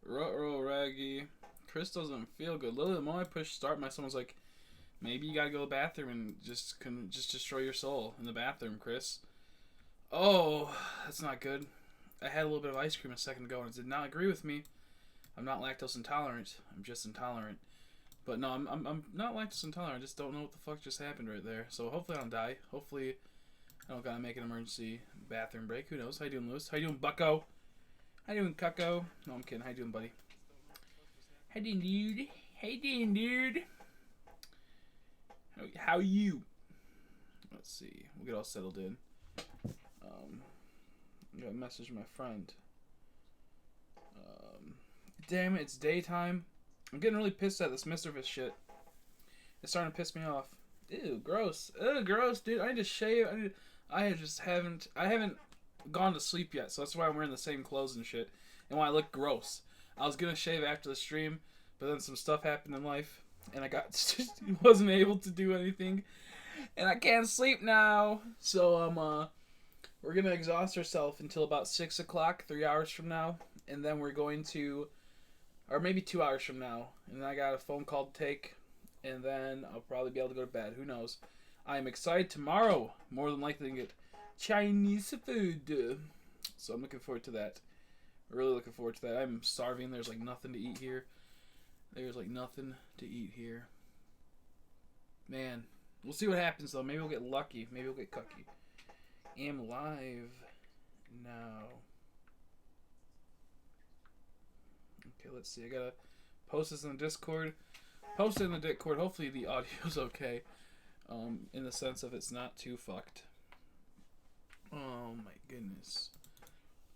Ruh-roh, Raggy. Chris doesn't feel good. Literally, the moment I push start, my someone's like, maybe you gotta go to the bathroom and just destroy your soul in the bathroom, Chris. Oh, that's not good. I had a little bit of ice cream a second ago and it did not agree with me. I'm not lactose intolerant. I'm just intolerant. But no, I'm not lactose intolerant. I just don't know what the fuck just happened right there. So hopefully I don't die. Hopefully I don't gotta make an emergency bathroom break. Who knows? How you doing, Lewis? How you doing, Bucko? How you doing, Cucko? No, I'm kidding. How you doing, buddy? How you doing, dude? How you doing, dude? How you? Let's see. We'll get all settled in. I got a message from my friend. Damn it, it's daytime. I'm getting really pissed at this mischievous shit. It's starting to piss me off. Ew, gross. Ew, gross, dude. I need to shave. I just haven't. I haven't gone to sleep yet, so that's why I'm wearing the same clothes and shit, and why I look gross. I was gonna shave after the stream, but then some stuff happened in life, and I wasn't able to do anything, and I can't sleep now. So we're gonna exhaust ourselves until about 6 o'clock, 3 hours from now, and then we're going to, or maybe 2 hours from now, and I got a phone call to take, and then I'll probably be able to go to bed. Who knows? I am excited tomorrow, more than likely to get Chinese food. So I'm looking forward to that. Really looking forward to that. I'm starving. There's like nothing to eat here. There's like nothing to eat here. Man, we'll see what happens though. Maybe we'll get lucky. Maybe we'll get cucky. Am live now. Okay, let's see. I gotta post this in the Discord. Post it in the Discord. Hopefully the audio's okay. In the sense of it's not too fucked. Oh my goodness.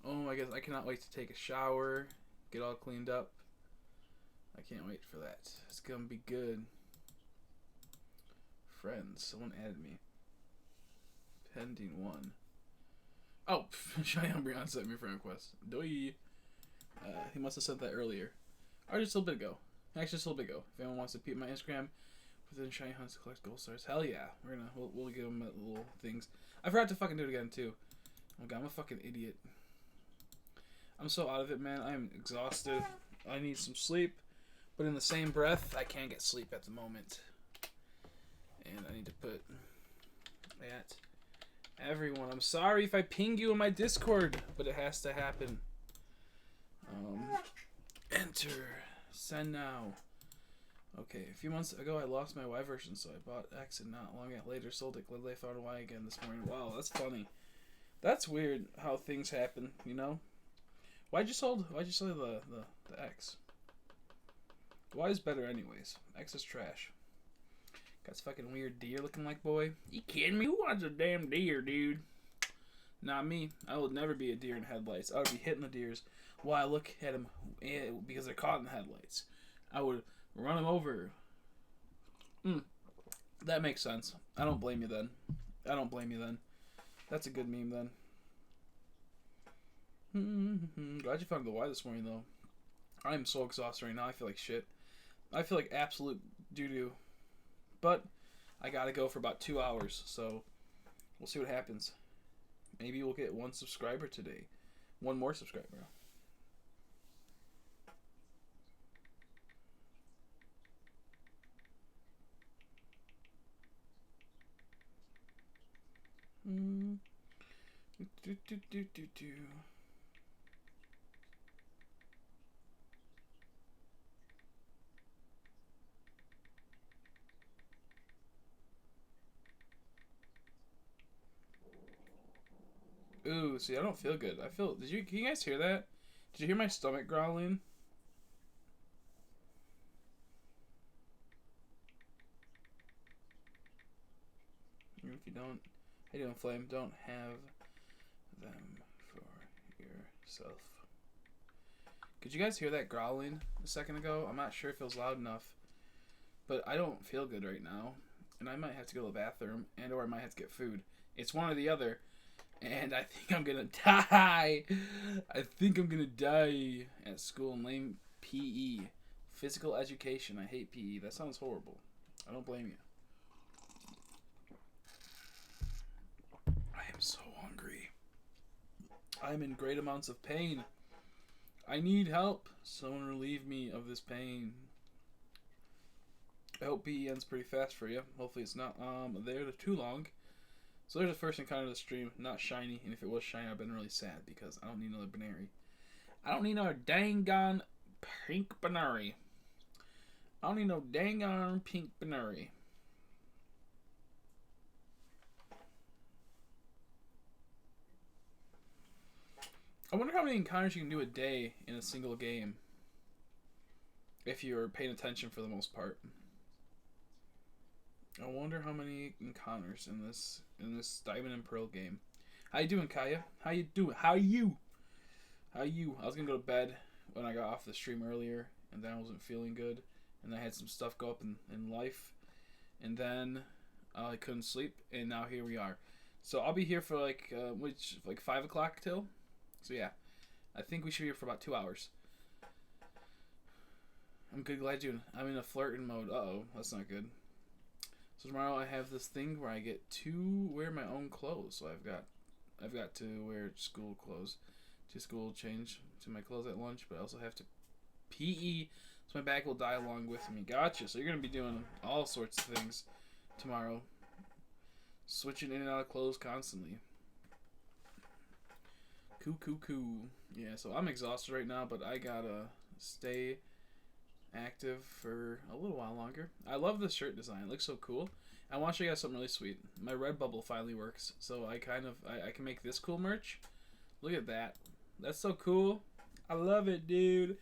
Oh my goodness. I cannot wait to take a shower. Get all cleaned up. I can't wait for that. It's gonna be good. Friends. Someone added me. Pending one. Oh, Cheyenne Brian sent me a friend request. Doi. He must have sent that earlier. Or just a little bit ago. Actually, just a little bit ago. If anyone wants to peep my Instagram, within Shiny Hunts to collect gold stars. Hell yeah. We'll give them little things. I forgot to fucking do it again, too. Oh god, I'm a fucking idiot. I'm so out of it, man. I'm exhausted. I need some sleep. But in the same breath, I can't get sleep at the moment. And I need to put that. Everyone, I'm sorry if I ping you in my Discord, but it has to happen. Enter. Send now. Okay, a few months ago I lost my Y version, so I bought X and not long later sold it. Gladly I found Y again this morning. Wow, that's funny. That's weird how things happen, you know? Why'd you sell the X? Y is better anyways. X is trash. Got this fucking weird deer looking like boy. You kidding me? Who wants a damn deer, dude? Not me. I will never be a deer in headlights. I would be hitting the deers while I look at them because they're caught in the headlights. I would run them over. That makes sense. I don't blame you then. That's a good meme then. Glad you found the Y this morning though. I am so exhausted right now. I feel like shit. I feel like absolute doo-doo. But I gotta go for about 2 hours, so we'll see what happens. Maybe we'll get one subscriber today. One more subscriber. Ooh, see, I don't feel good. Can you guys hear that? Did you hear my stomach growling? If you don't, how you doing, Flame? Don't have them for yourself. Could you guys hear that growling a second ago? I'm not sure if it was loud enough, but I don't feel good right now, and I might have to go to the bathroom, or I might have to get food. It's one or the other. And I think I'm gonna die. I think I'm gonna die at school in lame PE. Physical education. I hate PE. That sounds horrible. I don't blame you. I am so hungry. I'm in great amounts of pain. I need help. Someone relieve me of this pain. I hope PE ends pretty fast for you. Hopefully it's not there too long. So there's the first encounter of the stream. Not shiny, and if it was shiny, I've been really sad because I don't need another Banary. I don't need another dang gone pink Banary. I don't need no dang on pink Banary. I wonder how many encounters you can do a day in a single game. If you're paying attention for the most part. I wonder how many encounters in this Diamond and Pearl game. How you doing, Kaya? How you doing? How you? I was gonna go to bed when I got off the stream earlier, and then I wasn't feeling good, and I had some stuff go up in life, and then I couldn't sleep, and now here we are. So I'll be here for like 5 o'clock till. So yeah, I think we should be here for about 2 hours. I'm good, glad you. I'm in a flirting mode. Uh-oh, that's not good. So tomorrow I have this thing where I get to wear my own clothes. So I've got to wear school clothes, to school, change to my clothes at lunch, but I also have to PE, so my bag will die along with me. Gotcha. So you're gonna be doing all sorts of things tomorrow, switching in and out of clothes constantly. Cool. Yeah, so I'm exhausted right now, but I gotta stay active for a little while longer. I love this shirt design. It looks so cool. I want to show you guys something really sweet. My Redbubble finally works, so I can make this cool merch. Look at that. That's so cool. I love it, dude.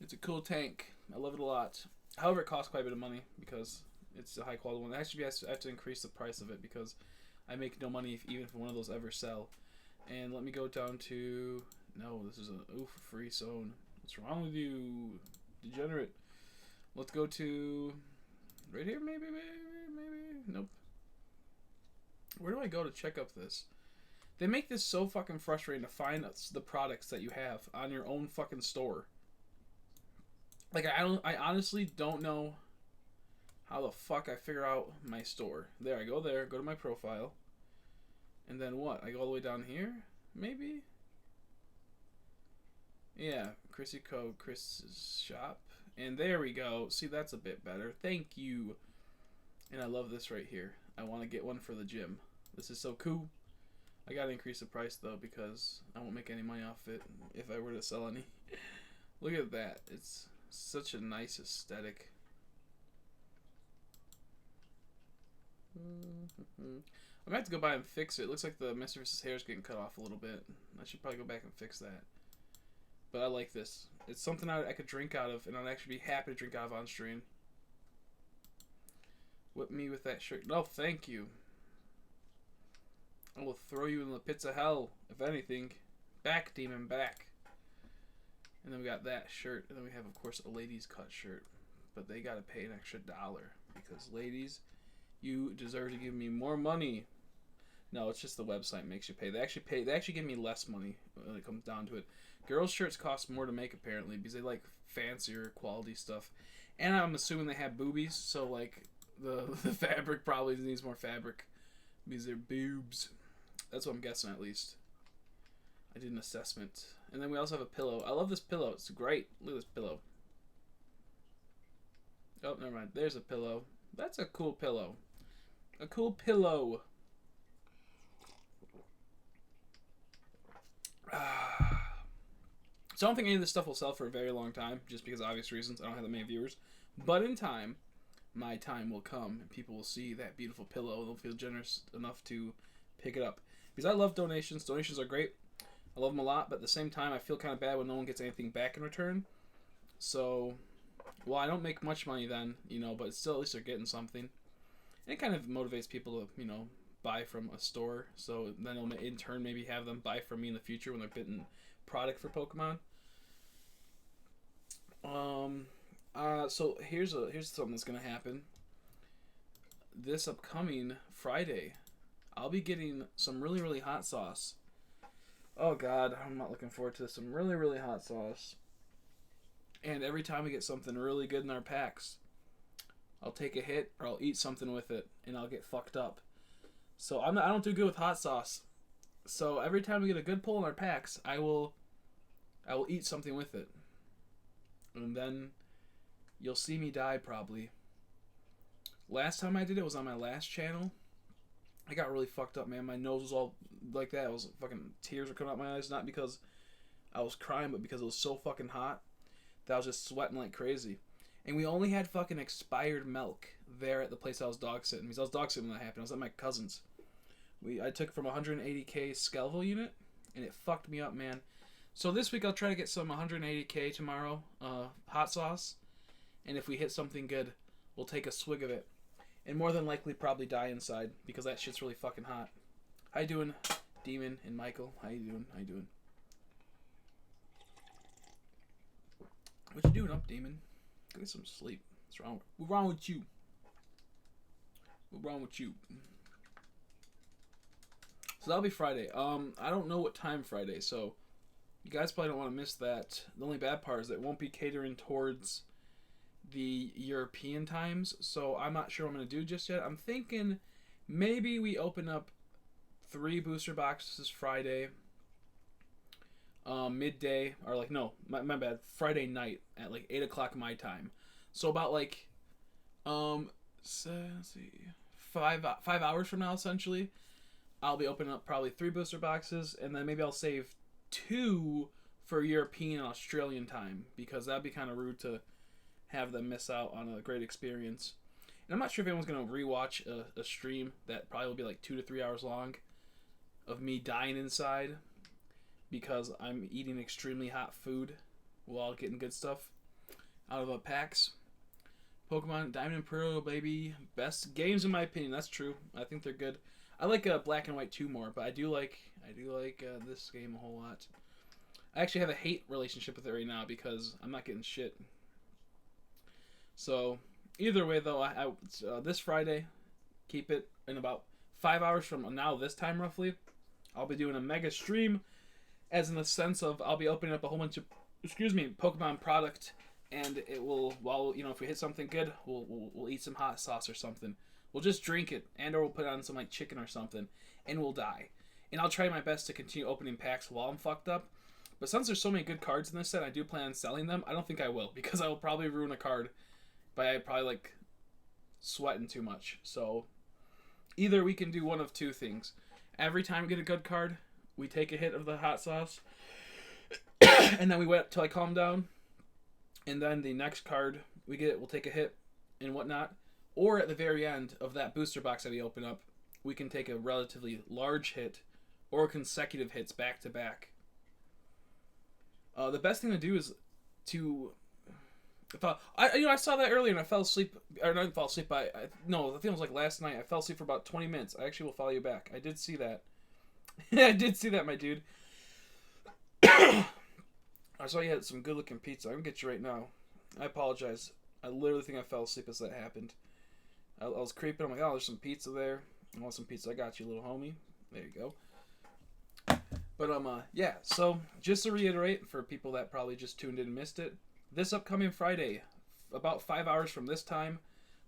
It's a cool tank. I love it a lot. However, it costs quite a bit of money because it's a high quality one. Actually, I have to increase the price of it because I make no money even if one of those ever sell. And let me go down to... No, this is a free zone. What's wrong with you, degenerate? Let's go to... Right here, maybe? Nope. Where do I go to check up this? They make this so fucking frustrating to find the products that you have on your own fucking store. Like, I honestly don't know how the fuck I figure out my store. There, I go there, go to my profile. And then what? I go all the way down here? Maybe? Yeah, Chrissy Co. Chris's shop. And there we go. See, that's a bit better. Thank you. And I love this right here. I want to get one for the gym. This is so cool. I gotta increase the price though because I won't make any money off it if I were to sell any. Look at that. It's such a nice aesthetic. I'm gonna have to go by and fix it. It looks like the Mr. V's hair is getting cut off a little bit. I should probably go back and fix that. But I like this. It's something I could drink out of, and I'd actually be happy to drink out of on stream. Whip me with that shirt. No, thank you. I will throw you in the pits of hell, if anything. Back, demon, back. And then we got that shirt. And then we have, of course, a ladies' cut shirt. But they gotta pay an extra $1. Because, ladies, you deserve to give me more money. No, it's just the website makes you pay. They actually give me less money when it comes down to it. Girls' shirts cost more to make, apparently, because they like fancier quality stuff. And I'm assuming they have boobies, so, like, the fabric probably needs more fabric. Because they're boobs. That's what I'm guessing, at least. I did an assessment. And then we also have a pillow. I love this pillow. It's great. Look at this pillow. Oh, never mind. There's a pillow. That's a cool pillow. A cool pillow. So I don't think any of this stuff will sell for a very long time, just because of obvious reasons. I don't have that many viewers. But in time, my time will come, and people will see that beautiful pillow. They'll feel generous enough to pick it up. Because I love donations. Donations are great. I love them a lot, but at the same time, I feel kind of bad when no one gets anything back in return. So, well, I don't make much money then, you know, but still at least they're getting something. And it kind of motivates people to, you know, buy from a store. So then it'll in turn maybe have them buy from me in the future when they're getting product for Pokemon. So here's something that's gonna happen. This upcoming Friday, I'll be getting some really, really hot sauce. Oh God, I'm not looking forward to this. Some really, really hot sauce. And every time we get something really good in our packs, I'll take a hit or I'll eat something with it, and I'll get fucked up. So I don't do good with hot sauce. So every time we get a good pull in our packs, I will I will eat something with it. And then you'll see me die probably. Last time I did it was on my last channel. I got really fucked up, man. My nose was all like that. It was fucking tears were coming out my eyes. Not because I was crying, but because it was so fucking hot that I was just sweating like crazy. And we only had fucking expired milk there at the place I was dog sitting. Because I was dog sitting when that happened. I was at my cousin's. I took from 180K Skelville unit, and it fucked me up, man. So this week I'll try to get some 180K tomorrow, hot sauce. And if we hit something good, we'll take a swig of it. And more than likely probably die inside, because that shit's really fucking hot. How you doing, Demon and Michael? How you doing? How you doing? What you doing up, Demon? Go get some sleep. What's wrong with you? What's wrong with you? So that'll be Friday. I don't know what time Friday, so you guys probably don't want to miss that. The only bad part is that it won't be catering towards the European times, so I'm not sure what I'm going to do just yet. I'm thinking maybe we open up 3 booster boxes Friday, midday, or like, no, my bad, Friday night at like 8 o'clock my time. So about like, so, let's see, 5 hours from now, essentially, I'll be opening up probably 3 booster boxes, and then maybe I'll save 2 for European and Australian time, because that'd be kind of rude to have them miss out on a great experience. And I'm not sure if anyone's going to rewatch a stream that probably will be like 2 to 3 hours long of me dying inside because I'm eating extremely hot food while getting good stuff out of packs. Pokemon Diamond and Pearl, baby. Best games in my opinion. That's true. I think they're good. I like Black and White 2 more, but I do like this game a whole lot. I actually have a hate relationship with it right now because I'm not getting shit. So, either way, though, this Friday, keep it in about 5 hours from now, this time roughly, I'll be doing a mega stream, as in the sense of I'll be opening up a whole bunch of, Pokemon product, and it will, if we hit something good, we'll eat some hot sauce or something. We'll just drink it, or we'll put on some, like, chicken or something, and we'll die. And I'll try my best to continue opening packs while I'm fucked up. But since there's so many good cards in this set, I do plan on selling them. I don't think I will, because I will probably ruin a card by probably like sweating too much. So either we can do one of 2 things. Every time we get a good card, we take a hit of the hot sauce, and then we wait till I calm down, and then the next card we get, we'll take a hit and whatnot. Or at the very end of that booster box that we open up, we can take a relatively large hit or consecutive hits back to back. The best thing to do is to... I saw that earlier and I fell asleep. Or not fall asleep, no, I think it was like last night. I fell asleep for about 20 minutes. I actually will follow you back. I did see that. I did see that, my dude. I saw you had some good looking pizza. I'm gonna get you right now. I apologize. I literally think I fell asleep as that happened. I was creeping. I'm like, oh, there's some pizza there. I want some pizza. I got you, little homie. There you go. But, yeah. So, just to reiterate, for people that probably just tuned in and missed it, this upcoming Friday, about 5 hours from this time,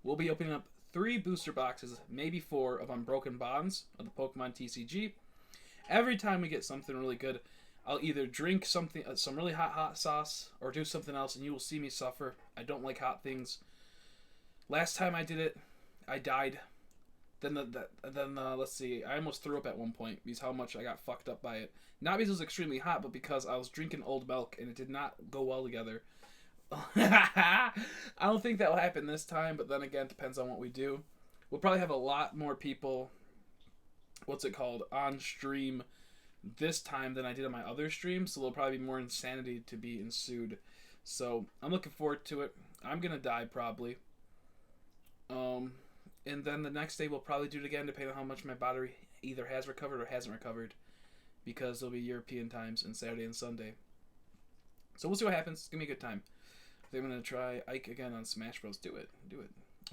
we'll be opening up 3 booster boxes, maybe 4, of Unbroken Bonds of the Pokemon TCG. Every time we get something really good, I'll either drink something, some really hot sauce, or do something else, and you will see me suffer. I don't like hot things. Last time I did it, I died. Then let's see, I almost threw up at one point because how much I got fucked up by it. Not because it was extremely hot, but because I was drinking old milk and it did not go well together. I don't think that will happen this time, but then again, it depends on what we do. We'll probably have a lot more people, on stream this time than I did on my other stream, so there'll probably be more insanity to be ensued. So, I'm looking forward to it. I'm gonna die, probably. And then the next day we'll probably do it again, depending on how much my battery either has recovered or hasn't recovered, because there'll be European times and Saturday and Sunday. So we'll see what happens. It's gonna be a good time. I think I'm gonna try Ike again on Smash Bros. Do it.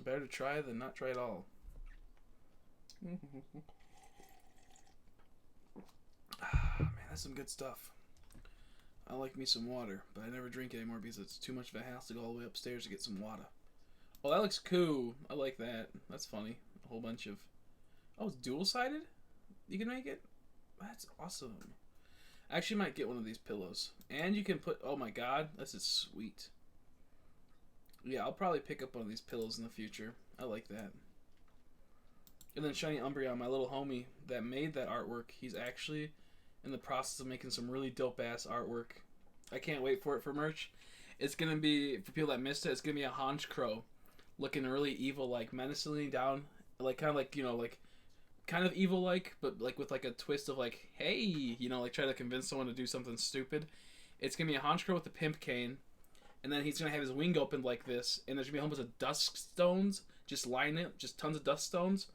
Better to try than not try at all. Man, that's some good stuff. I like me some water, but I never drink it anymore because it's too much of a hassle to go all the way upstairs to get some water. Oh, that looks cool. I like that. That's funny. A whole bunch of... Oh, it's dual-sided? You can make it? That's awesome. I actually might get one of these pillows. And you can put, oh my god, this is sweet. Yeah, I'll probably pick up one of these pillows in the future. I like that. And then Shiny Umbreon, my little homie that made that artwork, he's actually in the process of making some really dope-ass artwork. I can't wait for it for merch. It's going to be, for people that missed it, it's going to be a Honchkrow looking really evil, like menacingly down, like kind of like, you know, like kind of evil-like, but like with like a twist of like, hey, you know, like try to convince someone to do something stupid. It's going to be a Honchkrow with a pimp cane, and then he's going to have his wing opened like this, and there's going to be a whole bunch of dusk stones just lining it, just tons of dust stones.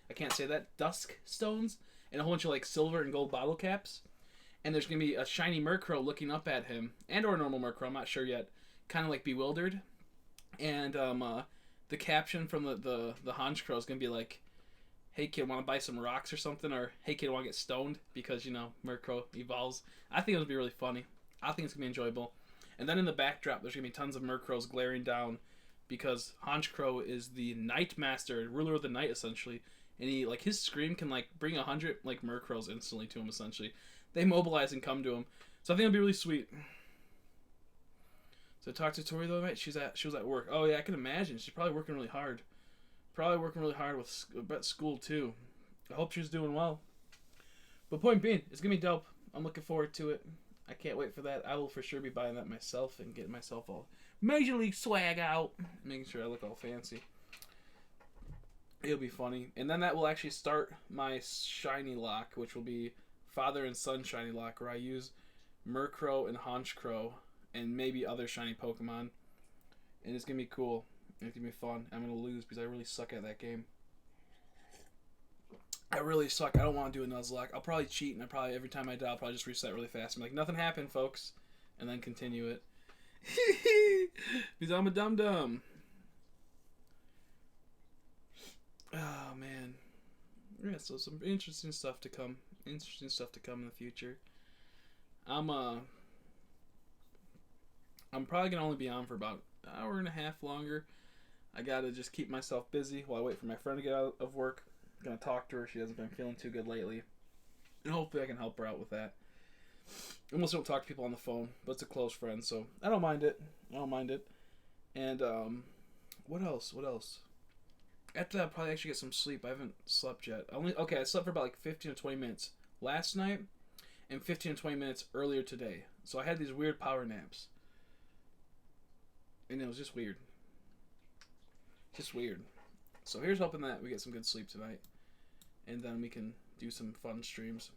I can't say that. Dusk stones, and a whole bunch of like silver and gold bottle caps. And there's going to be a shiny Murkrow looking up at him, and or a normal Murkrow, I'm not sure yet, kind of like bewildered. And the caption from the Honchkrow is going to be like, hey kid, want to buy some rocks or something? Or hey kid, want to get stoned? Because, you know, Murkrow evolves. I think it'll be really funny. I think it's going to be enjoyable. And then in the backdrop, there's going to be tons of Murkrows glaring down, because Honchkrow is the Night Master, ruler of the night, essentially. And he, like, his scream can, like, bring 100, like, Murkrows instantly to him, essentially. They mobilize and come to him. So I think it'll be really sweet. So I talked to Tori the other night. She was at work. Oh yeah, I can imagine. She's probably working really hard. Probably working really hard with school too. I hope she's doing well. But point being, it's gonna be dope. I'm looking forward to it. I can't wait for that. I will for sure be buying that myself and getting myself all Major League swag out, making sure I look all fancy. It'll be funny, and then that will actually start my shiny lock, which will be father and son shiny lock, where I use Murkrow and Honchkrow and maybe other shiny Pokemon. And it's going to be cool. It's going to be fun. I'm going to lose because I really suck at that game. I really suck. I don't want to do a Nuzlocke. I'll probably cheat, and every time I die, I'll probably just reset really fast. I'm like, nothing happened, folks. And then continue it. Because I'm a dum-dum. Oh, man. Yeah, so some interesting stuff to come. Interesting stuff to come in the future. I'm probably gonna only be on for about an hour and a half longer. I gotta just keep myself busy while I wait for my friend to get out of work. I'm gonna talk to her. She hasn't been feeling too good lately, and hopefully I can help her out with that. I almost don't talk to people on the phone, but it's a close friend, so I don't mind it. And what else? After that, I'll probably actually get some sleep. I haven't slept yet. I slept for about like 15 to 20 minutes last night, and 15 to 20 minutes earlier today. So I had these weird power naps. And it was just weird. So here's hoping that we get some good sleep tonight. And then we can do some fun streams.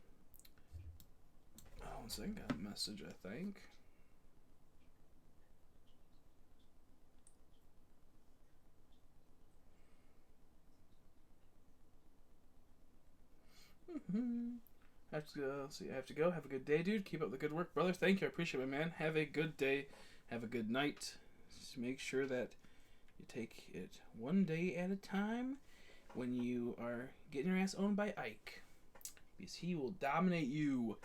Oh, one second. Got a message, I think. I have to go. See, I have to go. Have a good day, dude. Keep up the good work, brother. Thank you. I appreciate it, man. Have a good day. Have a good night. Just make sure that you take it one day at a time when you are getting your ass owned by Ike. Because he will dominate you.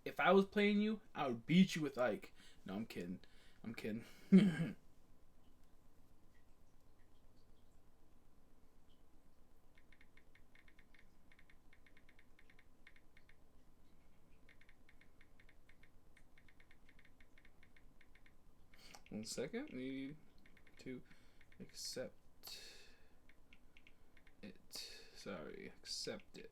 If I was playing you, I would beat you with Ike. No, I'm kidding. 1 second. Need to accept it. Sorry, accept it.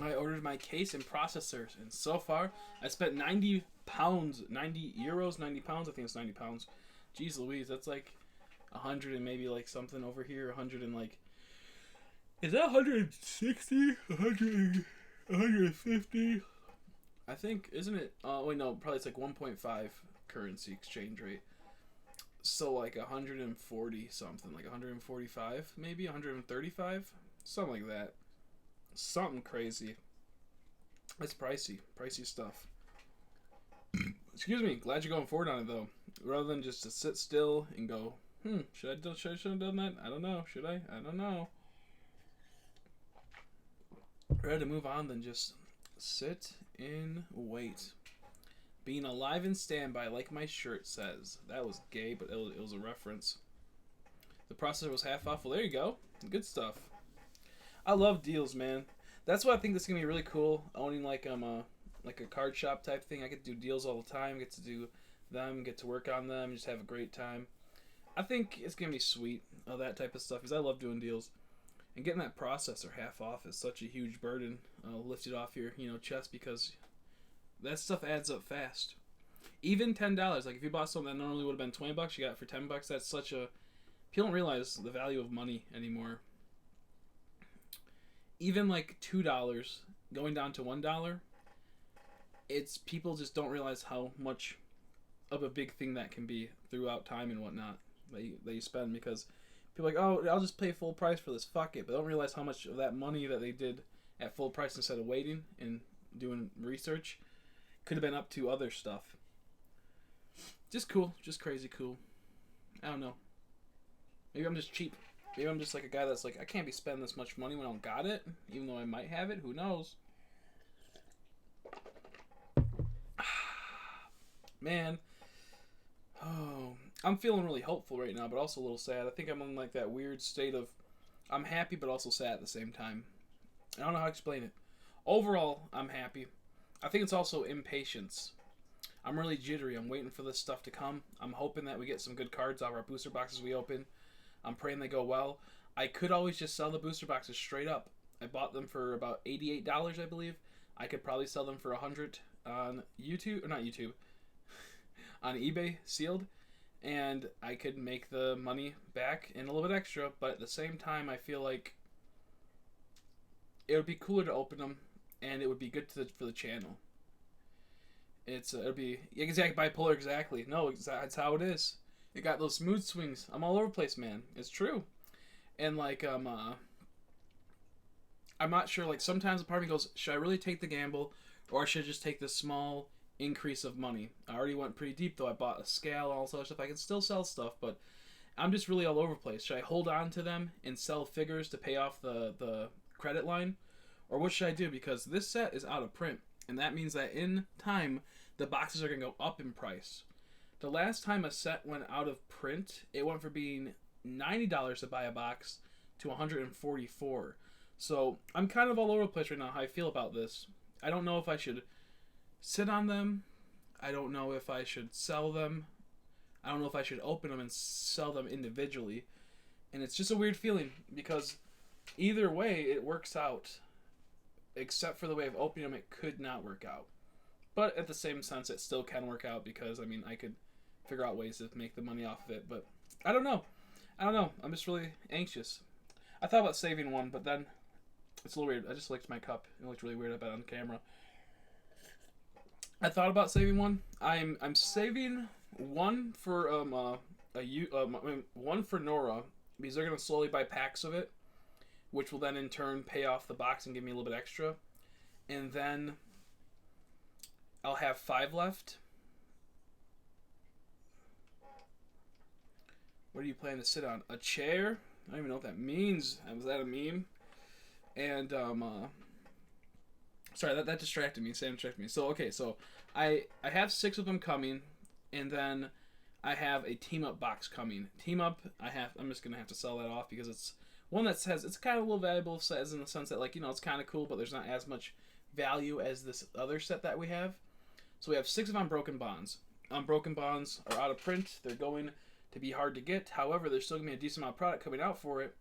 I ordered my case and processors, and so far I spent 90 pounds, 90 euros, 90 pounds. I think it's 90 pounds. Jeez Louise, that's like 100 and maybe like something over here. 100 and like, is that 160? 100, 150? I think, isn't it? Wait, no, probably it's like 1.5 currency exchange rate. So like 140 something, like 145, maybe 135, something like that. Something crazy. It's pricey stuff. Excuse me. Glad you're going forward on it though, rather than just to sit still and go, should I have done that? I don't know. Should I? I don't know. Rather to move on than just sit and wait. Being alive and standby, like my shirt says. That was gay, but it was a reference. The processor was half off. Well, there you go. Good stuff. I love deals, man. That's why I think this is gonna be really cool. Owning like a card shop type thing. I get to do deals all the time. Get to do them. Get to work on them. Just have a great time. I think it's gonna be sweet. All that type of stuff because I love doing deals. And getting that processor half off is such a huge burden. Lifted off your chest because that stuff adds up fast. Even $10, like if you bought something that normally would have been $20, you got it for $10. That's such a people don't realize the value of money anymore. Even like $2 going down to $1, it's people just don't realize how much of a big thing that can be throughout time and whatnot that you spend because people are like, oh, I'll just pay full price for this, fuck it, but don't realize how much of that money that they did at full price instead of waiting and doing research could have been up to other stuff. Just cool, just crazy cool. I don't know. Maybe I'm just cheap. Maybe I'm just like a guy that's like, I can't be spending this much money when I don't got it, even though I might have it. Who knows? Man. Oh, I'm feeling really hopeful right now, but also a little sad. I think I'm in like that weird state of I'm happy but also sad at the same time. I don't know how to explain it. Overall, I'm happy. I think it's also impatience. I'm really jittery. I'm waiting for this stuff to come. I'm hoping that we get some good cards out of our booster boxes we open. I'm praying they go well. I could always just sell the booster boxes straight up. I bought them for about $88, I believe. I could probably sell them for $100 on YouTube, or not YouTube, on eBay, sealed, and I could make the money back and a little bit extra, but at the same time, I feel like it would be cooler to open them, and it would be good for the channel. It would be exactly bipolar, exactly. No, that's how it is. It got those mood swings. I'm all over the place, man. It's true. And like I'm not sure. Like sometimes a part of me goes, should I really take the gamble, or should I just take this small increase of money? I already went pretty deep though. I bought a scale and all this other stuff. I can still sell stuff, but I'm just really all over the place. Should I hold on to them and sell figures to pay off the credit line, or what should I do? Because this set is out of print, and that means that in time the boxes are gonna go up in price. The last time a set went out of print, it went from being $90 to buy a box to $144. So I'm kind of all over the place right now how I feel about this. I don't know if I should sit on them. I don't know if I should sell them. I don't know if I should open them and sell them individually. And it's just a weird feeling because either way it works out. Except for the way of opening them, it could not work out. But at the same sense, it still can work out because, I mean, I could figure out ways to make the money off of it. But I don't know. I'm just really anxious. I thought about saving one, but then it's a little weird. I just licked my cup. It looked really weird about it on camera. I thought about saving one. I'm saving one for one for Nora because they're gonna slowly buy packs of it, which will then in turn pay off the box and give me a little bit extra, and then I'll have 5 left. What are you planning to sit on? A chair? I don't even know what that means. Was that a meme? And sorry, that distracted me. Sam distracted me. So okay, so I have 6 of them coming, and then I have a team up box coming. Team up, I'm just gonna have to sell that off because it's one that says it's kind of a little valuable, says in the sense that like it's kind of cool, but there's not as much value as this other set that we have. So we have 6 of Unbroken Bonds. Unbroken Bonds are out of print. They're going to be hard to get. However, there's still going to be a decent amount of product coming out for it.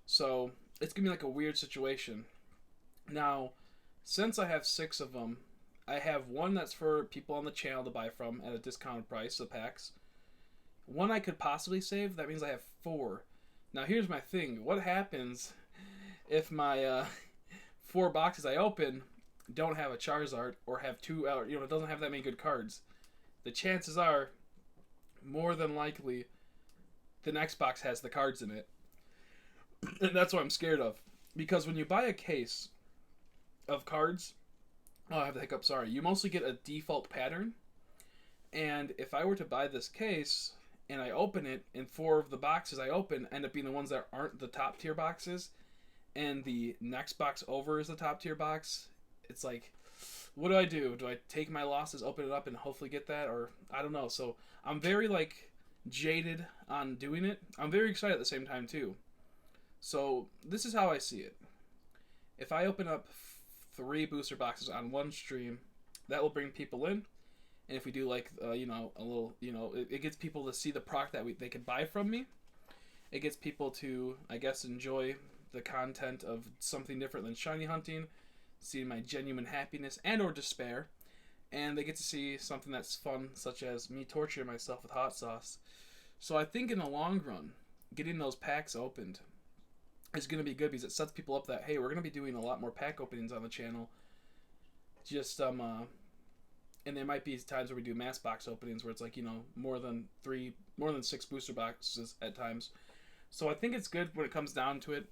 So it's going to be like a weird situation. Now, since I have 6 of them, I have one that's for people on the channel to buy from at a discounted price, the packs. One I could possibly save. That means I have 4. Now, here's my thing. What happens if my 4 boxes I open don't have a Charizard or have 2, it doesn't have that many good cards? The chances are, more than likely, the next box has the cards in it. And that's what I'm scared of. Because when you buy a case of cards, I have the hiccup, sorry, you mostly get a default pattern. And if I were to buy this case and I open it, and 4 of the boxes I open end up being the ones that aren't the top tier boxes, and the next box over is the top tier box, it's like, what do I do? Do I take my losses, open it up, and hopefully get that, or I don't know. So I'm very like jaded on doing it. I'm very excited at the same time too. So this is how I see it. If I open up 3 booster boxes on one stream, that will bring people in. And if we do like a little, it gets people to see the product that they can buy from me. It gets people to, I guess, enjoy the content of something different than shiny hunting, seeing my genuine happiness and or despair, and they get to see something that's fun, such as me torturing myself with hot sauce. So I think in the long run, getting those packs opened is going to be good because it sets people up that, hey, we're going to be doing a lot more pack openings on the channel. Just and there might be times where we do mass box openings where it's like, more than 6 booster boxes at times. So I think it's good when it comes down to it.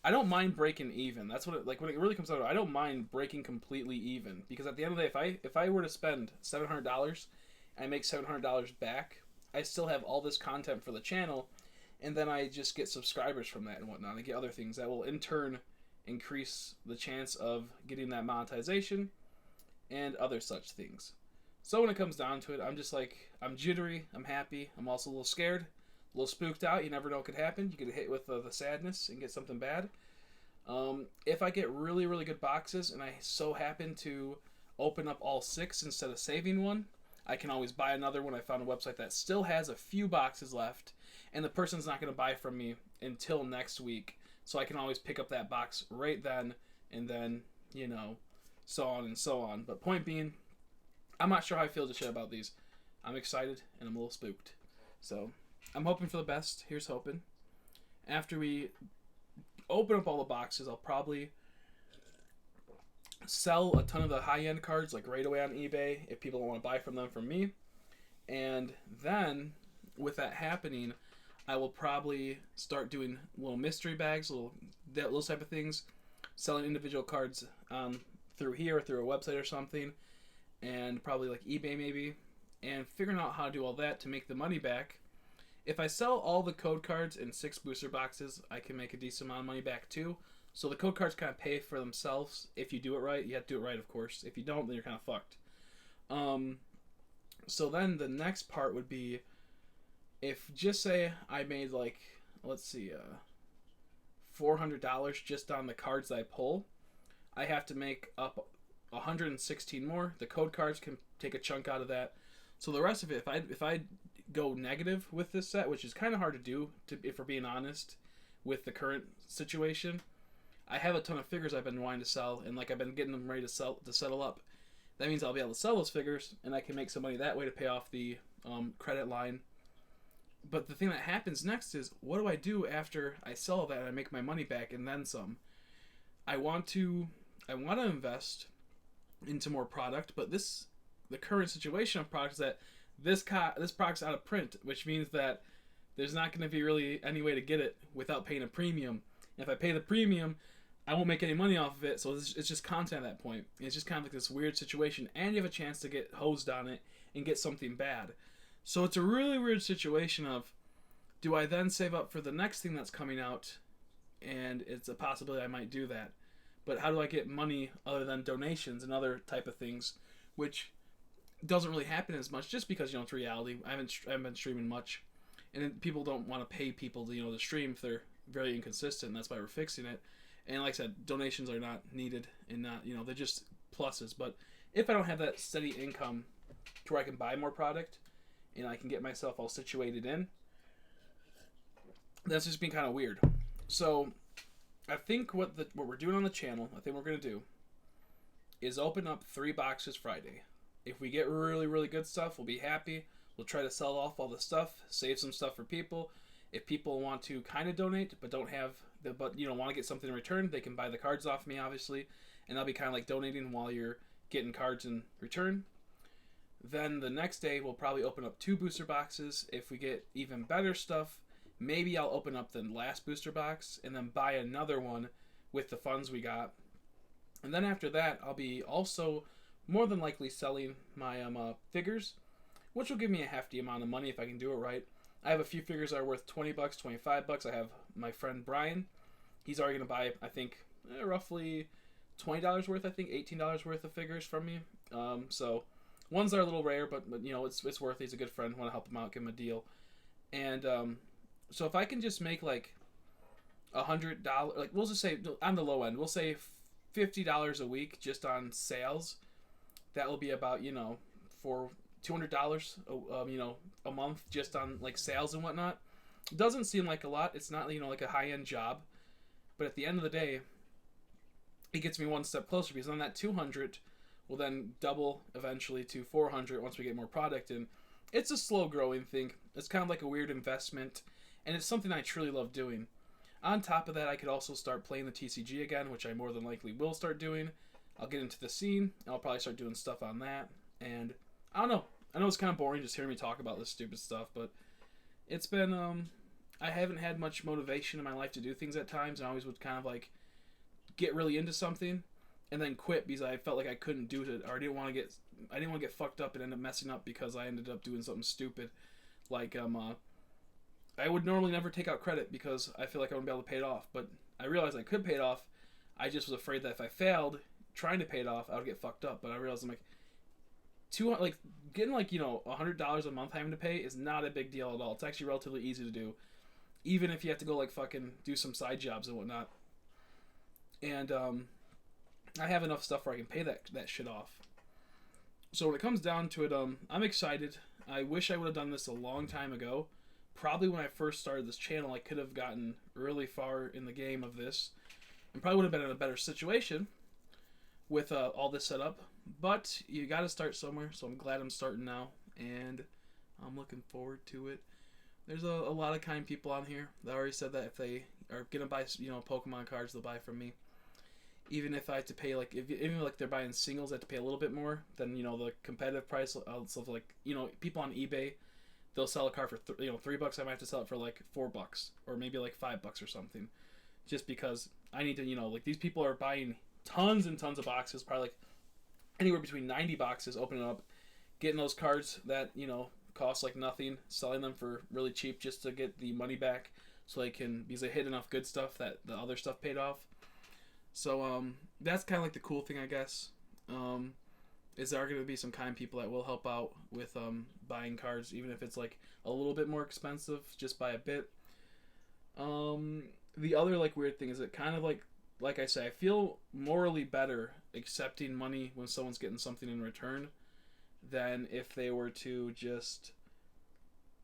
I don't mind breaking even. That's what when it really comes down to it, I don't mind breaking completely even, because at the end of the day, if I were to spend $700 and I make $700 back, I still have all this content for the channel, and then I just get subscribers from that and whatnot. I get other things that will in turn increase the chance of getting that monetization and other such things. So when it comes down to it, I'm just like, I'm jittery, I'm happy, I'm also a little scared, a little spooked out. You never know what could happen. You get hit with the sadness and get something bad. If I get really, really good boxes and I so happen to open up all 6 instead of saving one, I can always buy another one. I found a website that still has a few boxes left, and the person's not going to buy from me until next week. So I can always pick up that box right then, and then, so on and so on. But point being, I'm not sure how I feel to shit about these. I'm excited, and I'm a little spooked. So I'm hoping for the best. Here's hoping. After we open up all the boxes, I'll probably sell a ton of the high-end cards like right away on eBay if people don't want to buy from them from me. And then with that happening, I will probably start doing little mystery bags, those type of things, selling individual cards through here or through a website or something, and probably like eBay maybe, and figuring out how to do all that to make the money back. If I sell all the code cards in 6 booster boxes, I can make a decent amount of money back too. So the code cards kind of pay for themselves if you do it right. You have to do it right, of course. If you don't, then you're kind of fucked. So then the next part would be, if just say I made like, let's see, $400 just on the cards that I pull, I have to make up 116 more. The code cards can take a chunk out of that. So the rest of it, if I go negative with this set, which is kind of hard to do, if we're being honest, with the current situation, I have a ton of figures I've been wanting to sell, and like I've been getting them ready to settle up. That means I'll be able to sell those figures, and I can make some money that way to pay off the credit line. But the thing that happens next is, what do I do after I sell that and I make my money back and then some? I want to invest into more product, but the current situation of product is that this product's out of print, which means that there's not going to be really any way to get it without paying a premium. And if I pay the premium, I won't make any money off of it, so it's just content at that point. It's just kind of like this weird situation, and you have a chance to get hosed on it and get something bad. So it's a really weird situation of, do I then save up for the next thing that's coming out? And it's a possibility I might do that. But how do I get money other than donations and other type of things, which doesn't really happen as much just because, it's reality. I haven't been streaming much, and people don't want to pay people to, to stream if they're very inconsistent, and that's why we're fixing it. And like I said, donations are not needed, and not, they're just pluses. But if I don't have that steady income to where I can buy more product and I can get myself all situated in, that's just being kind of weird. So I think what we're doing on the channel, I think we're going to do, is open up 3 boxes Friday. If we get really, really good stuff, we'll be happy. We'll try to sell off all the stuff, save some stuff for people. If people want to kind of donate but don't have want to get something in return, they can buy the cards off me, obviously, and I'll be kind of like donating while you're getting cards in return. Then the next day, we'll probably open up 2 booster boxes. If we get even better stuff, maybe I'll open up the last booster box and then buy another one with the funds we got. And then after that, I'll be also more than likely selling my figures, which will give me a hefty amount of money if I can do it right. I have a few figures that are worth $20, $25. I have my friend Brian. He's already going to buy, I think, roughly $20 worth, I think, $18 worth of figures from me. So ones that are a little rare, but you know, it's worth it. He's a good friend. Want to help him out, give him a deal. And so if I can just make like $100, like we'll just say on the low end, we'll say $50 a week just on sales. That will be about, you know, for $200, you know, a month just on like sales and whatnot. It doesn't seem like a lot. It's not, you know, like a high end job, but at the end of the day, it gets me one step closer, because on that 200 will then double eventually to 400 once we get more product in. It's a slow growing thing. It's kind of like a weird investment, and it's something I truly love doing. On top of that, I could also start playing the TCG again, which I more than likely will start doing. I'll get into the scene, and I'll probably start doing stuff on that. And I don't know. I know it's kind of boring just hearing me talk about this stupid stuff, but it's been, I haven't had much motivation in my life to do things at times, and I always would kind of like get really into something and then quit because I felt like I couldn't do it, or I didn't want to get fucked up and end up messing up because I ended up doing something stupid. Like, I would normally never take out credit because I feel like I wouldn't be able to pay it off, but I realized I could pay it off. I just was afraid that if I failed trying to pay it off, I would get fucked up. But I realized I'm like, getting like, you know, $100 a month having to pay is not a big deal at all. It's actually relatively easy to do, even if you have to go like fucking do some side jobs and whatnot. And I have enough stuff where I can pay that shit off. So when it comes down to it, I'm excited. I wish I would have done this a long time ago. Probably when I first started this channel, I could have gotten really far in the game of this, and probably would have been in a better situation with all this set up. But you got to start somewhere, so I'm glad I'm starting now, and I'm looking forward to it. There's a lot of kind people on here that already said that if they are gonna buy, you know, Pokemon cards, they'll buy from me. Even if I have to pay, like, even like they're buying singles, I have to pay a little bit more than, you know, the competitive price. So like, you know, people on eBay, they'll sell a card for $3. I might have to sell it for like $4, or maybe like $5 or something, just because I need to, you know, like these people are buying tons and tons of boxes, probably like anywhere between 90 boxes, opening up, getting those cards that, you know, cost like nothing, selling them for really cheap just to get the money back, so they can, because they hit enough good stuff that the other stuff paid off. So that's kind of like the cool thing, I guess. Is there are going to be some kind people that will help out with buying cards, even if it's like a little bit more expensive, just by a bit. The other like weird thing is it kind of like I say, I feel morally better accepting money when someone's getting something in return than if they were to just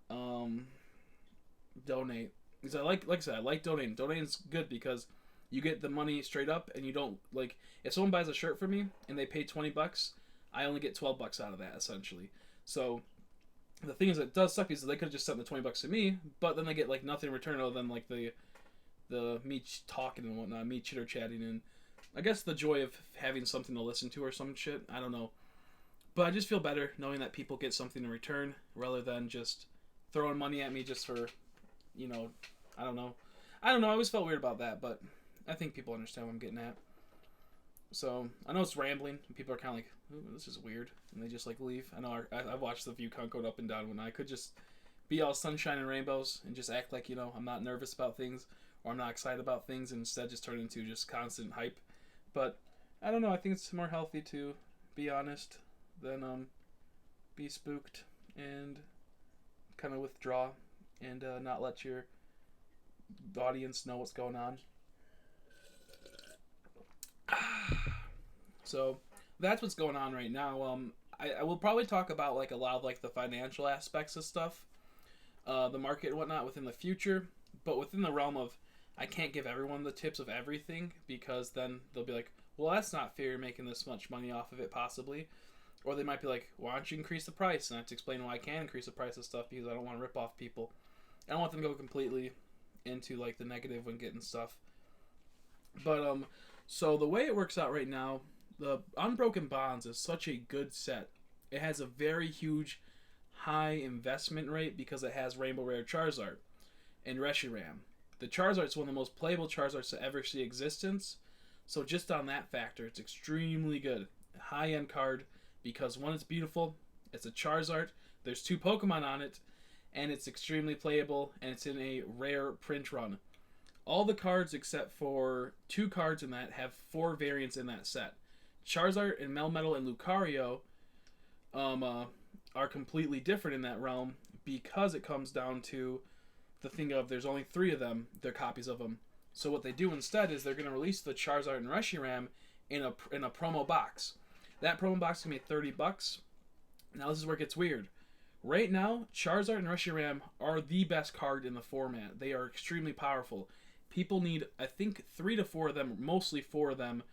donate. Because like I said, I like donating. Donating's good because you get the money straight up, and you don't, like, if someone buys a shirt for me and they pay $20, I only get $12 out of that, essentially. So the thing is, it does suck because they could have just sent the $20 to me, but then they get like nothing in return other than like the me talking and whatnot, me chitter chatting, and I guess the joy of having something to listen to or some shit. I don't know, but I just feel better knowing that people get something in return rather than just throwing money at me just for, you know, I don't know. I always felt weird about that, but I think people understand what I'm getting at. So I know it's rambling, and people are kind of like, "Ooh, this is weird," and they just like leave. I know I've watched the view count go up and down when I could just be all sunshine and rainbows and just act like, you know, I'm not nervous about things or I'm not excited about things, and instead just turn into just constant hype. But I don't know. I think it's more healthy to be honest than be spooked and kind of withdraw and not let your audience know what's going on. So that's what's going on right now. I will probably talk about like a lot of like the financial aspects of stuff, the market and whatnot within the future, but within the realm of I can't give everyone the tips of everything, because then they'll be like, well, that's not fair, you're making this much money off of it possibly. Or they might be like, why don't you increase the price? And I have to explain why I can't increase the price of stuff, because I don't want to rip off people. I don't want them to go completely into like the negative when getting stuff. But so the way it works out right now, the Unbroken Bonds is such a good set. It has a very huge high investment rate because it has Rainbow Rare Charizard and Reshiram. The Charizard is one of the most playable Charizards to ever see existence. So just on that factor, it's extremely good. High-end card because one, it's beautiful. It's a Charizard. There's 2 Pokemon on it. And it's extremely playable. And it's in a rare print run. All the cards except for 2 cards in that have 4 variants in that set. Charizard and Melmetal and Lucario are completely different in that realm because it comes down to the thing of there's only 3 of them. They're copies of them. So what they do instead is they're going to release the Charizard and Reshiram in a promo box. That promo box is going to be $30. Now this is where it gets weird. Right now, Charizard and Reshiram are the best card in the format. They are extremely powerful. People need, I think, 3 to 4 of them, mostly 4 of them,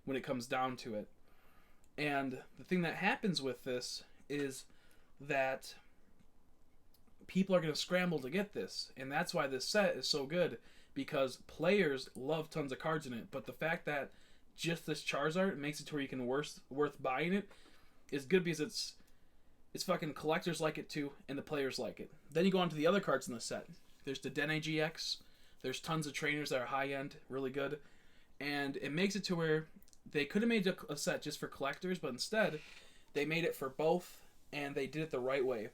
when it comes down to it. And the thing that happens with this is that people are going to scramble to get this. And that's why this set is so good, because players love tons of cards in it. But the fact that just this Charizard makes it to where you can worth buying it is good because it's fucking collectors like it too, and the players like it. Then you go on to the other cards in the set. There's the Dene GX. There's tons of trainers that are high-end, really good. And it makes it to where they could have made a set just for collectors, but instead, they made it for both, and they did it the right way.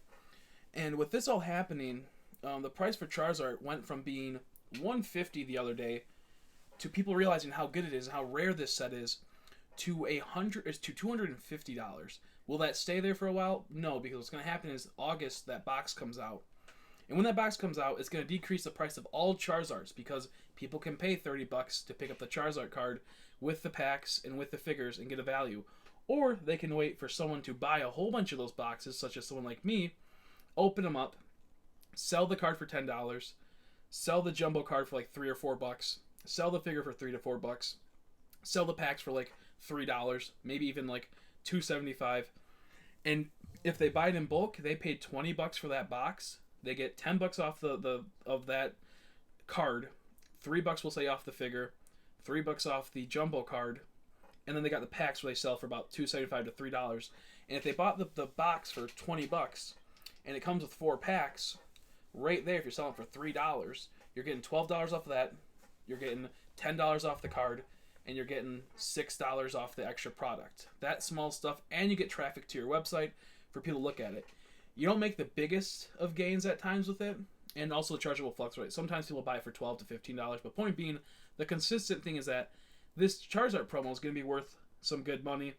And with this all happening, the price for Charizard went from being $150 the other day to people realizing how good it is and how rare this set is to $250. Will that stay there for a while? No, because what's going to happen is August, that box comes out. And when that box comes out, it's going to decrease the price of all Charizards because people can pay $30 to pick up the Charizard card with the packs and with the figures and get a value. Or they can wait for someone to buy a whole bunch of those boxes, such as someone like me, open them up, sell the card for $10, sell the jumbo card for like $3 or $4, sell the figure for $3 to $4, sell the packs for like $3, maybe even like $2.75, and if they buy it in bulk, they paid $20 for that box. They get $10 off of that card, $3 will say off the figure, $3 off the jumbo card, and then they got the packs where they sell for about $2.75 to $3. And if they bought the box for $20 and it comes with 4 packs, right there, if you're selling for $3, you're getting $12 off of that, you're getting $10 off the card, and you're getting $6 off the extra product. That small stuff, and you get traffic to your website for people to look at it. You don't make the biggest of gains at times with it, and also the charge will fluctuate. Sometimes people buy it for $12 to $15, but point being, the consistent thing is that this Charizard promo is going to be worth some good money,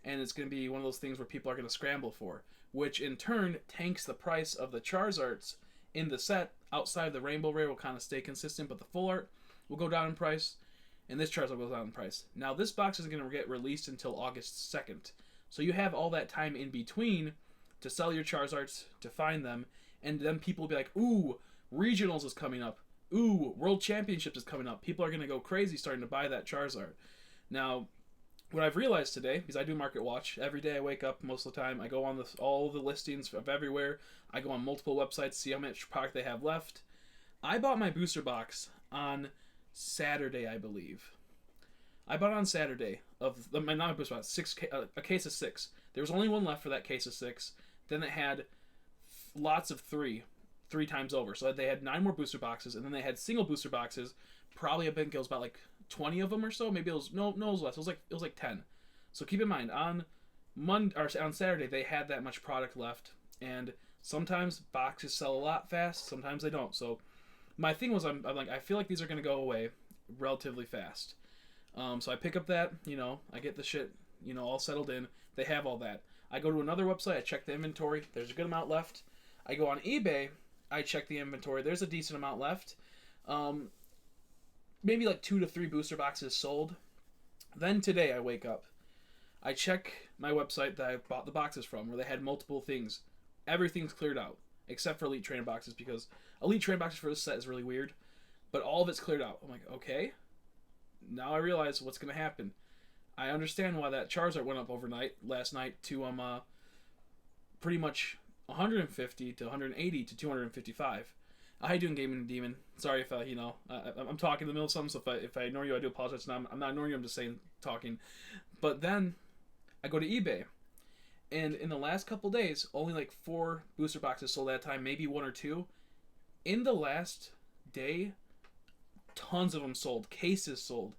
and it's going to be one of those things where people are going to scramble for, which in turn tanks the price of the Charizards in the set. Outside of the Rainbow Rare will kind of stay consistent, but the full art will go down in price, and this Charizard goes down in price. Now, this box isn't going to get released until August 2nd, so you have all that time in between to sell your Charizards, to find them, and then people will be like, ooh, Regionals is coming up. Ooh, World Championships is coming up. People are going to go crazy starting to buy that Charizard. Now, what I've realized today, because I do market watch, every day I wake up most of the time, I go on all the listings of everywhere, I go on multiple websites, see how much product they have left. I bought my booster box on Saturday, I believe. I bought it on Saturday of not a booster box, a case of 6. There was only one left for that case of 6. Then it had lots of 3 times over. So they had 9 more booster boxes, and then they had single booster boxes. Probably I think it was about like 20 of them or so. Maybe it was no, it was less. It was like 10. So keep in mind on on Saturday they had that much product left, and sometimes boxes sell a lot fast, sometimes they don't. So my thing was I'm like, I feel like these are gonna go away relatively fast. So I pick up that, I get the shit, all settled in. They have all that. I go to another website, I check the inventory. There's a good amount left. I go on eBay, I check the inventory. There's a decent amount left. Maybe like 2 to 3 booster boxes sold. Then today I wake up. I check my website that I bought the boxes from, where they had multiple things. Everything's cleared out, except for Elite Trainer boxes, because Elite Trainer boxes for this set is really weird. But all of it's cleared out. I'm like, okay. Now I realize what's going to happen. I understand why that Charizard went up overnight, last night, to pretty much 150 to 180 to 255. How you doing, Gaming Demon? Sorry if I'm talking in the middle of something, so if I ignore you, I do apologize. I'm not ignoring you, I'm just talking. But then I go to eBay, and in the last couple days, only like 4 booster boxes sold at a time, maybe 1 or 2. In the last day, tons of them sold, cases sold,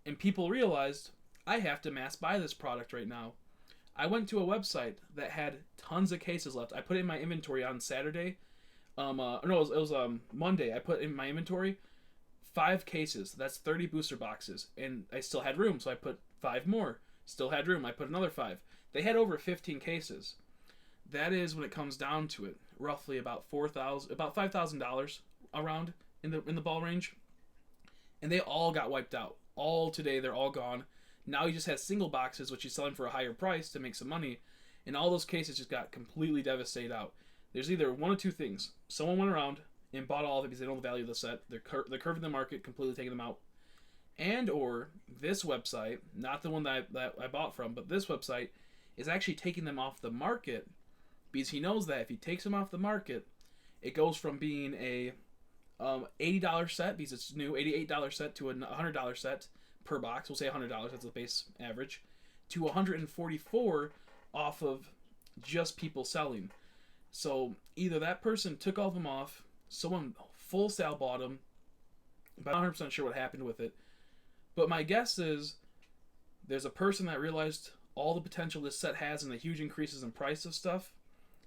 and people realized I have to mass buy this product right now. I went to a website that had tons of cases left. I put it in my inventory on Saturday. It was Monday. I put in my inventory 5 cases. That's 30 booster boxes. And I still had room, so I put 5 more. Still had room. I put another 5. They had over 15 cases. That is, when it comes down to it, roughly about $5,000 around in the ball range. And they all got wiped out. All today, they're all gone. Now he just has single boxes, which he's selling for a higher price to make some money. And all those cases just got completely devastated out. There's either one or two things. Someone went around and bought all of it because they know the value of the set. They're curving the market, completely taking them out. And or this website, not the one that I bought from, but this website is actually taking them off the market because he knows that if he takes them off the market, it goes from being a $80 set, because it's new, $88 set, to a $100 set per box. We'll say $100, that's the base average, to $144 off of just people selling. So either that person took all of them off, someone full sale bought them, but I'm not 100% sure what happened with it. But my guess is there's a person that realized all the potential this set has and the huge increases in price of stuff,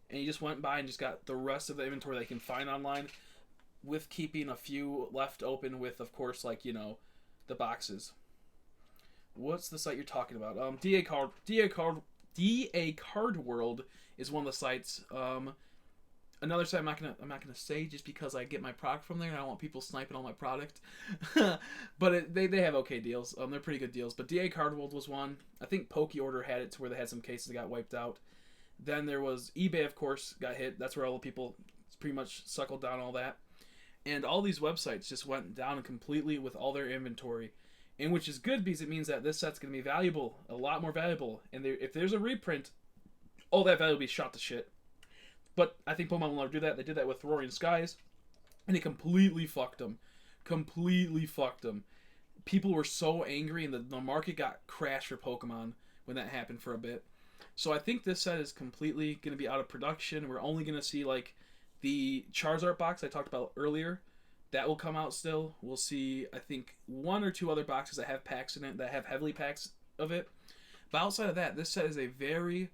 and he just went by and just got the rest of the inventory they can find online, with keeping a few left open with, of course, like, you know, the boxes. What's the site you're talking about? DA Card World is one of the sites. Another site I'm not gonna say just because I get my product from there and I don't want people sniping all my product. But they have okay deals. They're pretty good deals. But DA Card World was one. I think PokeOrder had it to where they had some cases that got wiped out. Then there was eBay, of course, got hit. That's where all the people pretty much suckled down all that. And all these websites just went down completely with all their inventory. And which is good because it means that this set's going to be valuable, a lot more valuable. And if there's a reprint, all that value will be shot to shit. But I think Pokemon will never do that. They did that with Roaring Skies, and it completely fucked them. Completely fucked them. People were so angry, and the market got crashed for Pokemon when that happened for a bit. So I think this set is completely going to be out of production. We're only going to see, like, the Charizard box I talked about earlier. That will come out still. We'll see, I think, 1 or 2 other boxes that have packs in it, that have heavily packs of it. But outside of that, this set is a very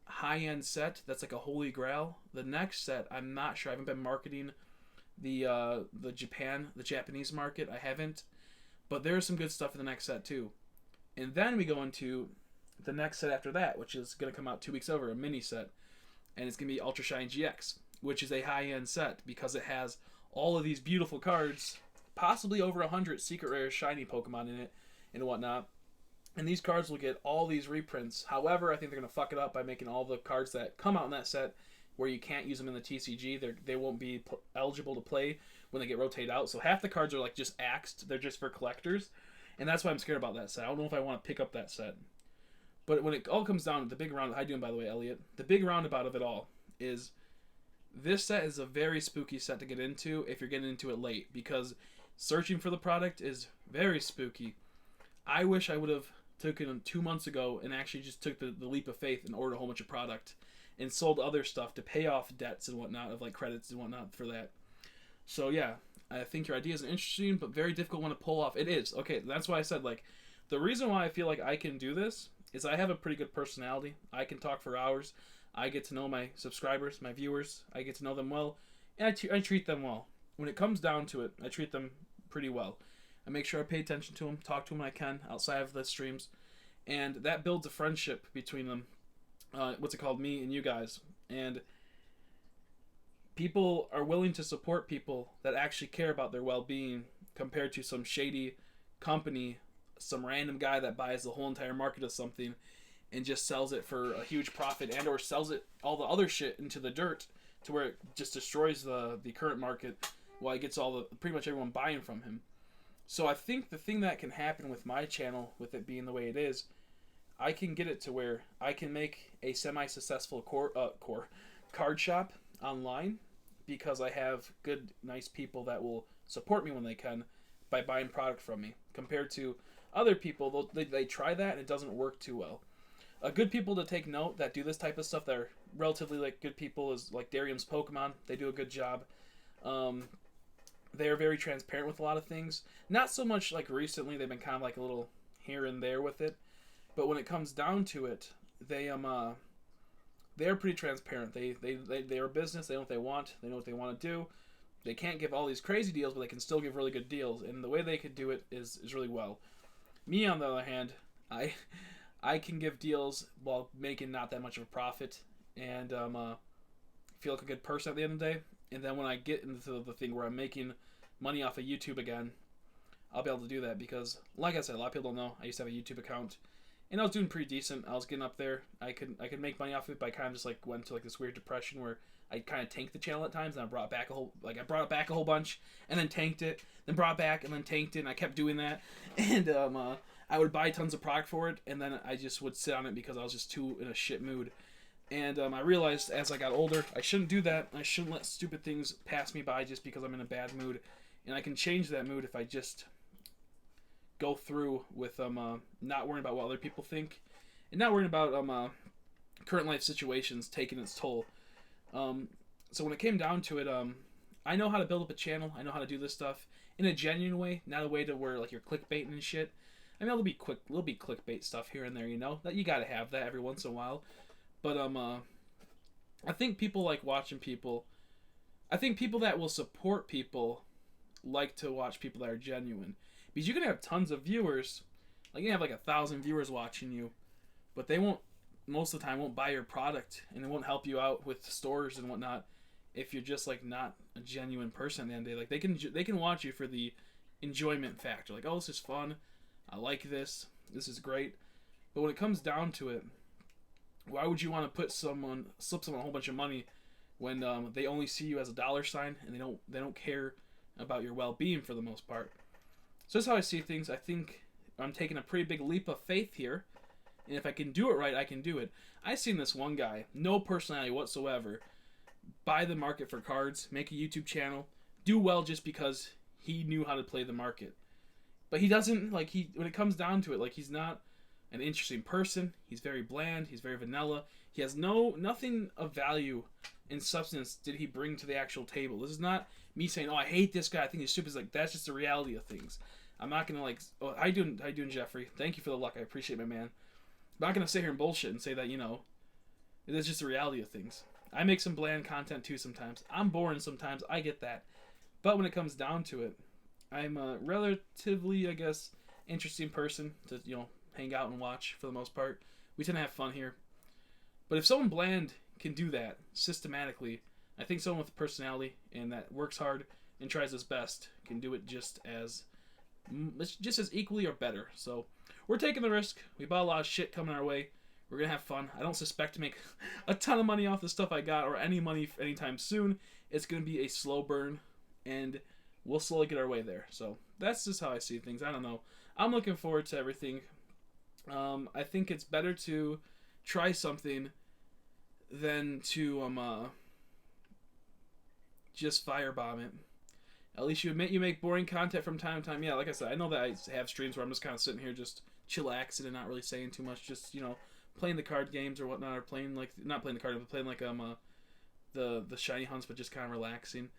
high-end set that's like a holy grail. The next set, I'm not sure. I haven't been marketing the Japanese market. I haven't. But there's some good stuff in the next set, too. And then we go into the next set after that, which is going to come out 2 weeks over, a mini set. And it's going to be Ultra Shine GX, which is a high-end set because it has all of these beautiful cards, possibly over 100 secret rare shiny Pokemon in it and whatnot. And these cards will get all these reprints. However, I think they're going to fuck it up by making all the cards that come out in that set where you can't use them in the TCG. They won't be eligible to play when they get rotated out. So half the cards are like just axed. They're just for collectors. And that's why I'm scared about that set. I don't know if I want to pick up that set. But when it all comes down to the big round, how you doing, by the way, Elliot? The big roundabout of it all is this set is a very spooky set to get into if you're getting into it late, because searching for the product is very spooky. I wish I would have taken them 2 months ago and actually just took the leap of faith and ordered a whole bunch of product and sold other stuff to pay off debts and whatnot, of like credits and whatnot for that. So yeah, I think your idea is an interesting but very difficult one to pull off. It is. Okay, that's why I said, like, the reason why I feel like I can do this is I have a pretty good personality. I can talk for hours. I get to know my subscribers, my viewers. I get to know them well, and I treat them well. When it comes down to it, I treat them pretty well. I make sure I pay attention to them, talk to them when I can outside of the streams, and that builds a friendship between them. Me and you guys. And people are willing to support people that actually care about their well-being compared to some shady company, some random guy that buys the whole entire market of something and just sells it for a huge profit, and or sells it all the other shit into the dirt to where it just destroys the current market while he gets pretty much everyone buying from him. So I think the thing that can happen with my channel, with it being the way it is, I can get it to where I can make a semi-successful card shop online because I have good, nice people that will support me when they can by buying product from me, compared to other people. They try that and it doesn't work too well. Good people to take note that do this type of stuff that are relatively like good people is like Darium's Pokemon. They do a good job. They're very transparent with a lot of things. Not so much like recently. They've been kind of like a little here and there with it. But when it comes down to it, they're pretty transparent. They're a business. They know what they want. They know what they want to do. they can't give all these crazy deals, but they can still give really good deals. And the way they could do it is really well. Me, on the other hand, I can give deals while making not that much of a profit, and feel like a good person at the end of the day. And then when I get into the thing where I'm making money off of YouTube again, I'll be able to do that because, like I said, a lot of people don't know, I used to have a YouTube account, and I was doing pretty decent. I was getting up there. I could make money off of it, but I kind of just like went to like this weird depression where I kind of tanked the channel at times, and I brought it back a whole bunch, and then tanked it, then brought it back, and then tanked it, and I kept doing that, and I would buy tons of product for it, and then I just would sit on it because I was just too in a shit mood. And I realized as I got older, I shouldn't do that. I shouldn't let stupid things pass me by just because I'm in a bad mood. And I can change that mood if I just go through with not worrying about what other people think, and not worrying about current life situations taking its toll. So when it came down to it, I know how to build up a channel. I know how to do this stuff in a genuine way, not a way to where like you're clickbaiting and shit. I mean, there'll be clickbait stuff here and there, you know, that you gotta have that every once in a while. But I think people like watching people. I think people that will support people like to watch people that are genuine, because you can have tons of viewers, like you can have like 1,000 viewers watching you, but they won't, most of the time, won't buy your product, and it won't help you out with stores and whatnot if you're just like not a genuine person at the end of the day. Like they can watch you for the enjoyment factor, like, oh, this is fun, I like this is great. But when it comes down to it, why would you want to slip someone a whole bunch of money when they only see you as a dollar sign, and they don't care about your well-being for the most part? So that's how I see things. I think I'm taking a pretty big leap of faith here, and if I can do it right, I can do it. I seen this one guy, no personality whatsoever, buy the market for cards, make a YouTube channel, do well just because he knew how to play the market. But he doesn't, like, when it comes down to it, like, he's not an interesting person. He's very bland. He's very vanilla. He has nothing of value and substance did he bring to the actual table. This is not me saying, oh, I hate this guy, I think he's stupid. It's like, that's just the reality of things. I'm not gonna like, oh, how you doing, Jeffrey? Thank you for the luck. I appreciate, my man. I'm not gonna sit here and bullshit and say that, you know, it's just the reality of things. I make some bland content too sometimes. I'm boring sometimes. I get that. But when it comes down to it, I'm a relatively, I guess, interesting person to, you know, hang out and watch for the most part. We tend to have fun here. But if someone bland can do that systematically, I think someone with personality and that works hard and tries his best can do it just as equally or better. So we're taking the risk. We bought a lot of shit coming our way. We're gonna have fun. I don't suspect to make a ton of money off the stuff I got or any money anytime soon. It's gonna be a slow burn, and we'll slowly get our way there. So that's just how I see things. I don't know. I'm looking forward to everything. I think it's better to try something than to just firebomb it. At least you make boring content from time to time. Yeah, like I said, I know that I have streams where I'm just kind of sitting here just chillaxing and not really saying too much, just, you know, playing the card games or whatnot, or playing like, not playing the card, but playing like the shiny hunts, but just kind of relaxing.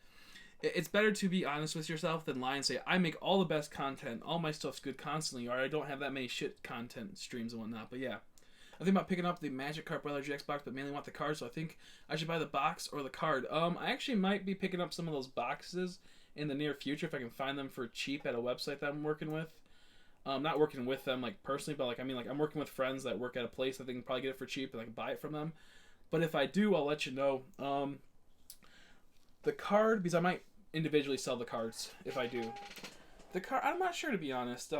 It's better to be honest with yourself than lie and say, I make all the best content, all my stuff's good constantly, or I don't have that many shit content streams and whatnot. But yeah, I think about picking up the Magic Card Brothers GX box, but mainly want the card, so I think I should buy the box or the card. I actually might be picking up some of those boxes in the near future if I can find them for cheap at a website that I'm working with. Not working with them like personally, but like, I mean, like, I'm working with friends that work at a place that they can probably get it for cheap and I can buy it from them. But if I do, I'll let you know. The card, because I might individually sell the cards if I do. The card, I'm not sure, to be honest.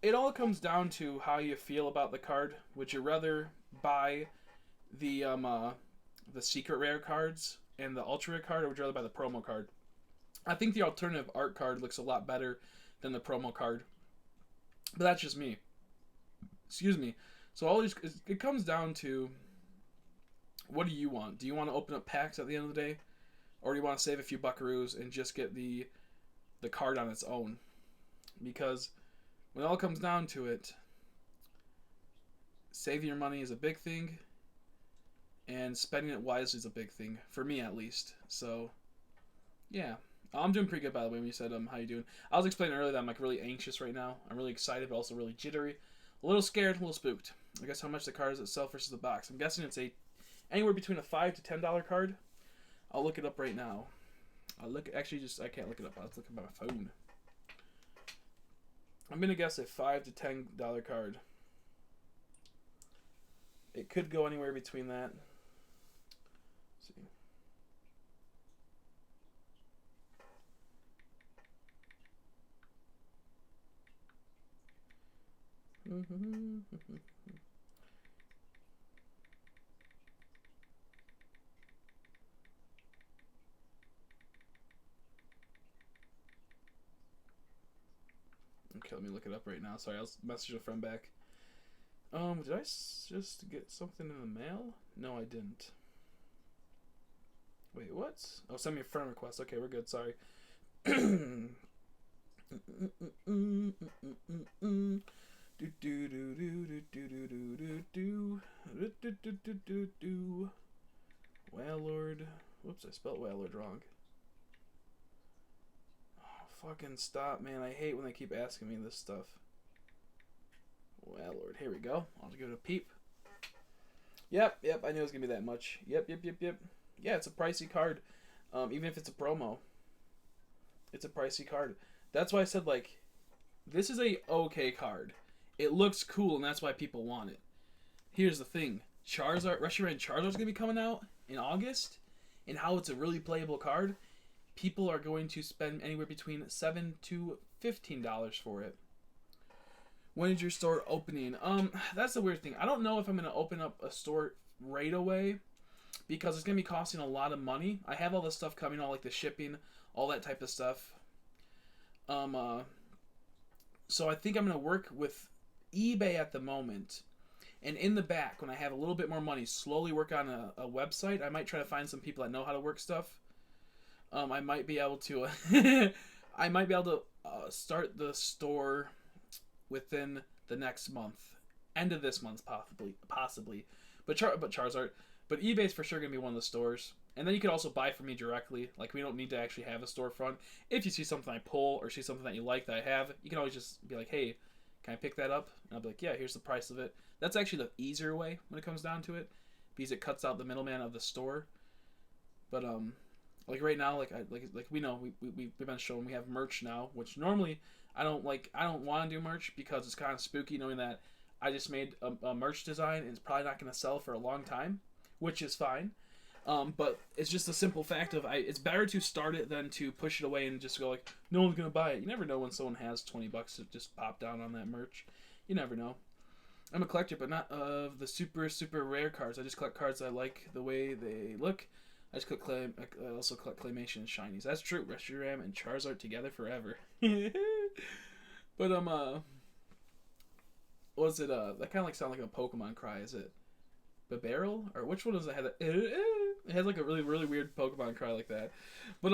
It all comes down to how you feel about the card. Would you rather buy the secret rare cards and the ultra rare card, or would you rather buy the promo card? I think the alternative art card looks a lot better than the promo card, but that's just me. Excuse me. So it comes down to, what do you want? Do you want to open up packs at the end of the day, or do you want to save a few buckaroos and just get the card on its own? Because when it all comes down to it, saving your money is a big thing, and spending it wisely is a big thing, for me at least. So, yeah. I'm doing pretty good, by the way, when you said, how you doing? I was explaining earlier that I'm, like, really anxious right now. I'm really excited, but also really jittery. A little scared, a little spooked. I guess how much the card is itself versus the box. I'm guessing it's anywhere between a $5 to $10 card. I'll look it up right now. I can't look it up. I'll look at my phone. I'm gonna guess a $5 to $10 card. It could go anywhere between that. Let's see. Okay, let me look it up right now. Sorry, I'll message a friend back. Did I just get something in the mail? No, I didn't. Wait, what? Oh, send me a friend request. Okay, we're good. Sorry. Whalord. Whoops, I spelled Whalord wrong. Oh, fucking stop, man. I hate when they keep asking me this stuff. Whalord. Here we go. I'll just give it a peep. Yep, I knew it was going to be that much. Yep. Yeah, it's a pricey card. Even if it's a promo. It's a pricey card. That's why I said, like, this is a okay card. It looks cool, and that's why people want it. Here's the thing. Charizard, Reshiram Charizard's going to be coming out in August, and how it's a really playable card. People are going to spend anywhere between $7 to $15 for it. When is your store opening? That's the weird thing. I don't know if I'm going to open up a store right away, because it's going to be costing a lot of money. I have all this stuff coming, all like the shipping, all that type of stuff. So I think I'm going to work with eBay at the moment. And in the back, when I have a little bit more money, slowly work on a website. I might try to find some people that know how to work stuff. I might be able to start the store within the next month. End of this month, possibly. But Charizard. But eBay's for sure going to be one of the stores. And then you can also buy from me directly. Like, we don't need to actually have a storefront. If you see something I pull or see something that you like that I have, you can always just be like, hey, can I pick that up? And I'll be like, yeah, here's the price of it. That's actually the easier way when it comes down to it, because it cuts out the middleman of the store. But like right now, like we know we've been showing we have merch now, which normally I don't want to do merch because it's kind of spooky knowing that I just made a merch design and it's probably not going to sell for a long time, which is fine. But it's just a simple fact of it's better to start it than to push it away and just go like, no one's gonna buy it. You never know when someone has $20 to just pop down on that merch. You never know. I'm a collector, but not of the super rare cards. I just collect cards I like the way they look. I also collect claymation and shinies. That's true. Reshiram and Charizard together forever. But what's it? That kind of like sound like a Pokemon cry. Is it Babarrel? Or which one does it have? It has like a really weird Pokemon cry like that. But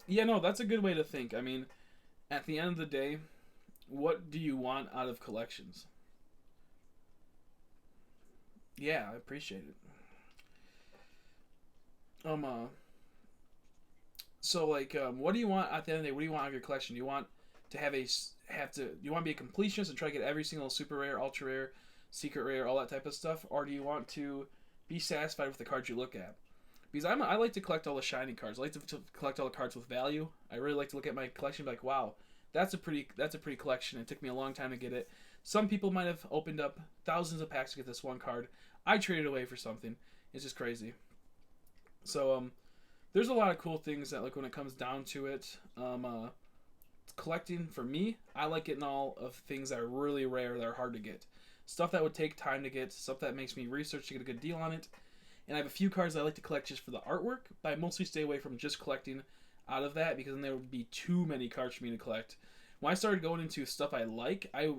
yeah, no, that's a good way to think. I mean, at the end of the day, what do you want out of collections? Yeah, I appreciate it. So like, what do you want at the end of the day? What do you want out of your collection? Do you want to you want to be a completionist and try to get every single super rare, ultra rare, secret rare, all that type of stuff, or do you want to be satisfied with the cards you look at? Because I like to collect all the shiny cards. I like to collect all the cards with value. I really like to look at my collection and be like, wow, that's a pretty collection. It took me a long time to get it. Some people might have opened up thousands of packs to get this one card. I traded away for something. It's just crazy. So there's a lot of cool things that, like, when it comes down to it, collecting for me, I like getting all of things that are really rare, that are hard to get. Stuff that would take time to get, stuff that makes me research to get a good deal on it. And I have a few cards I like to collect just for the artwork, but I mostly stay away from just collecting out of that, because then there would be too many cards for me to collect. When I started going into stuff I like, I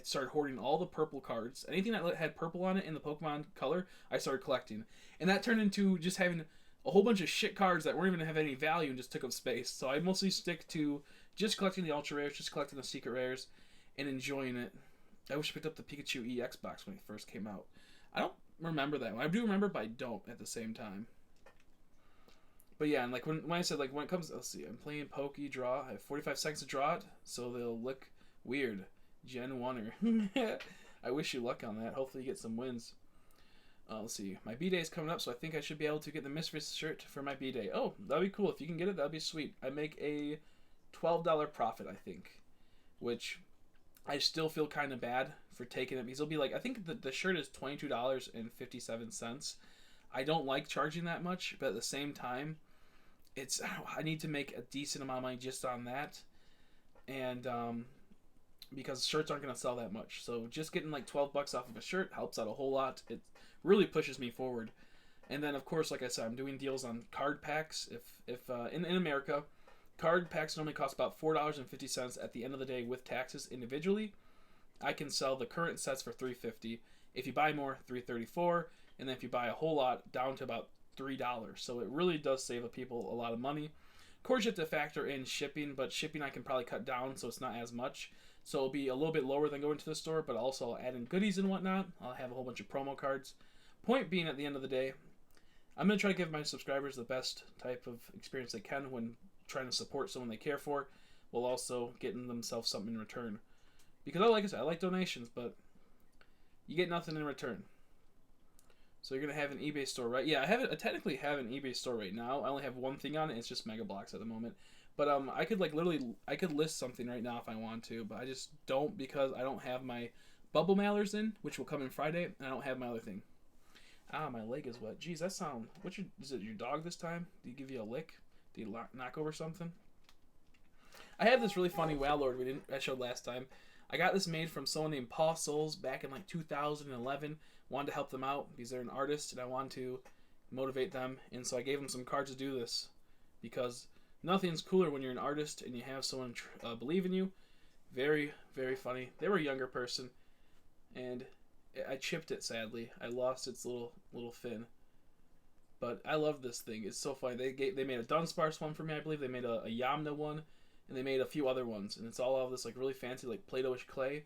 started hoarding all the purple cards. Anything that had purple on it in the Pokemon color, I started collecting. And that turned into just having a whole bunch of shit cards that weren't even have any value and just took up space. So I mostly stick to just collecting the ultra rares, just collecting the secret rares, and enjoying it. I wish I picked up the Pikachu EX box when it first came out. I don't remember that one. I do remember, but I don't at the same time. But yeah, and like when I said, like, when it comes, let's see, I'm playing Poke Draw. I have 45 seconds to draw it, so they'll look weird. Gen 1er. I wish you luck on that. Hopefully you get some wins. Let's see. My B-Day is coming up, so I think I should be able to get the Misfits shirt for my B-Day. Oh, that'd be cool. If you can get it, that'd be sweet. I make a $12 profit, I think, which I still feel kind of bad for taking it because it'll be like, I think the shirt is $22.57. I don't like charging that much, but at the same time, I need to make a decent amount of money just on that, and because shirts aren't going to sell that much. So just getting like $12 off of a shirt helps out a whole lot. It really pushes me forward. And then, of course, like I said, I'm doing deals on card packs. If in America, card packs normally cost about $4.50 at the end of the day with taxes individually. I can sell the current sets for $3.50. If you buy more, $3.34, and then if you buy a whole lot, down to about $3. So it really does save the people a lot of money. Of course, you have to factor in shipping, but shipping I can probably cut down so it's not as much. So it'll be a little bit lower than going to the store, but also I'll add in goodies and whatnot. I'll have a whole bunch of promo cards. Point being, at the end of the day, I'm going to try to give my subscribers the best type of experience they can when trying to support someone they care for, while also getting themselves something in return. Because like I said, I like donations, but you get nothing in return. So you're going to have an eBay store, right? Yeah, I technically have an eBay store right now. I only have one thing on it. It's just Mega Bloks at the moment. But I could I could list something right now if I want to, but I just don't because I don't have my bubble mailers in, which will come in Friday, and I don't have my other thing. Ah, my leg is wet. Jeez, that sound. Is it your dog this time? Did he give you a lick? Did he knock over something? I have this really funny Wallord I showed last time. I got this made from someone named Paul Souls back in like 2011. Wanted to help them out because they're an artist, and I wanted to motivate them, and so I gave them some cards to do this because nothing's cooler when you're an artist and you have someone believe in you. Very, very funny. They were a younger person, and I chipped it, sadly. I lost its little fin. But I love this thing. It's so funny. They made a Dunsparce one for me, I believe. They made a Yamna one, and they made a few other ones. And it's all of this like really fancy like Play-Doh-ish clay.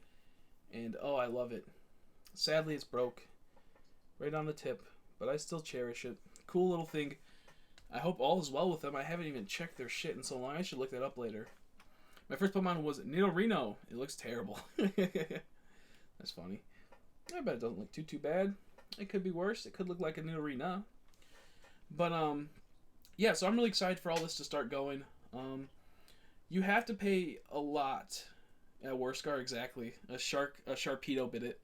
And oh, I love it. Sadly, it's broke. Right on the tip. But I still cherish it. Cool little thing. I hope all is well with them. I haven't even checked their shit in so long. I should look that up later. My first Pokemon was Nidorino. It looks terrible. That's funny. I bet it doesn't look too bad. It could be worse. It could look like a Nidorina. But, yeah, so I'm really excited for all this to start going. You have to pay a lot. Worscar, exactly. A Sharpedo bit it.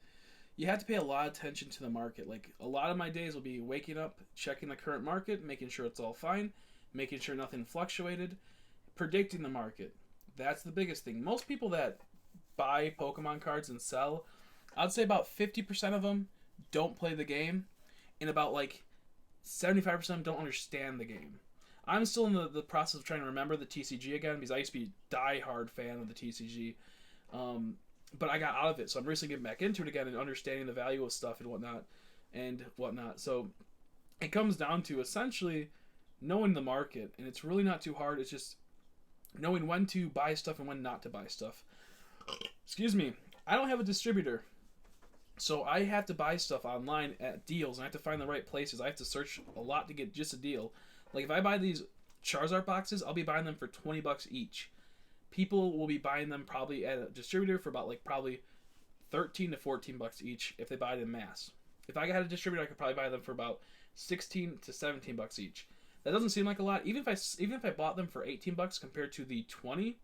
You have to pay a lot of attention to the market. Like, a lot of my days will be waking up, checking the current market, making sure it's all fine, making sure nothing fluctuated, predicting the market. That's the biggest thing. Most people that buy Pokemon cards and sell, I'd say about 50% of them don't play the game, and about, like, 75% of them don't understand the game. I'm still in the process of trying to remember the TCG again, because I used to be a die-hard fan of the TCG. But I got out of it, so I'm recently getting back into it again and understanding the value of stuff and whatnot. So it comes down to essentially knowing the market, and it's really not too hard. It's just knowing when to buy stuff and when not to buy stuff. Excuse me. I don't have a distributor, so I have to buy stuff online at deals, and I have to find the right places. I have to search a lot to get just a deal. Like if I buy these Charizard boxes, I'll be buying them for $20 each. People will be buying them probably at a distributor for about probably $13 to $14 each if they buy it in mass. If I had a distributor, I could probably buy them for about $16 to $17 each. That doesn't seem like a lot. Even if I bought them for $18 compared to the $20,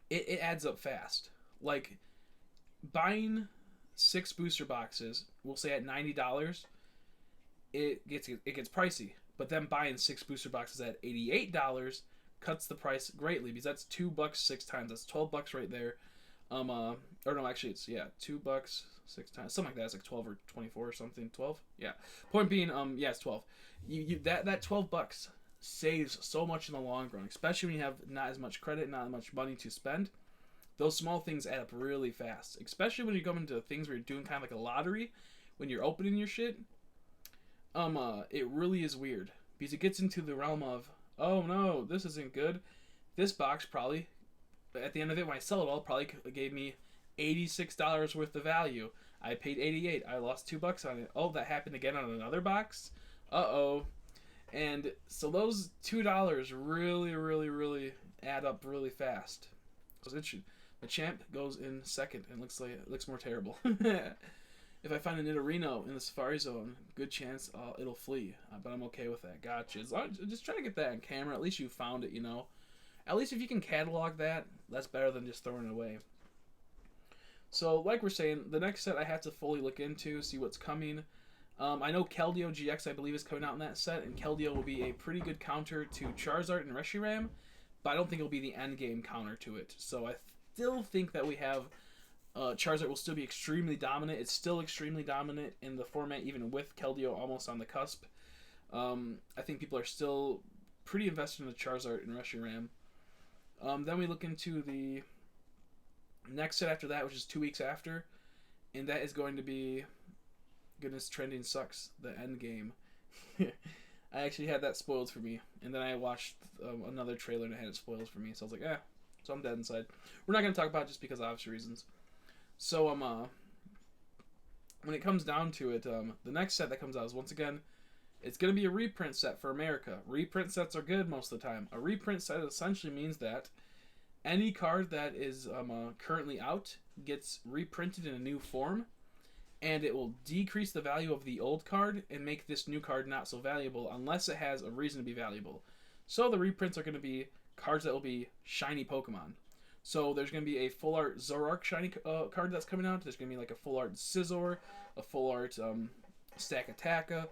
it adds up fast. Like buying 6 booster boxes, we'll say at $90, it gets pricey. But then buying 6 booster boxes at $88 cuts the price greatly because that's $2 6 times. That's $12 right there. Or no, actually it's $2 6 times, something like that. It's like 12 or 24 or something. 12, yeah. Point being, it's 12. That $12 saves so much in the long run, especially when you have not as much credit, not as much money to spend. Those small things add up really fast, especially when you come into things where you're doing kind of like a lottery when you're opening your shit. It really is weird because it gets into the realm of, oh no, this isn't good. This box probably, at the end of it, when I sell it all, probably gave me $86 worth of value. I paid $88. I lost $2 on it. Oh, that happened again on another box. Uh-oh. And so those $2 really, really, really add up really fast. The champ goes in second and looks more terrible. If I find a Nidorino in the Safari Zone, good chance it'll flee. But I'm okay with that. Gotcha. As long as, just try to get that on camera. At least you found it, you know. At least if you can catalog that, that's better than just throwing it away. So, like we're saying, the next set I have to fully look into, see what's coming. I know Keldeo GX, I believe, is coming out in that set, and Keldeo will be a pretty good counter to Charizard and Reshiram, but I don't think it'll be the end game counter to it. So I still think that we have Charizard will still be extremely dominant. It's still extremely dominant in the format, even with Keldeo almost on the cusp. I think people are still pretty invested in the Charizard and Reshiram. Then we look into the next set after that, which is 2 weeks after, and that is going to be, goodness, trending sucks, the end game. I actually had that spoiled for me, and then I watched another trailer and it had it spoiled for me, so I was like, so I'm dead inside. We're not going to talk about it just because of obvious reasons. So, when it comes down to it, the next set that comes out is, once again, it's going to be a reprint set for America. Reprint sets are good most of the time. A reprint set essentially means that any card that is currently out gets reprinted in a new form, and it will decrease the value of the old card and make this new card not so valuable unless it has a reason to be valuable. So the reprints are going to be cards that will be shiny Pokemon. So there's going to be a full art Zoroark shiny card that's coming out. There's going to be like a full art Scizor, a full art Stakataka,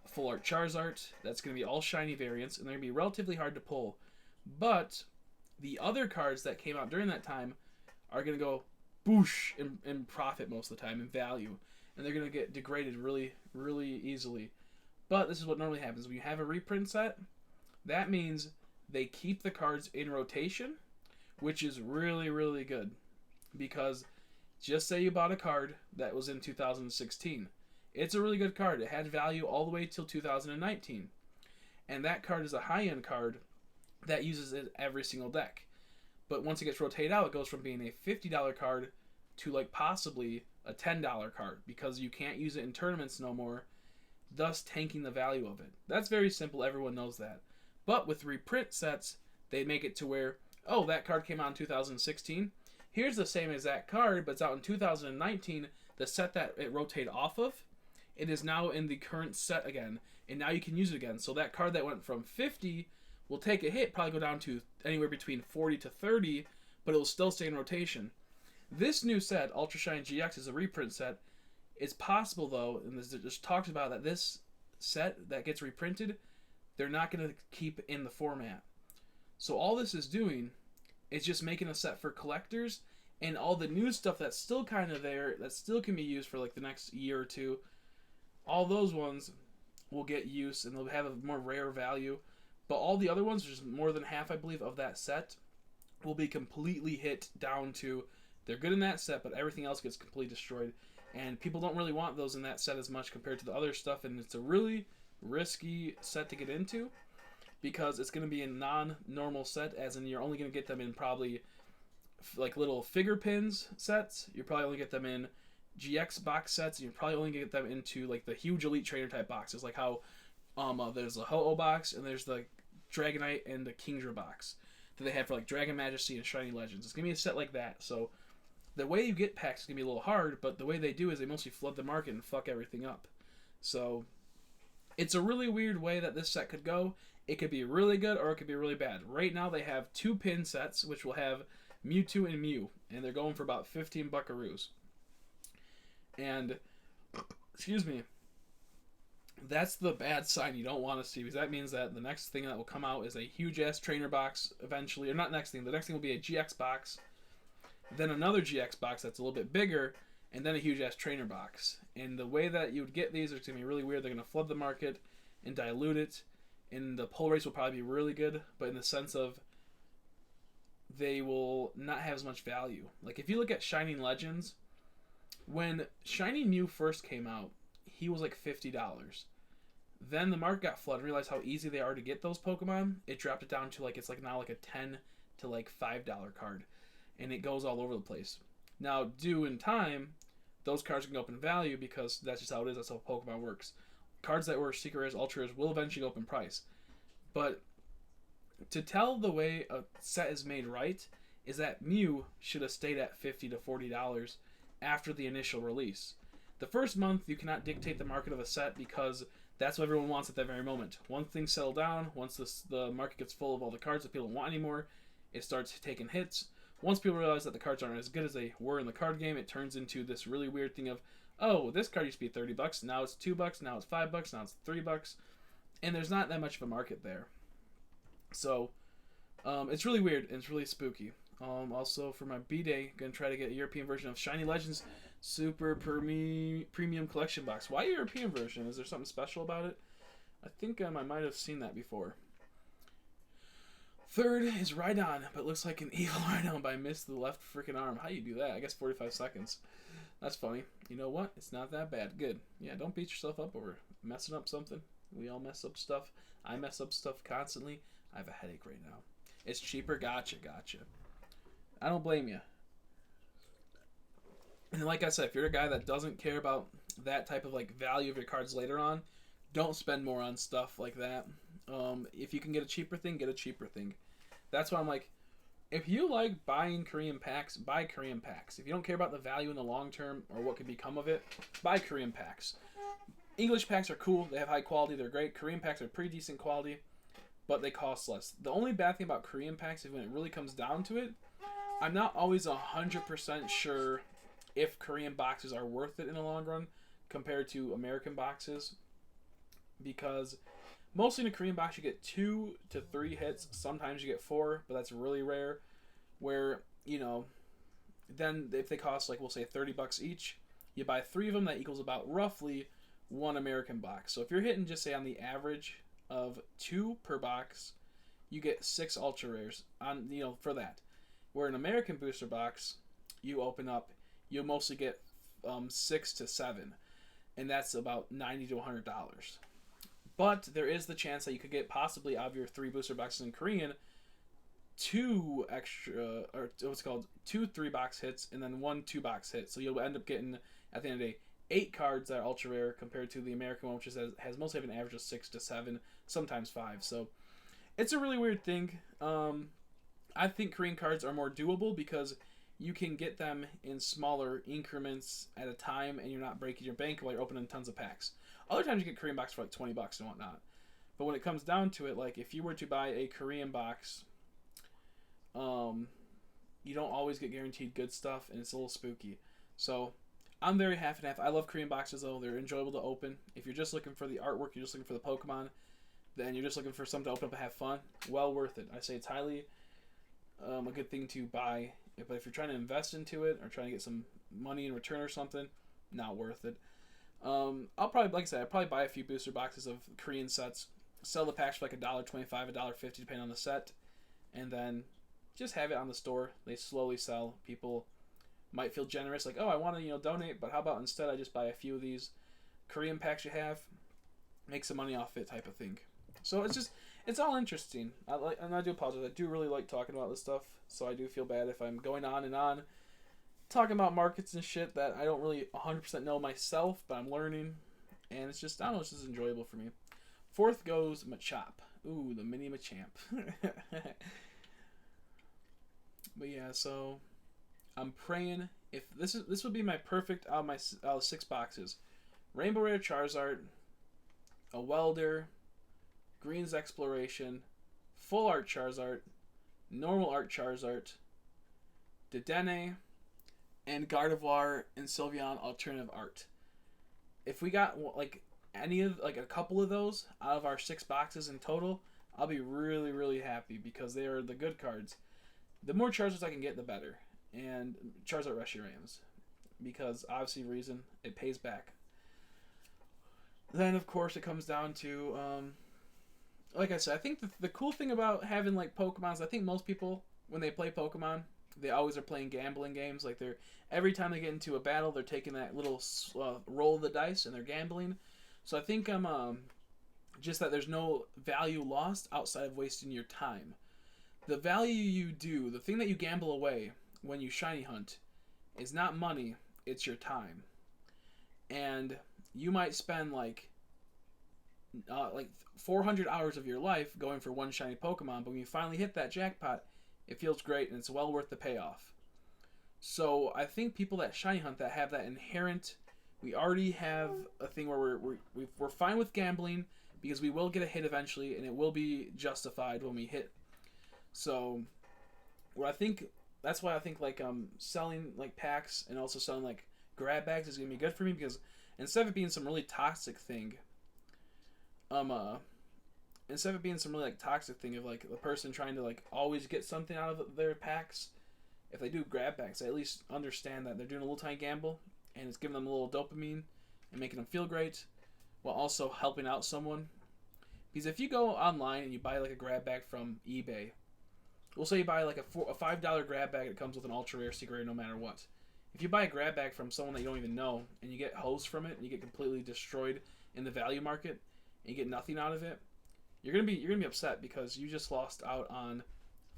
a full art Charizard. That's going to be all shiny variants, and they're going to be relatively hard to pull. But the other cards that came out during that time are going to go boosh in profit most of the time, in value. And they're going to get degraded really, really easily. But this is what normally happens. When you have a reprint set, that means they keep the cards in rotation, which is really, really good. Because just say you bought a card that was in 2016. It's a really good card. It had value all the way till 2019. And that card is a high-end card that uses it every single deck. But once it gets rotated out, it goes from being a $50 card to like possibly a $10 card because you can't use it in tournaments no more, thus tanking the value of it. That's very simple. Everyone knows that. But with reprint sets, they make it to where, oh, that card came out in 2016. Here's the same exact card, but it's out in 2019. The set that it rotated off of, it is now in the current set again, and now you can use it again. So that card that went from 50 will take a hit, probably go down to anywhere between 40 to 30, but it will still stay in rotation. This new set, Ultra Shine GX, is a reprint set. It's possible, though, and this just talks about that this set that gets reprinted, they're not going to keep in the format. So all this is doing is just making a set for collectors, and all the new stuff that's still kind of there, that still can be used for like the next year or two, all those ones will get use, and they'll have a more rare value. But all the other ones, which is more than half, I believe, of that set, will be completely hit down to, they're good in that set, but everything else gets completely destroyed. And people don't really want those in that set as much compared to the other stuff, and it's a really risky set to get into because it's going to be a non-normal set, as in you're only going to get them in probably like little figure pins sets. You probably only get them in GX box sets, and you probably only get them into like the huge Elite Trainer type boxes, like how there's a Ho-Oh box, and there's the Dragonite and the Kingdra box that they have for like Dragon Majesty and Shiny Legends. It's going to be a set like that. So the way you get packs is going to be a little hard, but the way they do is they mostly flood the market and fuck everything up. So it's a really weird way that this set could go. It could be really good or it could be really bad. Right now they have 2 pin sets, which will have Mewtwo and Mew, and they're going for about 15 buckaroos. And, excuse me, that's the bad sign you don't want to see, because that means that the next thing that will come out is a huge-ass trainer box eventually. Or not next thing. The next thing will be a GX box, then another GX box that's a little bit bigger, and then a huge-ass trainer box. And the way that you would get these is going to be really weird. They're going to flood the market and dilute it, and the pull rates will probably be really good, but in the sense of they will not have as much value. Like, if you look at Shining Legends, when Shiny Mew first came out, he was like $50. Then the market got flooded and realized how easy they are to get those Pokemon. It dropped it down to like, it's like now like a $10 to like $5 card. And it goes all over the place. Now, due in time, those cards can go up in value because that's just how it is. That's how Pokemon works. Cards that were Secret Rares, Ultra Rares will eventually go up in price. But to tell the way a set is made right is that Mew should have stayed at $50 to $40 after the initial release. The first month, you cannot dictate the market of a set because that's what everyone wants at that very moment. Once things settle down, once the market gets full of all the cards that people don't want anymore, it starts taking hits. Once people realize that the cards aren't as good as they were in the card game, it turns into this really weird thing of, oh, this card used to be $30, now it's $2, now it's $5, now it's $3, and there's not that much of a market there. So, it's really weird and it's really spooky. Also, for my B-Day, gonna try to get a European version of Shiny Legends Super Premium Collection Box. Why European version? Is there something special about it? I think I might have seen that before. Third is Rhydon, but looks like an evil Rhydon, but I missed the left freaking arm. How do you do that? I guess 45 seconds. That's funny. You know what? It's not that bad. Good. Yeah, don't beat yourself up over messing up something. We all mess up stuff. I mess up stuff constantly. I have a headache right now. It's cheaper. Gotcha. I don't blame you. And like I said, if you're a guy that doesn't care about that type of like value of your cards later on, don't spend more on stuff like that. If you can get a cheaper thing, get a cheaper thing. That's why I'm like, if you like buying Korean packs, buy Korean packs. If you don't care about the value in the long term or what could become of it, buy Korean packs. English packs are cool. They have high quality. They're great. Korean packs are pretty decent quality, but they cost less. The only bad thing about Korean packs is when it really comes down to it, I'm not always 100% sure if Korean boxes are worth it in the long run compared to American boxes, because mostly in a Korean box you get 2 to 3 hits. Sometimes you get 4, but that's really rare. Where, you know, then if they cost, like, we'll say $30 each, you buy 3 of them, that equals about roughly 1 American box. So if you're hitting, just say, on the average of 2 per box, you get 6 ultra rares on, you know, for that. Where an American booster box, you open up, you'll mostly get 6 to 7, and that's about $90 to $100. But there is the chance that you could get possibly out of your 3 booster boxes in Korean, 2 extra, or what's called 2 3-box hits, and then 1 2-box hit. So you'll end up getting, at the end of the day, 8 cards that are ultra rare compared to the American one, which has mostly have an average of 6 to 7, sometimes 5. So it's a really weird thing. I think Korean cards are more doable because you can get them in smaller increments at a time, and you're not breaking your bank while you're opening tons of packs. Other times you get Korean box for like $20 and whatnot. But when it comes down to it, like if you were to buy a Korean box, you don't always get guaranteed good stuff, and it's a little spooky. So I'm very half and half. I love Korean boxes though; they're enjoyable to open. If you're just looking for the artwork, you're just looking for the Pokemon, then you're just looking for something to open up and have fun. Well worth it. I say it's highly a good thing to buy. But if you're trying to invest into it or trying to get some money in return or something, not worth it. I'll probably, like I said, I'll probably buy a few booster boxes of Korean sets, sell the packs for like $1.25, $1.50 depending on the set, and then just have it on the store. They slowly sell. People might feel generous, like, oh, I want to donate, but how about instead I just buy a few of these Korean packs you have, make some money off it, type of thing. So it's all interesting. I do apologize. I do really like talking about this stuff, so I do feel bad if I'm going on and on talking about markets and shit that I don't really 100% know myself, but I'm learning, and it's just, I don't know, it's just enjoyable for me. Fourth goes Machop. Ooh, the mini Machamp. But yeah, so I'm praying if this would be my perfect out of 6 boxes. Rainbow Rare Charizard, a Welder, Green's Exploration, Full Art Charizard, Normal Art Charizard, Dedenne, and Gardevoir and Sylveon Alternative Art. If we got like any of a couple of those out of our 6 boxes in total, I'll be really, really happy because they are the good cards. The more Charizards I can get, the better. And Charizard Reshirams, because obviously reason it pays back. Then of course it comes down to like I said, I think the cool thing about having like Pokemon is I think most people when they play Pokemon, they always are playing gambling games. Like every time they get into a battle, they're taking that little roll of the dice and they're gambling. So I think just that there's no value lost outside of wasting your time. The value you do, the thing that you gamble away when you shiny hunt, is not money, it's your time. And you might spend like 400 hours of your life going for one shiny Pokemon, but when you finally hit that jackpot, it feels great and it's well worth the payoff. So I think people that shiny hunt that have that inherent We already have a thing where we're fine with gambling because we will get a hit eventually, and it will be justified when we hit. So, what I think that's why I think like selling like packs and also selling like grab bags is gonna be good for me, because instead of it being some really toxic thing, instead of it being some really like toxic thing of like the person trying to like always get something out of their packs, if they do grab bags, I at least understand that they're doing a little tiny gamble and it's giving them a little dopamine and making them feel great while also helping out someone. Because if you go online and you buy like a grab bag from eBay, we'll say you buy like a $5 grab bag that comes with an ultra rare secret no matter what. If you buy a grab bag from someone that you don't even know and you get hosed from it and you get completely destroyed in the value market and you get nothing out of it, you're gonna be upset because you just lost out on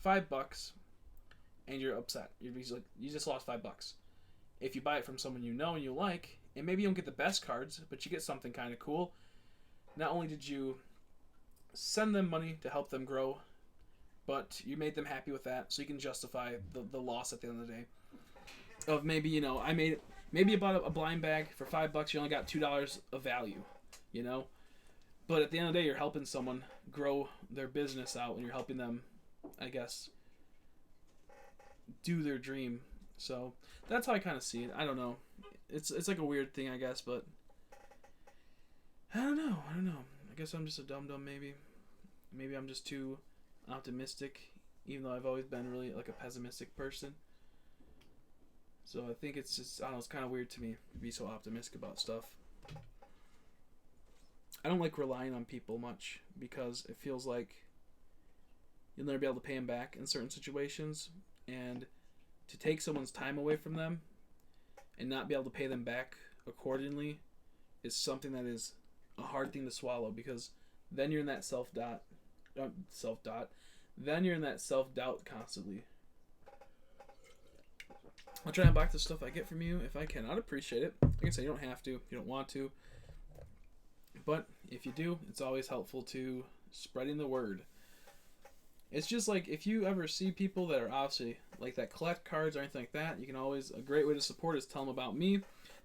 $5 and you're upset. You just lost $5. If you buy it from someone you know and you like, and maybe you don't get the best cards, but you get something kind of cool, not only did you send them money to help them grow, but you made them happy with that, so you can justify the loss at the end of the day. Of maybe, maybe you bought a blind bag for $5, you only got $2 of value, But at the end of the day, you're helping someone grow their business out, and you're helping them, I guess, do their dream. So that's how I kind of see it. I don't know. It's like a weird thing, I guess, but I don't know. I guess I'm just a dum-dum, maybe. Maybe I'm just too optimistic, even though I've always been really like a pessimistic person. So I think it's just, I don't know, it's kind of weird to me to be so optimistic about stuff. I don't like relying on people much because it feels like you'll never be able to pay them back in certain situations, and to take someone's time away from them and not be able to pay them back accordingly is something that is a hard thing to swallow, because then you're in that self-doubt. Then you're in that self-doubt constantly. I'll try and unbox the stuff I get from you if I can. I'd appreciate it. Like I said, you don't have to. You don't want to. But if you do, it's always helpful to spreading the word. It's just like if you ever see people that are obviously like that collect cards or anything like that, you can always, a great way to support is tell them about me.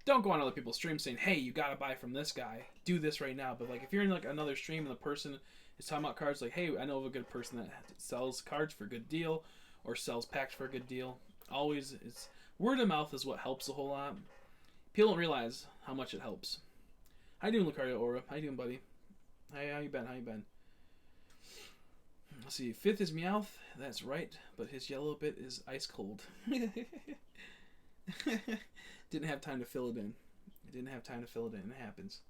Don't go on other people's streams saying, hey, you gotta buy from this guy. Do this right now. But like if you're in like another stream and the person is talking about cards, like, hey, I know of a good person that sells cards for a good deal or sells packs for a good deal. Always, it's word of mouth is what helps a whole lot. People don't realize how much it helps. How you doing, Lucario Aura? How you doing, buddy? Hey, how you been? Let's see. 5th is Meowth. That's right. But his yellow bit is ice cold. Didn't have time to fill it in. It happens.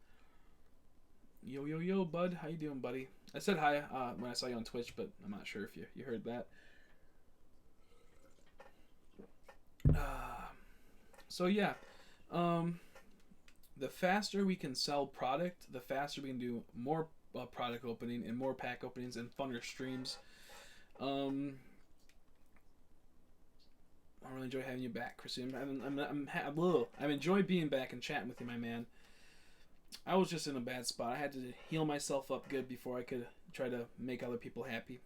Yo, bud. How you doing, buddy? I said hi when I saw you on Twitch, but I'm not sure if you heard that. So yeah. The faster we can sell product, the faster we can do more product opening and more pack openings and funner streams. I really enjoy having you back, Chrissy. I've enjoyed being back and chatting with you, my man. I was just in a bad spot. I had to heal myself up good before I could try to make other people happy.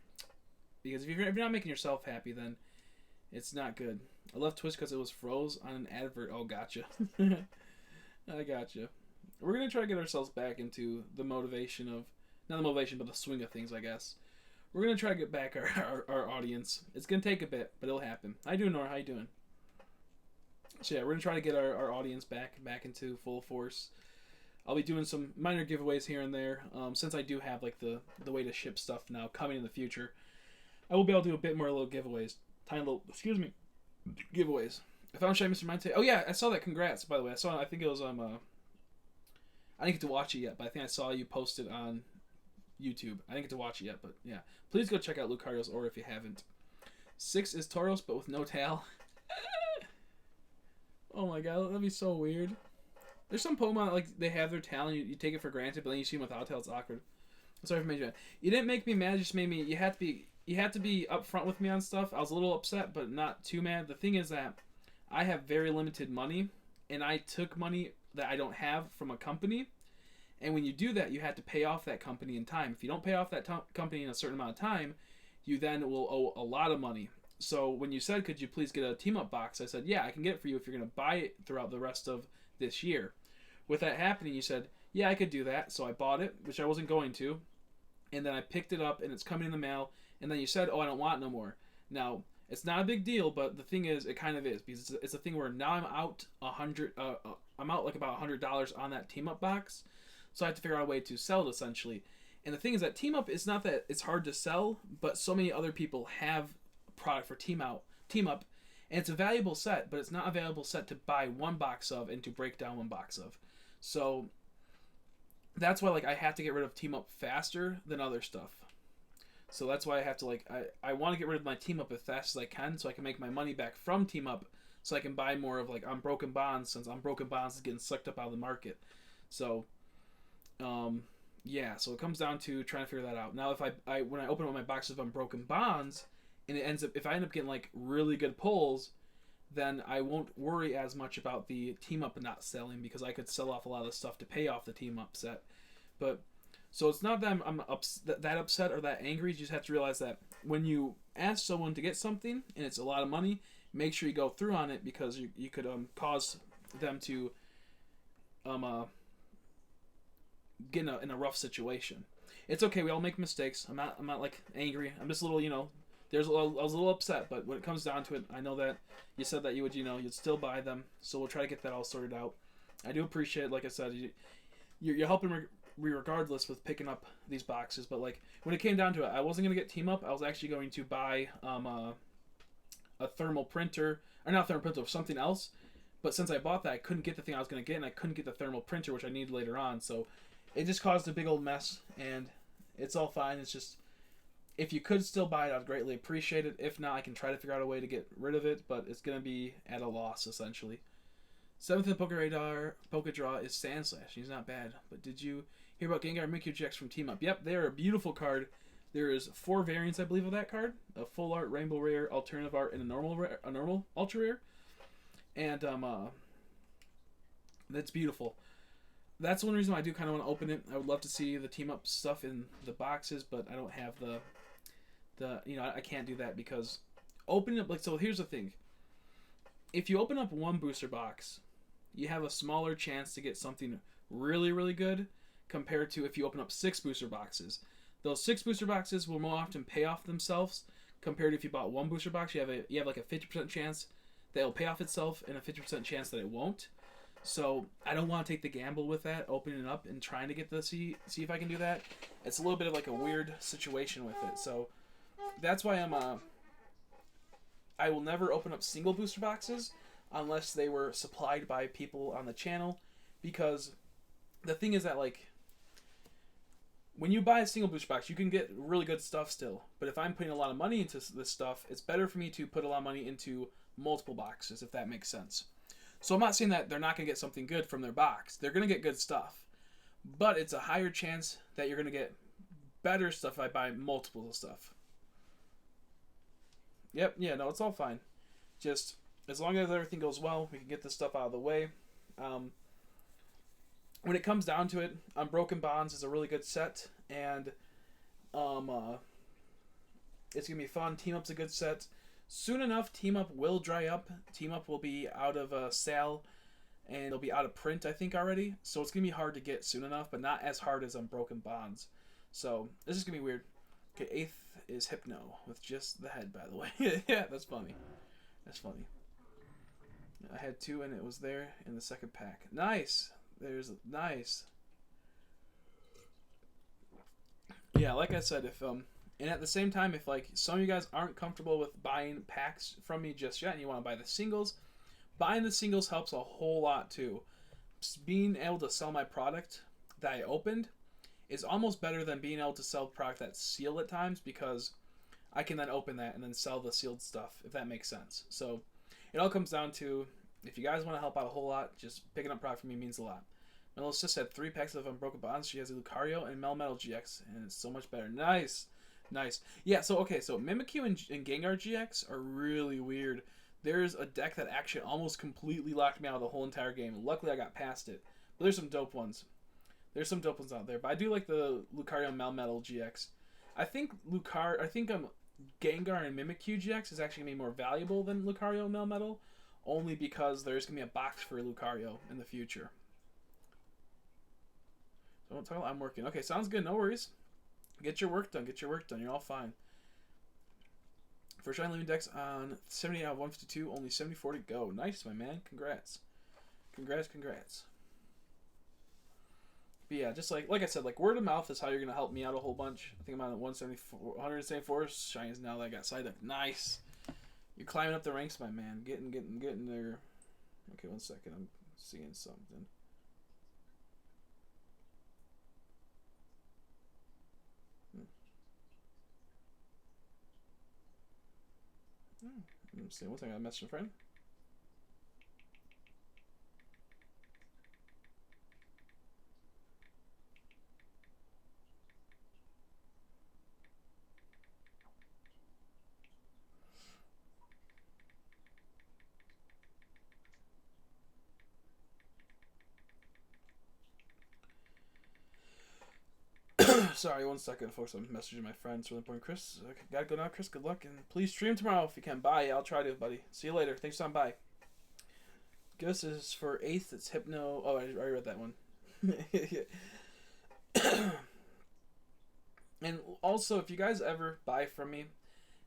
Because if you're not making yourself happy, then it's not good. I left Twitch because it was froze on an advert. Oh, gotcha. I gotcha. We're going to try to get ourselves back into the motivation of, not the motivation, but the swing of things, I guess. We're going to try to get back our audience. It's going to take a bit, but it'll happen. How you doing, Nora? How you doing? So yeah, we're going to try to get our audience back into full force. I'll be doing some minor giveaways here and there. Since I do have like the way to ship stuff now coming in the future, I will be able to do a bit more little giveaways. Tiny little, giveaways. I found Shy Mr. Mind. Oh yeah, I saw that. Congrats, by the way. I think it was I didn't get to watch it yet, but I think I saw you post it on YouTube. I didn't get to watch it yet, but yeah. Please go check out Lucario's Aura if you haven't. 6 is Tauros, but with no tail. Oh my god, that'd be so weird. There's some Pokemon that, like, they have their tail and you take it for granted, but then you see them without tail. It's awkward. Sorry for making you. You didn't make me mad. You just made me. You had to be upfront with me on stuff. I was a little upset, but not too mad. The thing is that I have very limited money, and I took money that I don't have from a company. And when you do that, you have to pay off that company in time. If you don't pay off that company in a certain amount of time, you then will owe a lot of money. So when you said, could you please get a team-up box, I said, yeah, I can get it for you if you're going to buy it throughout the rest of this year. with that happening, you said, yeah, I could do that. So I bought it, which I wasn't going to. And then I picked it up, and it's coming in the mail. And then you said, oh, I don't want it no more. Now, it's not a big deal, but the thing is, it kind of is. Because it's a thing where now I'm out I'm out like about $100 on that team up box. So I have to figure out a way to sell it, essentially. And the thing is that team up is not that it's hard to sell, but so many other people have a product for team up. And it's a valuable set, but it's not a valuable set to buy one box of and to break down one box of. So that's why like I have to get rid of team up faster than other stuff. So that's why I have to like I want to get rid of my team up as fast as I can so I can make my money back from team up so I can buy more of like Unbroken Bonds since Unbroken Bonds is getting sucked up out of the market. So yeah, so it comes down to trying to figure that out. Now if I when I open up my box of Unbroken Bonds and it ends up if I end up getting like really good pulls, then I won't worry as much about the team up not selling because I could sell off a lot of stuff to pay off the team up set. But so it's not that I'm that upset or that angry. You just have to realize that when you ask someone to get something and it's a lot of money, make sure you go through on it because you could cause them to get in a rough situation. It's okay. We all make mistakes. I'm not like angry. I'm just a little I was a little upset, but when it comes down to it, I know that you said that you would you'd still buy them. So we'll try to get that all sorted out. I do appreciate it. Like I said, you're helping me regardless with picking up these boxes. But like when it came down to it, I wasn't gonna get team up. I was actually going to buy a thermal printer or not thermal printer, something else. But since I bought that, I couldn't get the thing I was gonna get, and I couldn't get the thermal printer, which I needed later on. So it just caused a big old mess, and it's all fine. It's just if you could still buy it, I'd greatly appreciate it. If not, I can try to figure out a way to get rid of it, but it's gonna be at a loss essentially. 7th in Poké Draw is Sandslash. He's not bad. But did you hear about Gengar and Mimikyu GX from Team Up? Yep, they're a beautiful card. There is 4 variants, I believe, of that card: a full art, rainbow rare, alternative art, and a normal ultra rare. And that's beautiful. That's one reason why I do kind of want to open it. I would love to see the Team Up stuff in the boxes, but I don't have the I can't do that because opening up so here's the thing. If you open up one booster box, you have a smaller chance to get something really, really good compared to if you open up 6 booster boxes. Those 6 booster boxes will more often pay off themselves compared to if you bought one booster box. You have like a 50% chance that it'll pay off itself and a 50% chance that it won't. So I don't want to take the gamble with that, opening it up and trying to get the see if I can do that. It's a little bit of like a weird situation with it. So that's why I will never open up single booster boxes unless they were supplied by people on the channel, because the thing is that like when you buy a single booster box, you can get really good stuff still. But if I'm putting a lot of money into this stuff, it's better for me to put a lot of money into multiple boxes, if that makes sense. So I'm not saying that they're not going to get something good from their box. They're going to get good stuff. But it's a higher chance that you're going to get better stuff if I buy multiple stuff. Yep, yeah, no, it's all fine. Just as long as everything goes well, we can get this stuff out of the way. When it comes down to it, Unbroken Bonds is a really good set, and it's going to be fun. Team Up's a good set. Soon enough, Team Up will dry up. Team Up will be out of sale, and it'll be out of print, I think, already. So it's going to be hard to get soon enough, but not as hard as Unbroken Bonds. So this is going to be weird. Okay, 8th is Hypno, with just the head, by the way. Yeah, that's funny. That's funny. I had 2, and it was there in the second pack. Nice! Nice. Yeah, like I said, if and at the same time, if like some of you guys aren't comfortable with buying packs from me just yet and you want to buy the singles, buying the singles helps a whole lot too. Just being able to sell my product that I opened is almost better than being able to sell product that's sealed at times, because I can then open that and then sell the sealed stuff, if that makes sense. So it all comes down to, if you guys want to help out a whole lot, just picking up product from me means a lot. Melo's just had 3 packs of Unbroken Bonds. She has a Lucario and Melmetal GX, and it's so much better. Nice. Nice. Yeah, so okay, so Mimikyu and Gengar GX are really weird. There's a deck that actually almost completely locked me out of the whole entire game. Luckily, I got past it. But there's some dope ones. There's some dope ones out there. But I do like the Lucario and Melmetal GX. I think Gengar and Mimikyu GX is actually going to be more valuable than Lucario and Melmetal, only because there's going to be a box for Lucario in the future. Don't tell I'm working. Okay, sounds good. No worries. Get your work done. Get your work done. You're all fine. First try leaving decks on 78 out of 152. Only 74 to go. Nice, my man. Congrats. Congrats, congrats. But yeah, just like I said, like word of mouth is how you're gonna help me out a whole bunch. I think I'm on 174 shines now that I got side deck. Nice. You're climbing up the ranks, my man. Getting there. Okay, 1 second. I'm seeing something. Let me see. One second. I messaged a friend. Sorry, 1 second, folks. I'm messaging my friends. Really important. Chris, okay, gotta go now. Chris, good luck, and please stream tomorrow if you can. Bye. I'll try to, buddy. See you later. Thanks for stopping by. Gus is for 8th. It's Hypno. Oh, I already read that one. And also, if you guys ever buy from me,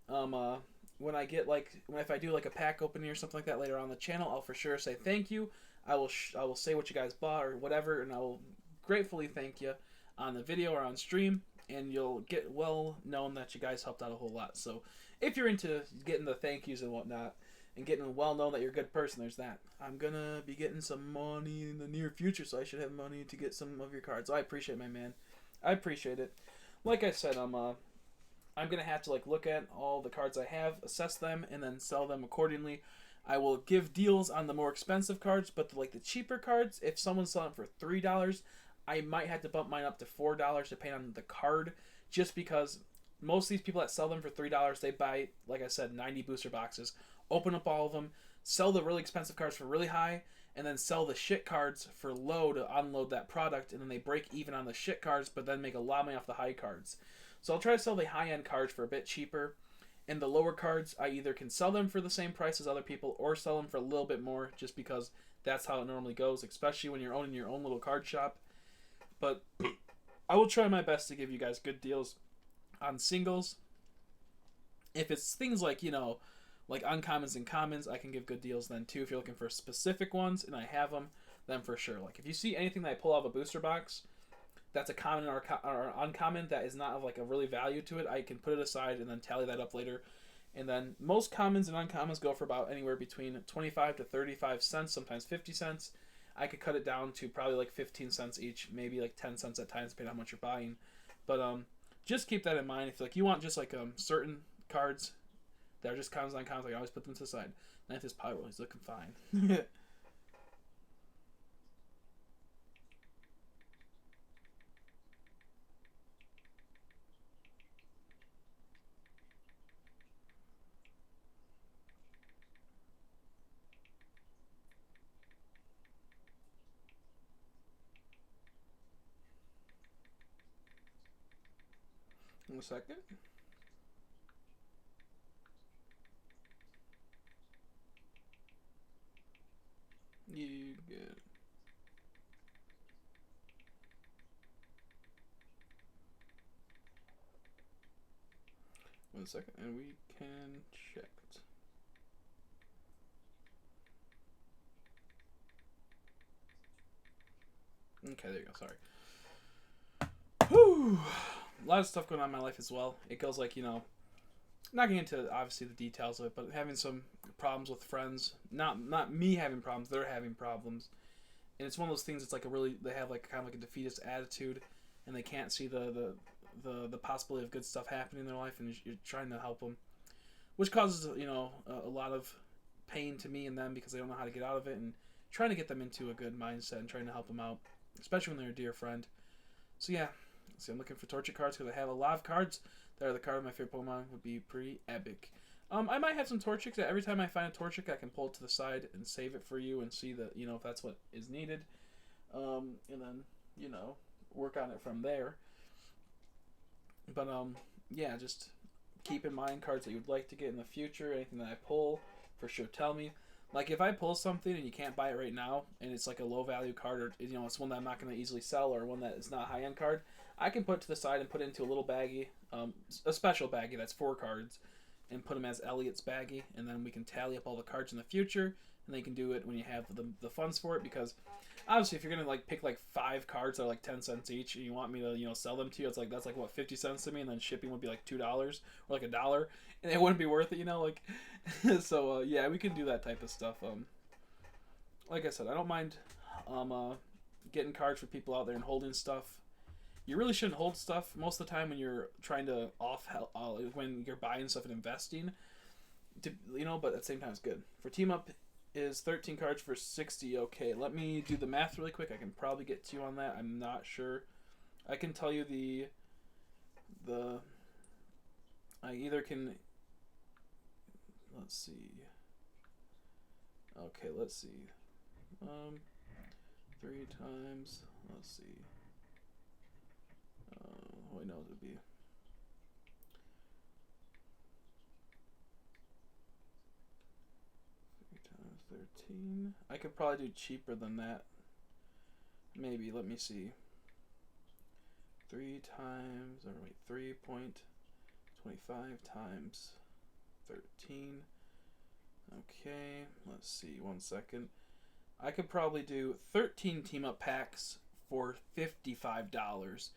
when I get if I do like a pack opening or something like that later on the channel, I'll for sure say thank you. I will say what you guys bought or whatever, and I will gratefully thank you on the video or on stream, and you'll get well known that you guys helped out a whole lot. So if you're into getting the thank yous and whatnot and getting well known that you're a good person, there's that. I'm gonna be getting some money in the near future, so I should have money to get some of your cards. I appreciate it, my man. I appreciate it. Like I said, I'm gonna have to look at all the cards I have, assess them, and then sell them accordingly. I will give deals on the more expensive cards, but the cheaper cards, if someone's selling for $3, I might have to bump mine up to $4 depending on the card, just because most of these people that sell them for $3, they buy, like I said, 90 booster boxes, open up all of them, sell the really expensive cards for really high, and then sell the shit cards for low to unload that product, and then they break even on the shit cards, but then make a lot of money off the high cards. So I'll try to sell the high-end cards for a bit cheaper, and the lower cards, I either can sell them for the same price as other people, or sell them for a little bit more, just because that's how it normally goes, especially when you're owning your own little card shop. But I will try my best to give you guys good deals on singles. If it's things like uncommons and commons, I can give good deals then too. If you're looking for specific ones and I have them, then for sure. If you see anything that I pull out of a booster box that's a common or uncommon that is not of a really value to it, I can put it aside and then tally that up later. And then most commons and uncommons go for about anywhere between 25 to 35 cents, sometimes 50 cents. I could cut it down to probably 15 cents each, maybe 10 cents at times, depending on how much you're buying. But just keep that in mind. If you want just certain cards that are just commons and uncommons, I always put them to the side. Ninth is Pyro. He's looking fine. 1 second. You good. One second, and we can check it. Okay, there you go. Sorry. Whew. A lot of stuff going on in my life as well. It goes not getting into obviously the details of it, but having some problems with friends. Not me having problems, they're having problems. And it's one of those things. It's they have kind of a defeatist attitude, and they can't see the possibility of good stuff happening in their life, and you're trying to help them, which causes a lot of pain to me and them because they don't know how to get out of it, and trying to get them into a good mindset and trying to help them out, especially when they're a dear friend. So yeah, see, I'm looking for Torchic cards because I have a lot of cards that are the card of my favorite Pokemon. Would be pretty epic. I might have some Torchics that every time I find a Torchic, I can pull it to the side and save it for you and see that if that's what is needed, and then work on it from there. But yeah, just keep in mind cards that you would like to get in the future. Anything that I pull, for sure tell me. Like if I pull something and you can't buy it right now, and it's like a low value card, or it's one that I'm not going to easily sell, or one that is not a high end card, I can put it to the side and put it into a little baggie, a special baggie that's 4 cards, and put them as Elliot's baggie, and then we can tally up all the cards in the future, and then you can do it when you have the funds for it. Because obviously, if you're gonna like pick like 5 cards that are like 10 cents each, and you want me to sell them to you, it's like that's like what 50 cents to me, and then shipping would be like $2 or like $1, and it wouldn't be worth it, like. So yeah, we can do that type of stuff. Like I said, I don't mind getting cards for people out there and holding stuff. You really shouldn't hold stuff most of the time when you're trying to when you're buying stuff and investing. But at the same time, it's good. For team up is 13 cards for 60. Okay, let me do the math really quick. I can probably get to you on that. I'm not sure. I can tell you I either can. Let's see. Okay, let's see. 3 times. Let's see. Wait, no, it would be 3 times 13. I could probably do cheaper than that. Maybe. Let me see. 3 times, or wait, 3.25 times 13. Okay, let's see. 1 second. I could probably do 13 team up packs for $55,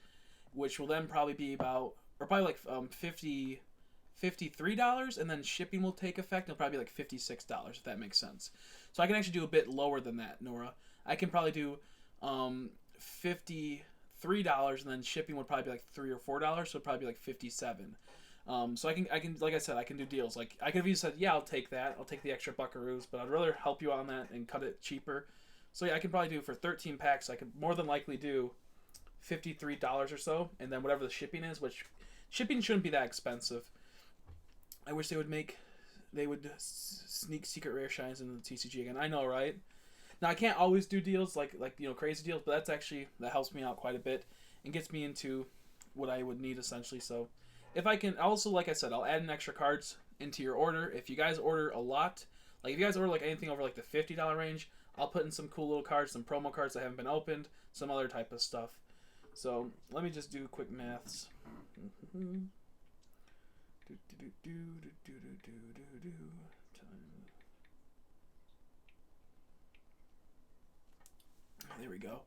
which will then probably be about, or probably like $53, and then shipping will take effect. It'll probably be like $56, if that makes sense. So I can actually do a bit lower than that, Nora. I can probably do $53, and then shipping would probably be like $3 or $4, so it'd probably be like $57. So I can, like I said, I can do deals. Like I could have even said, yeah, I'll take that. I'll take the extra buckaroos, but I'd rather help you on that and cut it cheaper. So yeah, I can probably do for 13 packs. I could more than likely do $53 or so, and then whatever the shipping is, which shipping shouldn't be that expensive. I wish they would sneak secret rare shines into the TCG again. I know, right? Now I can't always do deals like crazy deals, but that helps me out quite a bit and gets me into what I would need essentially. So if I can also, like I said, I'll add in extra cards into your order. If you guys order a lot, like if you guys order like anything over like the $50 range, I'll put in some cool little cards, some promo cards that haven't been opened, some other type of stuff. So let me just do quick maths. There we go.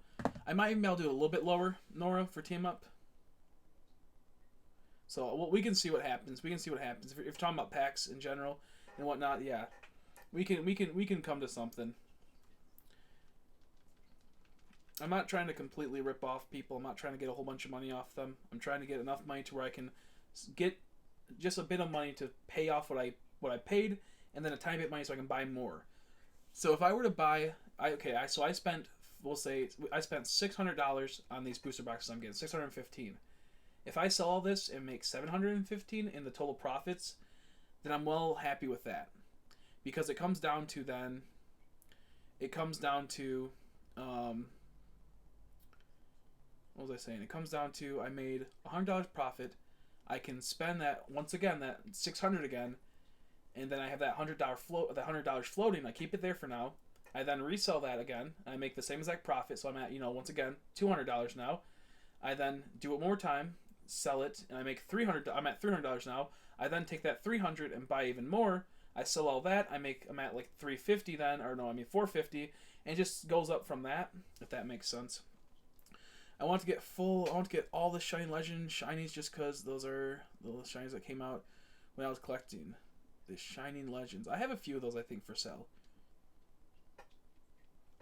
I might even be able to do a little bit lower, Nora, for team up. So we can see what happens. If you're talking about packs in general and whatnot, yeah, we can come to something. I'm not trying to completely rip off people. I'm not trying to get a whole bunch of money off them. I'm trying to get enough money to where I can get just a bit of money to pay off what I paid, and then a tiny bit of money so I can buy more. So if I were to buy, I spent $600 on these booster boxes. I'm getting $615. If I sell all this and make $715 in the total profits, then I'm well happy with that, because it comes down to what was I saying? It comes down to I made $100 profit. I can spend that once again, that $600 again, and then I have that $100 floating. I keep it there for now. I then resell that again. I make the same exact profit, so I'm at once again $200 now. I then do it more time, sell it, and I make $300. I'm at $300 now. I then take that $300 and buy even more. I sell all that. I'm at like $350 then, or no, I mean $450, and it just goes up from that, if that makes sense. I want to get all the Shining Legend shinies, just because those are the shinies that came out when I was collecting the Shining Legends. I have a few of those, I think, for sale.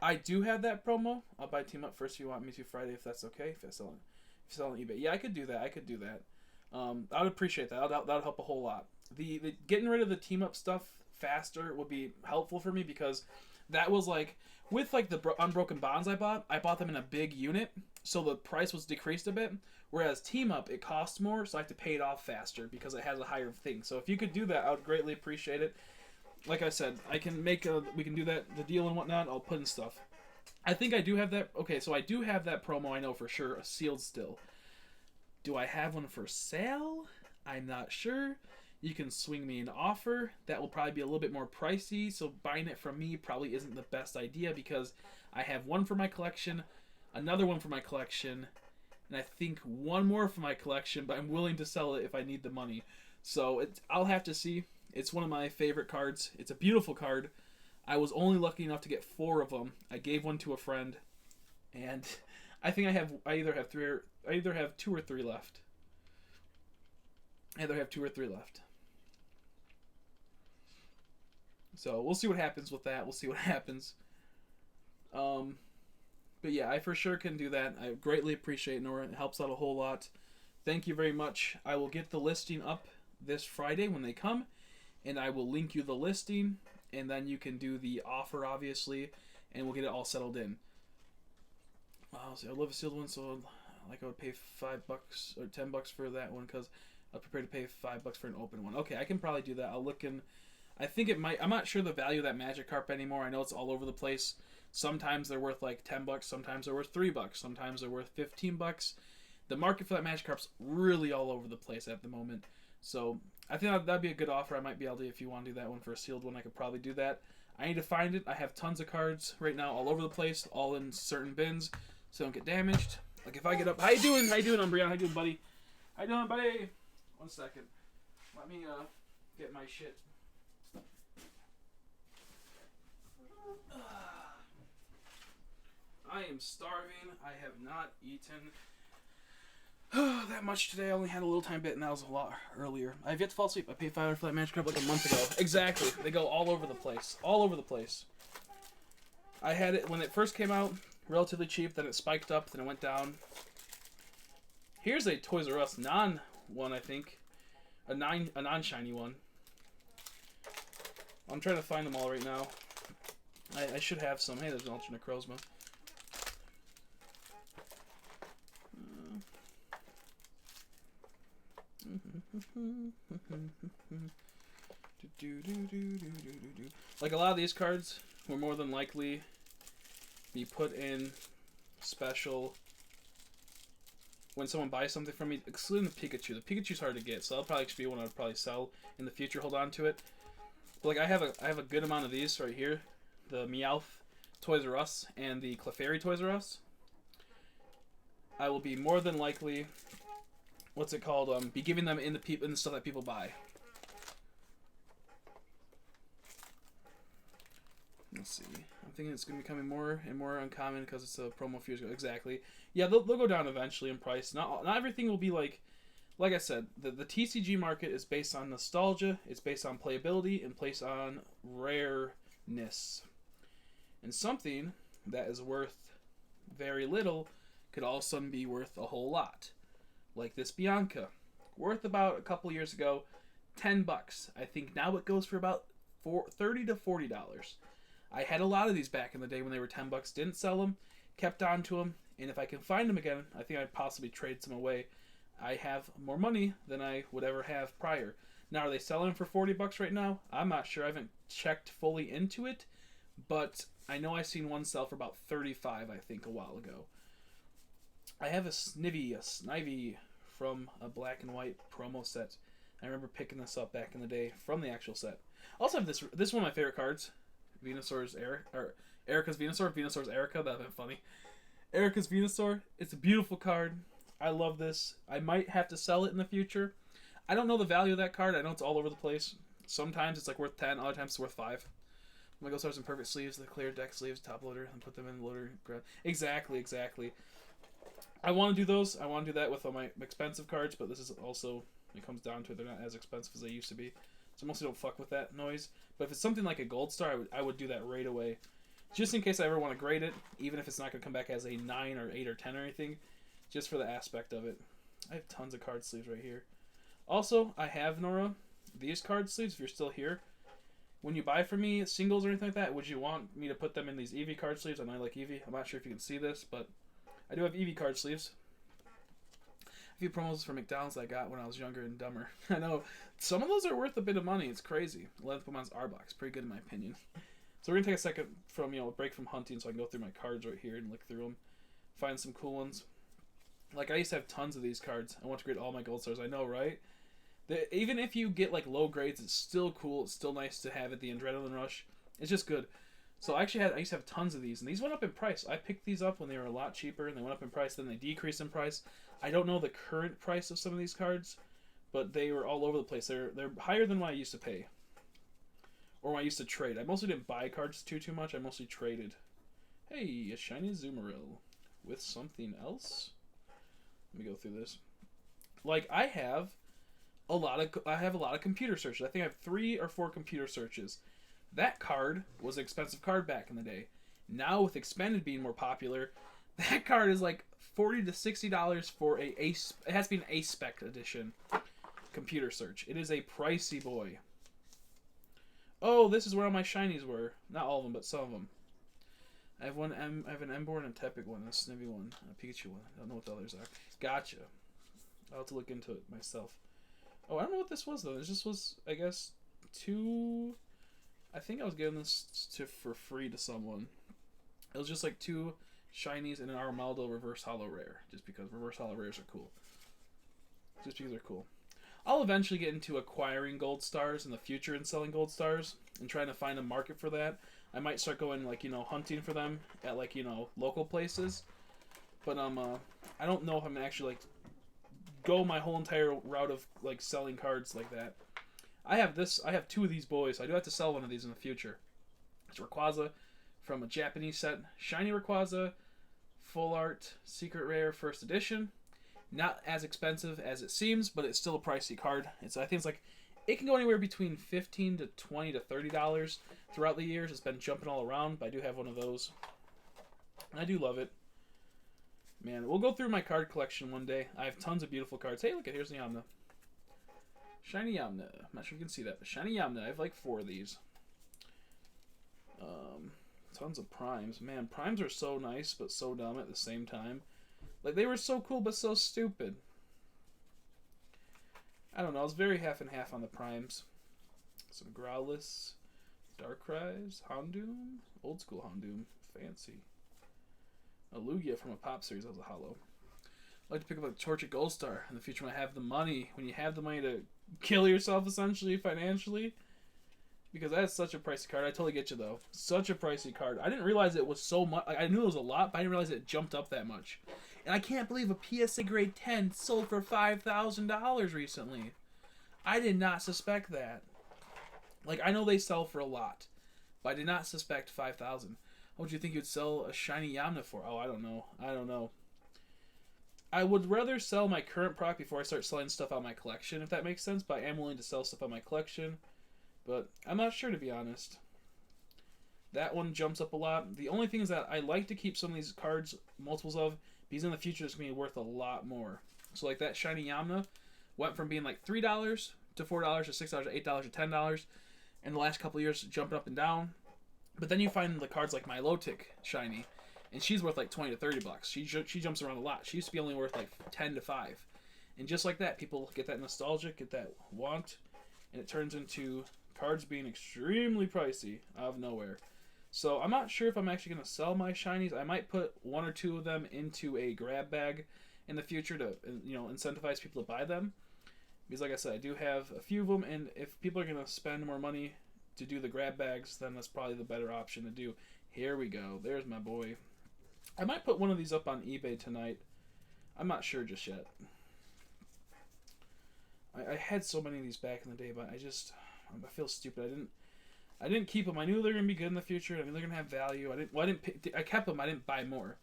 I do have that promo. I'll buy team up first if you want me to Friday, if that's okay. If I sell on eBay, yeah, I could do that. I would appreciate that. That would help a whole lot. The getting rid of the team up stuff faster would be helpful for me, because that was like with like the unbroken bonds I bought them in a big unit, so the price was decreased a bit. Whereas team up, it costs more, so I have to pay it off faster because it has a higher thing. So if you could do that, I would greatly appreciate it. Like I said, we can do that, the deal and whatnot. I'll put in stuff. I think I do have that. Okay, so I do have that promo, I know for sure, a sealed still. Do I have one for sale? I'm not sure. You can swing me an offer. That will probably be a little bit more pricey, so buying it from me probably isn't the best idea because I have one for my collection, another one for my collection, and I think one more for my collection, but I'm willing to sell it if I need the money. So I'll have to see. It's one of my favorite cards. It's a beautiful card. I was only lucky enough to get 4 of them. I gave one to a friend, and I think I either have 2 or 3 left. I either have 2 or 3 left. So we'll see what happens with that. We'll see what happens. But yeah, I for sure can do that. I greatly appreciate Nora. It helps out a whole lot. Thank you very much. I will get the listing up this Friday when they come, and I will link you the listing, and then you can do the offer, obviously, and we'll get it all settled in. So I love a sealed one, so I would pay $5 or $10 for that one because I'm prepared to pay $5 for an open one. Okay, I can probably do that. I'll look in. I think it might. I'm not sure the value of that Magikarp anymore. I know it's all over the place. Sometimes they're worth like $10. Sometimes they're worth $3. Sometimes they're worth $15. The market for that Magikarp's really all over the place at the moment. So I think that'd be a good offer. I might be able to, if you want to do that one for a sealed one, I could probably do that. I need to find it. I have tons of cards right now all over the place, all in certain bins, so don't get damaged. Like if I get up, how you doing, Andrhea? How you doing, buddy? How you doing, buddy? 1 second. Let me get my shit. I am starving. I have not eaten that much today. I only had a little tiny bit, and that was a lot earlier. I have yet to fall asleep. I paid $5 for that Magikarp like a month ago. Exactly. They go all over the place. All over the place. I had it when it first came out, relatively cheap. Then it spiked up. Then it went down. Here's a Toys R Us non-one, I think. A non-shiny one. I'm trying to find them all right now. I should have some. Hey, there's an alternate Crozma. Like a lot of these cards will more than likely be put in special when someone buys something from me, excluding the Pikachu. The Pikachu's hard to get, so that'll probably be one I would probably sell in the future. Hold on to it. But like I have a good amount of these right here, the Meowth Toys R Us and the Clefairy Toys R Us. I will be more than likely, what's it called? Be giving them in the stuff that people buy. Let's see. I'm thinking it's going to be becoming more and more uncommon because it's a promo few years ago. Exactly. Yeah, they'll go down eventually in price. Not everything will be like I said, the TCG market is based on nostalgia, it's based on playability, and based on rareness. And something that is worth very little could all of a sudden be worth a whole lot. Like this Bianca. Worth about a couple years ago, $10. I think now it goes for about $30 to $40. I had a lot of these back in the day when they were $10. Didn't sell them, kept on to them, and if I can find them again, I think I'd possibly trade some away. I have more money than I would ever have prior. Now, are they selling for $40 right now? I'm not sure. I haven't checked fully into it, but I know I seen one sell for about $35, I think, a while ago. I have a Snivy from a black and white promo set. I remember picking this up back in the day from the actual set. I also have this is one of my favorite cards. Venusaur's Erica's Venusaur. Venusaur's Erica. That'd been funny. Erica's Venusaur. It's a beautiful card. I love this. I might have to sell it in the future. I don't know the value of that card. I know it's all over the place. Sometimes it's like worth 10, other times it's worth 5. My Ghost Stars in perfect sleeves, the clear deck sleeves, top loader, and put them in the loader. Exactly. I want to do those. I want to do that with all my expensive cards, but this is also, it comes down to it, they're not as expensive as they used to be. So mostly don't fuck with that noise. But if it's something like a Gold Star, I would do that right away. Just in case I ever want to grade it, even if it's not going to come back as a 9 or 8 or 10 or anything, just for the aspect of it. I have tons of card sleeves right here. Also, I have, Nora, these card sleeves, if you're still here. When you buy from me singles or anything like that, would you want me to put them in these Eevee card sleeves? And I like Eevee. I'm not sure if you can see this, but I do have Eevee card sleeves. A few promos from McDonald's I got when I was younger and dumber. I know some of those are worth a bit of money. It's crazy. 11th Pokemon's Arbok. Pretty good in my opinion. So we're going to take a second from, a break from hunting so I can go through my cards right here and look through them. Find some cool ones. Like, I used to have tons of these cards. I want to grade all my Gold Stars. I know, right? Even if you get like low grades, it's still cool. It's still nice to have it. The adrenaline rush. It's just good. So I used to have tons of these, and these went up in price. I picked these up when they were a lot cheaper, and they went up in price. Then they decreased in price. I don't know the current price of some of these cards, but they were all over the place. They're higher than what I used to pay, or when I used to trade. I mostly didn't buy cards too much. I mostly traded. Hey, a shiny Zoomeril with something else. Let me go through this. Like I have a lot of computer searches. I think I have 3 or 4 computer searches. That card was an expensive card back in the day. Now with Expanded being more popular, that card is like $40 to $60 for it has to be an A-Spec edition computer search. It is a pricey boy. Oh, this is where all my shinies were. Not all of them, but some of them. I have an Emboar and a Tepic one, a Snivy one, a Pikachu one. I don't know what the others are. Gotcha. I'll have to look into it myself. Oh, I don't know what this was though. This just was, I guess, 2. I think I was giving this for free to someone. It was just like 2 shinies and an Armaldo reverse holo rare, just because reverse holo rares are cool. Just because they're cool. I'll eventually get into acquiring gold stars in the future and selling gold stars and trying to find a market for that. I might start going like, hunting for them at like, local places. But I don't know if I'm gonna actually like go my whole entire route of like selling cards like that. I have 2 of these boys. So I do have to sell one of these in the future. It's Rayquaza from a Japanese set. Shiny Rayquaza, full art, secret rare, first edition. Not as expensive as it seems, but it's still a pricey card. I think it's like, it can go anywhere between $15 to $20 to $30 throughout the years. It's been jumping all around, but I do have one of those. And I do love it. Man, we'll go through my card collection one day. I have tons of beautiful cards. Hey, look, here's Yamna. Shiny Yamna. I'm not sure if you can see that, but Shiny Yamna. I have like 4 of these. Tons of primes. Man, primes are so nice, but so dumb at the same time. Like, they were so cool, but so stupid. I don't know. I was very half and half on the primes. Some Growlithe, Darkrais, Houndoom, old school Houndoom, fancy. A Lugia from a Pop series. That was a holo. I'd like to pick up a Torchic Gold Star in the future when I have the money. When you have the money to kill yourself, essentially, financially. Because that's such a pricey card. I totally get you, though. Such a pricey card. I didn't realize it was so much. Like, I knew it was a lot, but I didn't realize it jumped up that much. And I can't believe a PSA grade 10 sold for $5,000 recently. I did not suspect that. Like, I know they sell for a lot, but I did not suspect $5,000. What would you think you'd sell a shiny Yamna for? Oh, I don't know. I would rather sell my current product before I start selling stuff out of my collection, if that makes sense. But I am willing to sell stuff out of my collection. But I'm not sure, to be honest. That one jumps up a lot. The only thing is that I like to keep some of these cards, multiples of, because in the future it's going to be worth a lot more. So like that shiny Yamna went from being like $3 to $4 to $6 to $8 to $10. In the last couple of years, jumping up and down. But then you find the cards like Milotic shiny, and she's worth like $20 to $30. She jumps around a lot. She used to be only worth like 10 to 5. And just like that, people get that nostalgia, get that want, and it turns into cards being extremely pricey out of nowhere. So I'm not sure if I'm actually going to sell my shinies. I might put 1 or 2 of them into a grab bag in the future to incentivize people to buy them. Because like I said, I do have a few of them, and if people are going to spend more money to do the grab bags, then that's probably the better option to do. Here we go. There's my boy. I might put one of these up on eBay tonight. I'm not sure just yet. I had so many of these back in the day, but I feel stupid. I didn't keep them. I knew they were gonna be good in the future. I knew they're gonna have value. I kept them. I didn't buy more.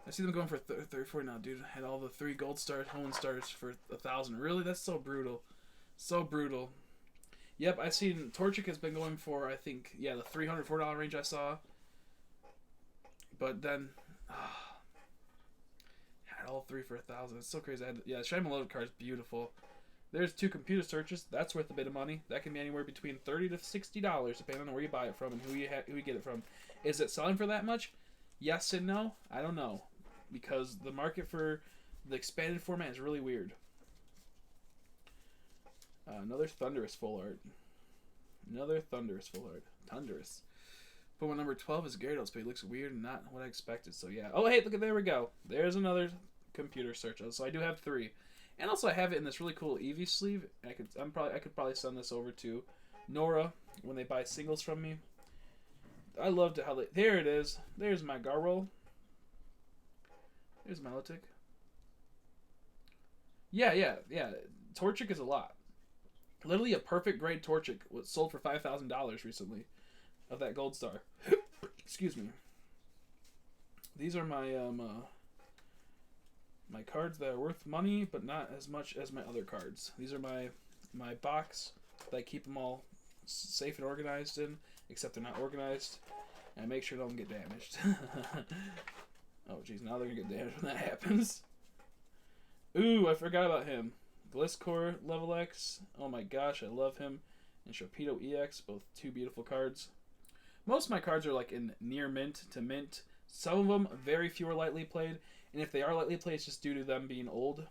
I see them going for 34 now, dude. I had all the 3 gold stars, Hoenn stars for 1,000. Really, that's so brutal. So brutal. Yep, I seen Torchic has been going for, I think, the $304 range I saw. But then, had all 3 for 1,000. It's so crazy. Shiny Milotic card is beautiful. There's 2 computer searches. That's worth a bit of money. That can be anywhere between $30 to $60, depending on where you buy it from and who you get it from. Is it selling for that much? Yes and no. I don't know, because the market for the expanded format is really weird. Another Thundurus full art. Thundurus. But when number 12 is Gyarados, but he looks weird and not what I expected. So yeah. Oh hey, look at, there we go. There's another computer search. So I do have 3. And also I have it in this really cool Eevee sleeve. I could probably send this over to Nora when they buy singles from me. I loved how there it is. There's my Garroll. There's my Milotic. Yeah. Torchic is a lot. Literally a perfect grade Torchic was sold for $5,000 recently of that gold star. Excuse me. These are my my cards that are worth money, but not as much as my other cards. These are my box that I keep them all safe and organized in, except they're not organized. And I make sure they don't get damaged. Oh, jeez, now they're going to get damaged when that happens. Ooh, I forgot about him. Gliscor Level X. Oh my gosh, I love him. And Sharpedo EX, both two beautiful cards. Most of my cards are like in near mint to mint. Some of them, very few are lightly played. And if they are lightly played, it's just due to them being old.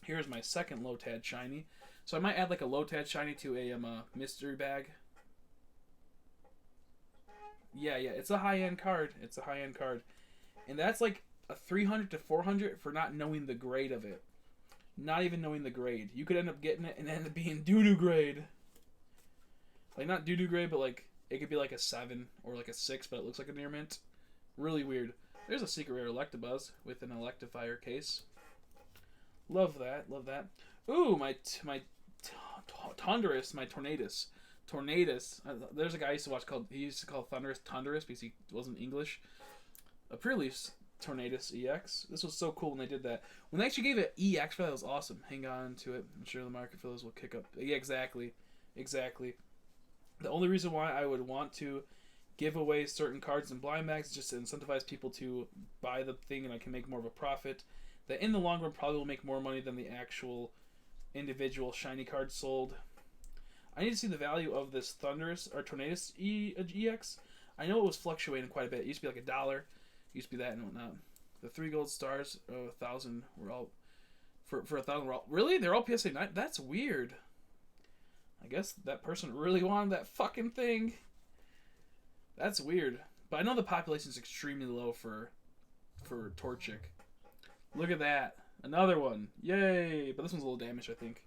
Here's my second Lotad Shiny. So I might add like a Lotad Shiny to a mystery bag. Yeah, it's a high-end card. It's a high-end card. And that's like a 300 to 400 for not knowing the grade of it. Not even knowing the grade. You could end up getting it and end up being doo-doo grade. Like, not doo-doo grade, but like, it could be like a 7 or like a 6, but it looks like a near mint. Really weird. There's a secret rare Electabuzz with an Electivire case. Love that. Ooh, my Thundurus, my Tornadus. There's a guy I used to watch he used to call Thundurus because he wasn't English. A Pureleaf's Tornadus EX. This was so cool when they did that. When they actually gave it EX for that, was awesome. Hang on to it. I'm sure the market for those will kick up. Yeah, exactly. The only reason why I would want to give away certain cards in blind bags is just to incentivize people to buy the thing and I can make more of a profit. That in the long run probably will make more money than the actual individual shiny cards sold. I need to see the value of this Thundurus or Tornadus EX. I know it was fluctuating quite a bit. It used to be like $1. It used to be that and whatnot. The 3 gold stars, 1,000 were all for 1,000 were all really. They're all PSA 9. That's weird. I guess that person really wanted that fucking thing. That's weird. But I know the population is extremely low for Torchic. Look at that. Another one. Yay! But this one's a little damaged, I think.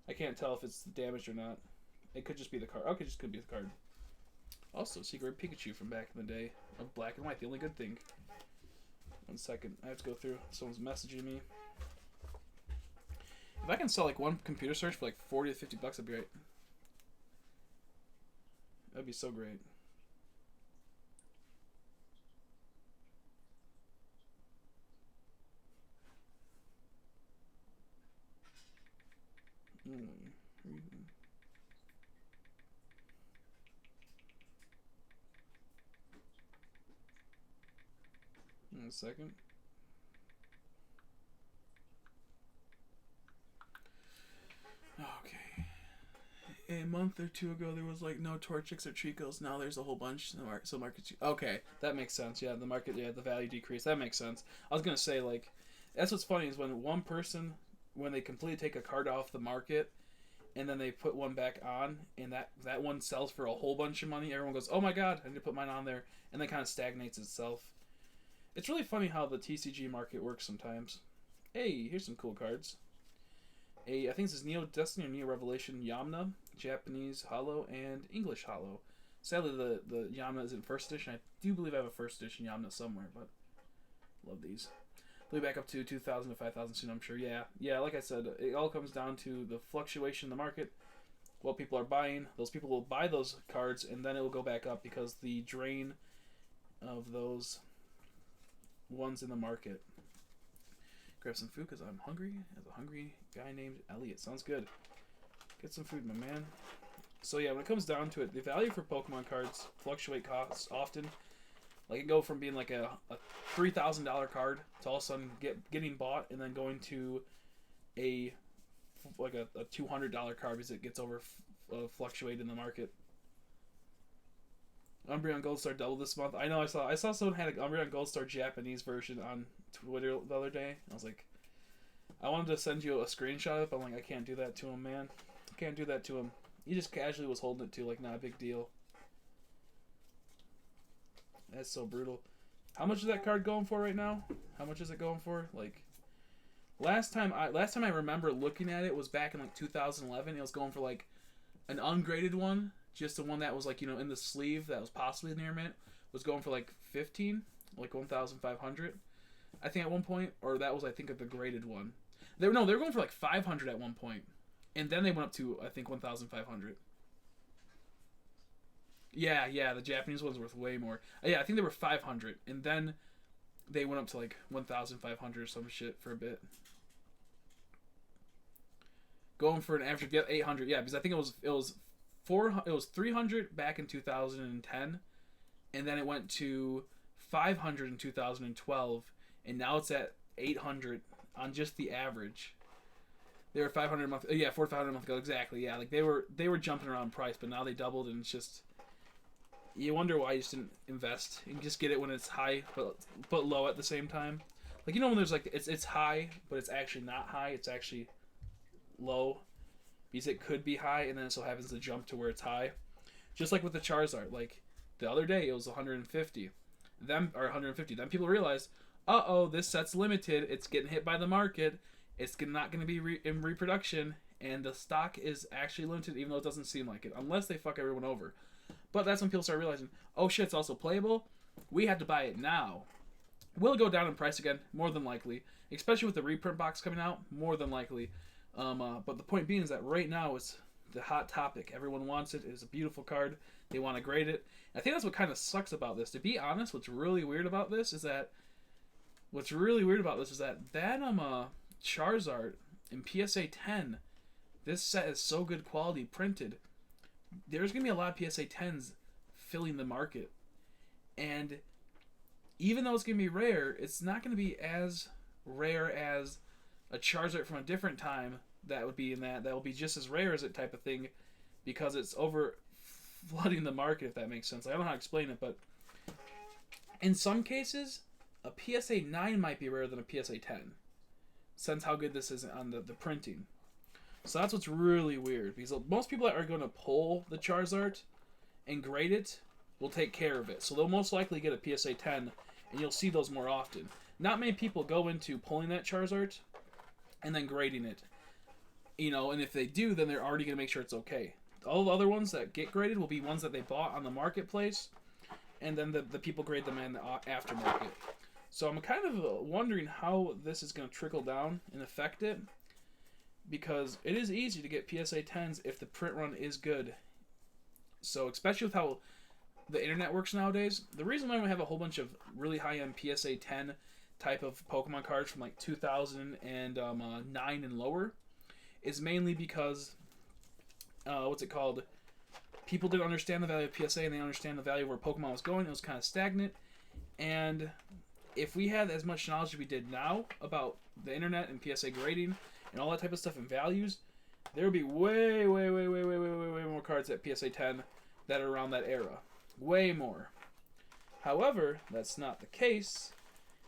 I can't tell if it's damaged or not. It could just be the card. Okay, just could be the card. Also, Secret Pikachu from back in the day of black and white. The only good thing. 1 second. I have to go through. Someone's messaging me. If I can sell like one computer search for like 40 to 50 bucks, that'd be great. That'd be so great. In a second. Okay. A month or two ago, there was like no Torchics or Tricos. Now there's a whole bunch. So market. Okay, that makes sense. Yeah, the market. Yeah, the value decreased. That makes sense. I was gonna say like, that's what's funny is when one person, when they completely take a card off the market, and then they put one back on, and that one sells for a whole bunch of money. Everyone goes, "Oh my god, I need to put mine on there," and then kind of stagnates itself. It's really funny how the TCG market works sometimes. Hey, here's some cool cards. I think this is Neo Destiny or Neo Revelation Yamna, Japanese Holo, and English Holo. Sadly, the Yamna is in first edition. I do believe I have a first edition Yamna somewhere, but love these. They'll be back up to 2,000 to 5,000 soon, I'm sure. Yeah, like I said, it all comes down to the fluctuation in the market. What people are buying, those people will buy those cards, and then it will go back up because the drain of those ones in the market. Grab some food because I'm hungry. As a hungry guy named Elliot. Sounds good. Get some food, my man. So yeah, when it comes down to it, the value for Pokemon cards fluctuate costs often. Like it go from being like a $3,000 card to all of a sudden getting bought and then going to a $200 card because it gets fluctuated in the market. Umbreon Goldstar doubled this month. I know I saw someone had an Umbreon Goldstar Japanese version on Twitter the other day. I was like, I wanted to send you a screenshot of it, but I'm like, I can't do that to him, man. I can't do that to him. He just casually was holding it to, like, not a big deal. That's so brutal. How much is that card going for right now? How much is it going for? Like Last time I remember looking at it was back in like 2011. It was going for like an ungraded one, just the one that was like, you know, in the sleeve that was possibly near mint, was going for like 15, like 1,500. I think at one point, or that was I think the graded one. They were going for like 500 at one point, and then they went up to I think 1,500. Yeah, the Japanese ones worth way more. Yeah, I think they were 500, and then they went up to like 1,500 or some shit for a bit. Going for an average of 800, yeah, because I think it was 300 back in 2010, and then it went to 500 in 2012, and now it's at 800 on just the average. They were 500 a month. Yeah, 400 to 500 a month ago, exactly. Yeah, like they were jumping around price, but now they doubled, and it's just, you wonder why you just didn't invest and just get it when it's high but low at the same time. Like, you know, when there's like it's high but it's actually not high, it's actually low because it could be high and then it so happens to jump to where it's high. Just like with the Charizard, like the other day it was 150. Then people realized, this set's limited, it's getting hit by the market, it's not going to be in reproduction, and the stock is actually limited even though it doesn't seem like it, unless they fuck everyone over. But that's when people start realizing, oh shit, it's also playable, we have to buy it now. Will it go down in price again? More than likely. Especially with the reprint box coming out, more than likely. But the point being is that right now it's the hot topic. Everyone wants it. It's a beautiful card. They want to grade it. I think that's what kind of sucks about this. To be honest, what's really weird about this is that Charizard in PSA 10, this set is so good quality printed. There's going to be a lot of PSA 10s filling the market. And even though it's going to be rare, it's not going to be as rare as a Charizard from a different time that would be in that will be just as rare as it type of thing, because it's over flooding the market, if that makes sense. I don't know how to explain it, but in some cases, a PSA 9 might be rarer than a PSA 10, since how good this is on the printing. So that's what's really weird, because most people that are going to pull the Charizard and grade it will take care of it. So they'll most likely get a PSA 10, and you'll see those more often. Not many people go into pulling that Charizard and then grading it. You know, and if they do, then they're already going to make sure it's okay. All the other ones that get graded will be ones that they bought on the marketplace, and then the people grade them in the aftermarket. So I'm kind of wondering how this is going to trickle down and affect it, because it is easy to get PSA 10s if the print run is good. So especially with how the internet works nowadays, the reason why we have a whole bunch of really high-end PSA 10 type of Pokemon cards from like 2009 and lower is mainly because, people didn't understand the value of PSA, and they didn't understand the value of where Pokemon was going. It was kind of stagnant, and if we had as much knowledge as we did now about the internet and PSA grading and all that type of stuff and values, there would be way more cards at PSA 10 that are around that era. Way more. However, that's not the case.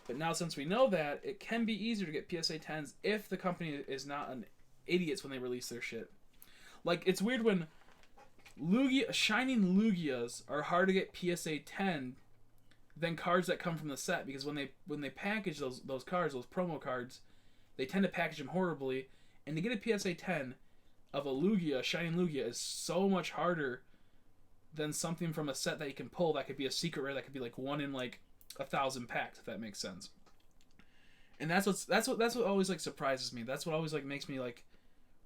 But now, since we know that, it can be easier to get PSA 10s if the company is not an idiots when they release their shit. Like, it's weird when Shining Lugias are hard to get PSA 10 than cards that come from the set, because when they package those cards, those promo cards, they tend to package them horribly, and to get a PSA 10 of a Lugia, Shining Lugia, is so much harder than something from a set that you can pull that could be a secret rare, that could be like one in like 1,000 packs, if that makes sense. And that's what always like surprises me. That's what always like makes me like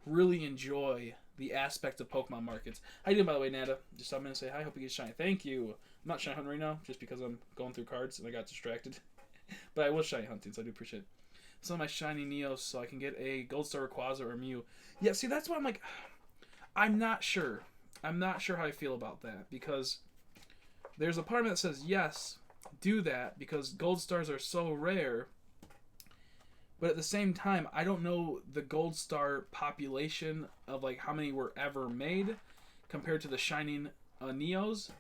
really enjoy the aspect of Pokemon markets. How you doing, by the way, Nada? Just I'm gonna say hi. Hope you get shiny. Thank you. I'm not shiny hunting right now, just because I'm going through cards and I got distracted. But I was shiny hunting, so I do appreciate it. Some of my shiny Neos, so I can get a Gold Star Rayquaza or Mew. Yeah, see, that's why I'm like, I'm not sure. I'm not sure how I feel about that, because there's a part of me that says yes, do that, because Gold Stars are so rare. But at the same time, I don't know the Gold Star population of like how many were ever made compared to the Shining Neos.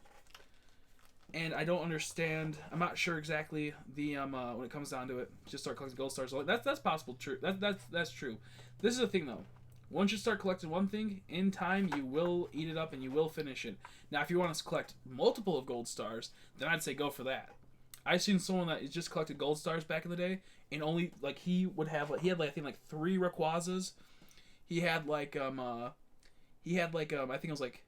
And I don't understand. I'm not sure exactly the when it comes down to it. Just start collecting Gold Stars. That's possible. True. That's true. This is the thing though. Once you start collecting one thing, in time you will eat it up and you will finish it. Now, if you want to collect multiple of Gold Stars, then I'd say go for that. I seen someone that just collected gold stars back in the day, and only like he would have like he had like I think like 3 Rayquazas. He had like I think it was like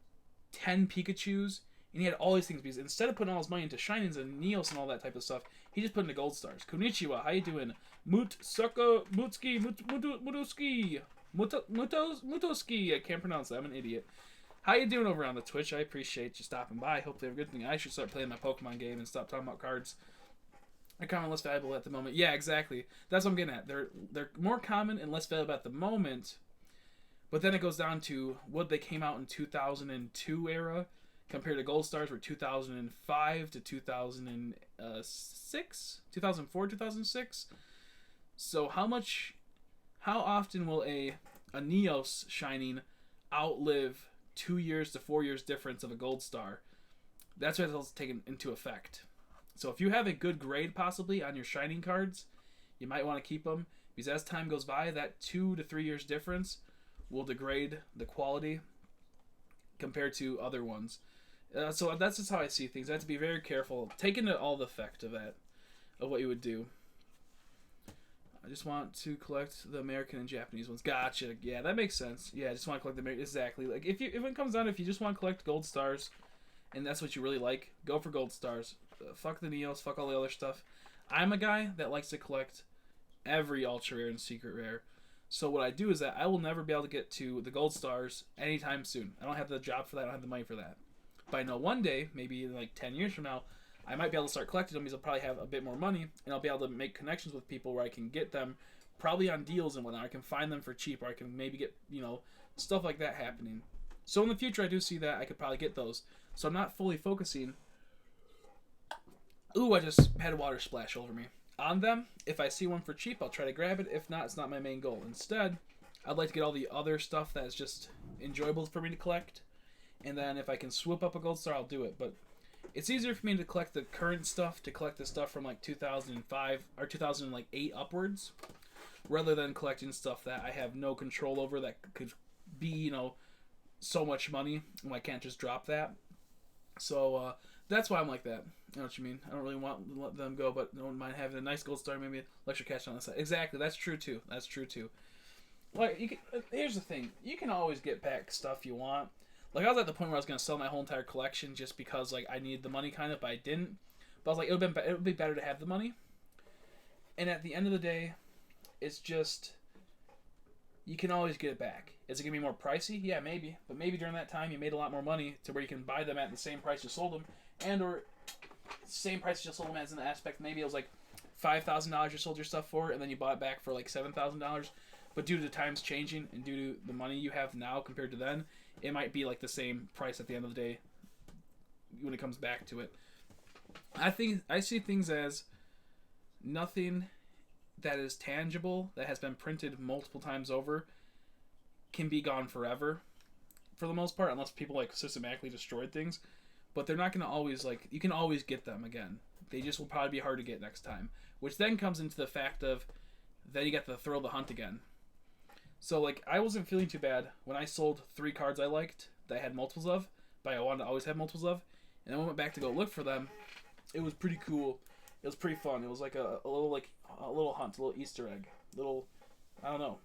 10 Pikachus, and he had all these things because instead of putting all his money into Shinings and Neos and all that type of stuff, he just put into gold stars. Konnichiwa, how you doing? Mutoski. I can't pronounce that. I'm an idiot. How you doing over on the Twitch? I appreciate you stopping by. Hopefully you have a good thing. I should start playing my Pokemon game and stop talking about cards. They're common, less valuable at the moment. Yeah, exactly. That's what I'm getting at. They're more common and less valuable at the moment. But then it goes down to what they came out in 2002 era compared to Gold Stars were 2005 to 2006, 2004, 2006. So how often will a Neos Shining outlive 2 years to 4 years difference of a Gold Star? That's what it's taken into effect. So if you have a good grade possibly on your Shining cards, you might want to keep them because as time goes by, that 2 to 3 years difference will degrade the quality compared to other ones. So that's just how I see things. I have to be very careful, taking all the effect of that, of what you would do. I just want to collect the American and Japanese ones. Gotcha. Yeah, that makes sense. Yeah, I just want to collect the American. Exactly. Like if it comes down, if you just want to collect gold stars, and that's what you really like, go for gold stars. Fuck the Neos. Fuck all the other stuff. I'm a guy that likes to collect every ultra rare and secret rare. So what I do is that I will never be able to get to the gold stars anytime soon. I don't have the job for that. I don't have the money for that. But I know one day, maybe like 10 years from now, I might be able to start collecting them because I'll probably have a bit more money, and I'll be able to make connections with people where I can get them probably on deals and whatnot. I can find them for cheap, or I can maybe get, stuff like that happening. So in the future, I do see that I could probably get those. So I'm not fully focusing. Ooh, I just had water splash over me. On them, if I see one for cheap, I'll try to grab it. If not, it's not my main goal. Instead, I'd like to get all the other stuff that is just enjoyable for me to collect. And then if I can swoop up a gold star, I'll do it. But it's easier for me to collect the current stuff, to collect the stuff from like 2005 or 2008 upwards, rather than collecting stuff that I have no control over that could be, so much money, and I can't just drop that. So that's why I'm like that. You know what you mean? I don't really want to let them go, but I don't mind having a nice gold star, maybe electric catch on the side. Exactly, that's true too. Like, here's the thing: you can always get back stuff you want. Like, I was at the point where I was going to sell my whole entire collection just because, like, I needed the money, kind of, but I didn't. But I was like, it would be better to have the money. And at the end of the day, it's just, you can always get it back. Is it going to be more pricey? Yeah, maybe. But maybe during that time, you made a lot more money to where you can buy them at the same price you sold them. And or same price you sold them as in the aspect, maybe it was like $5,000 you sold your stuff for, and then you bought it back for like $7,000. But due to the times changing and due to the money you have now compared to then, it might be like the same price at the end of the day when it comes back to it. I see things as nothing that is tangible, that has been printed multiple times over, can be gone forever for the most part, unless people like systematically destroyed things. But they're not going to always, like, you can always get them again. They just will probably be hard to get next time. Which then comes into the fact of, then you get to throw the hunt again. So, like, I wasn't feeling too bad when I sold 3 cards I liked that I had multiples of, but I wanted to always have multiples of. And then I went back to go look for them. It was pretty cool. It was pretty fun. It was like a little hunt, a little Easter egg. I don't know.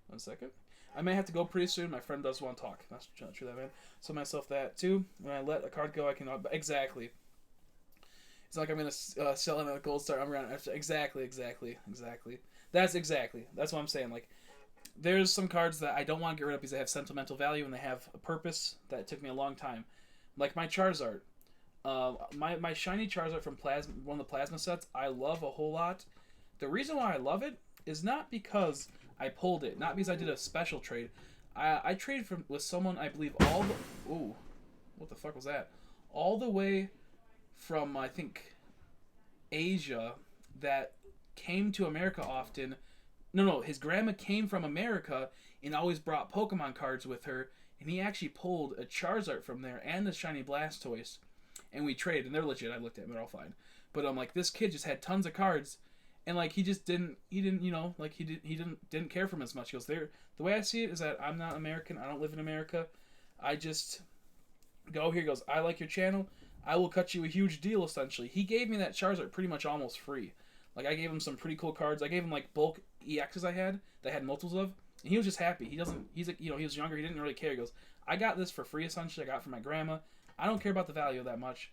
One second. I may have to go pretty soon. My friend does want to talk. That's not true, that man. So myself that too. When I let a card go, I can exactly. It's not like I'm gonna sell it at a gold star. I'm around. Exactly. That's what I'm saying. Like, there's some cards that I don't want to get rid of because they have sentimental value and they have a purpose that took me a long time. Like my Charizard. My shiny Charizard from one of the plasma sets, I love a whole lot. The reason why I love it is not because I pulled it, not because I did a special trade. I traded with someone, I believe, ooh, what the fuck was that? All the way from, I think, Asia, that came to America often. No, his grandma came from America and always brought Pokemon cards with her, and he actually pulled a Charizard from there and a shiny Blastoise, and we traded, and they're legit. I looked at them, they're all fine. But I'm like, this kid just had tons of cards, And like he didn't like he didn't care for him as much. He goes, there, the way I see it is that I'm not American. I don't live in America. I just go here. He goes, I like your channel. I will cut you a huge deal. Essentially, he gave me that Charizard pretty much almost free. Like I gave him some pretty cool cards. I gave him like bulk EXs I had that I had multiples of, and he was just happy. He doesn't. He's like, he was younger. He didn't really care. He goes, I got this for free. Essentially, I got it from my grandma. I don't care about the value that much,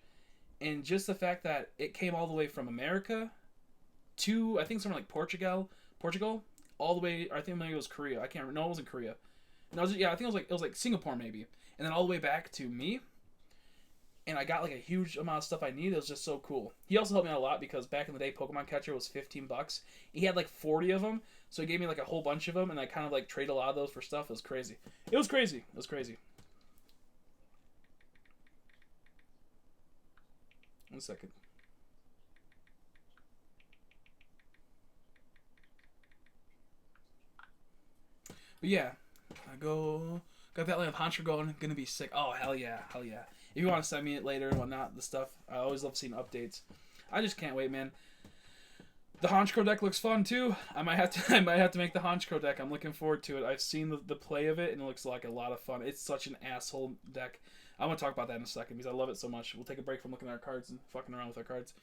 and just the fact that it came all the way from America to I think somewhere like Portugal, all the way. I think maybe it was Korea. I can't remember. No, it wasn't Korea. No, I think it was like Singapore maybe, and then all the way back to me. And I got like a huge amount of stuff I needed. It was just so cool. He also helped me out a lot because back in the day, Pokemon Catcher was $15. He had like 40 of them, so he gave me like a whole bunch of them, and I kind of like traded a lot of those for stuff. It was crazy. It was crazy. It was crazy. 1 second. But yeah, I got that line of Honcho going. Gonna be sick. Oh hell yeah, hell yeah. If you want to send me it later and whatnot, the stuff, I always love seeing updates. I just can't wait, man. The Honchkrow deck looks fun too. I might have to make the Honchkrow deck. I'm looking forward to it. I've seen the play of it and it looks like a lot of fun. It's such an asshole deck. I'm gonna talk about that in a second because I love it so much. We'll take a break from looking at our cards and fucking around with our cards.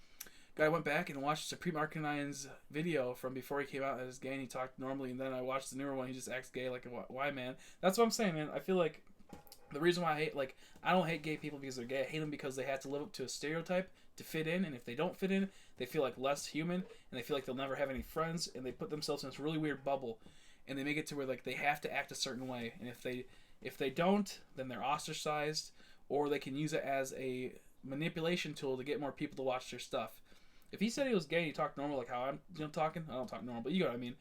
Guy went back and watched Supreme Arcanine's video from before he came out as gay and he talked normally, and then I watched the newer one. He just acts gay. Like, why, man? That's what I'm saying, man. I feel like the reason why I don't hate gay people because they're gay. I hate them because they have to live up to a stereotype to fit in, and if they don't fit in, they feel like less human, and they feel like they'll never have any friends, and they put themselves in this really weird bubble, and they make it to where like they have to act a certain way, and if they don't, then they're ostracized, or they can use it as a manipulation tool to get more people to watch their stuff. If he said he was gay and he talked normal like how I'm talking, I don't talk normal, but you know what I mean.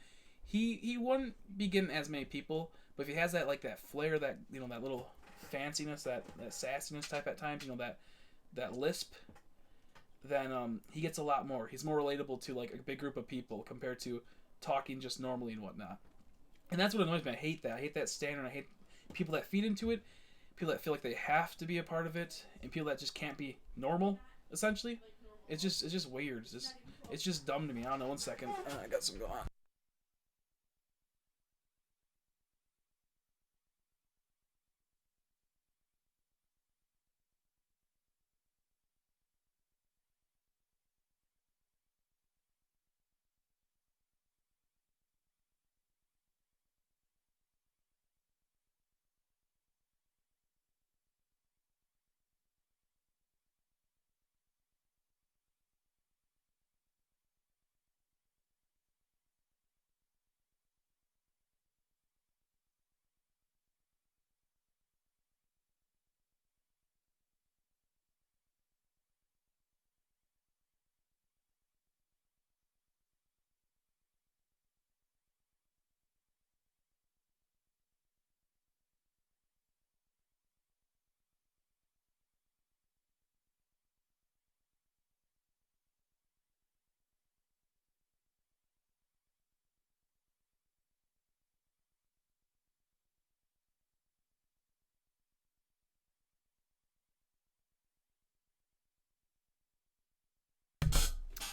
He wouldn't be getting as many people, but if he has that like that flair, that that little fanciness, that sassiness type at times, that lisp, then he gets a lot more. He's more relatable to like a big group of people compared to talking just normally and whatnot. And that's what annoys me. I hate that. I hate that standard. I hate people that feed into it, people that feel like they have to be a part of it, and people that just can't be normal. Essentially, it's just weird. It's just dumb to me. I don't know. 1 second. I got some going on.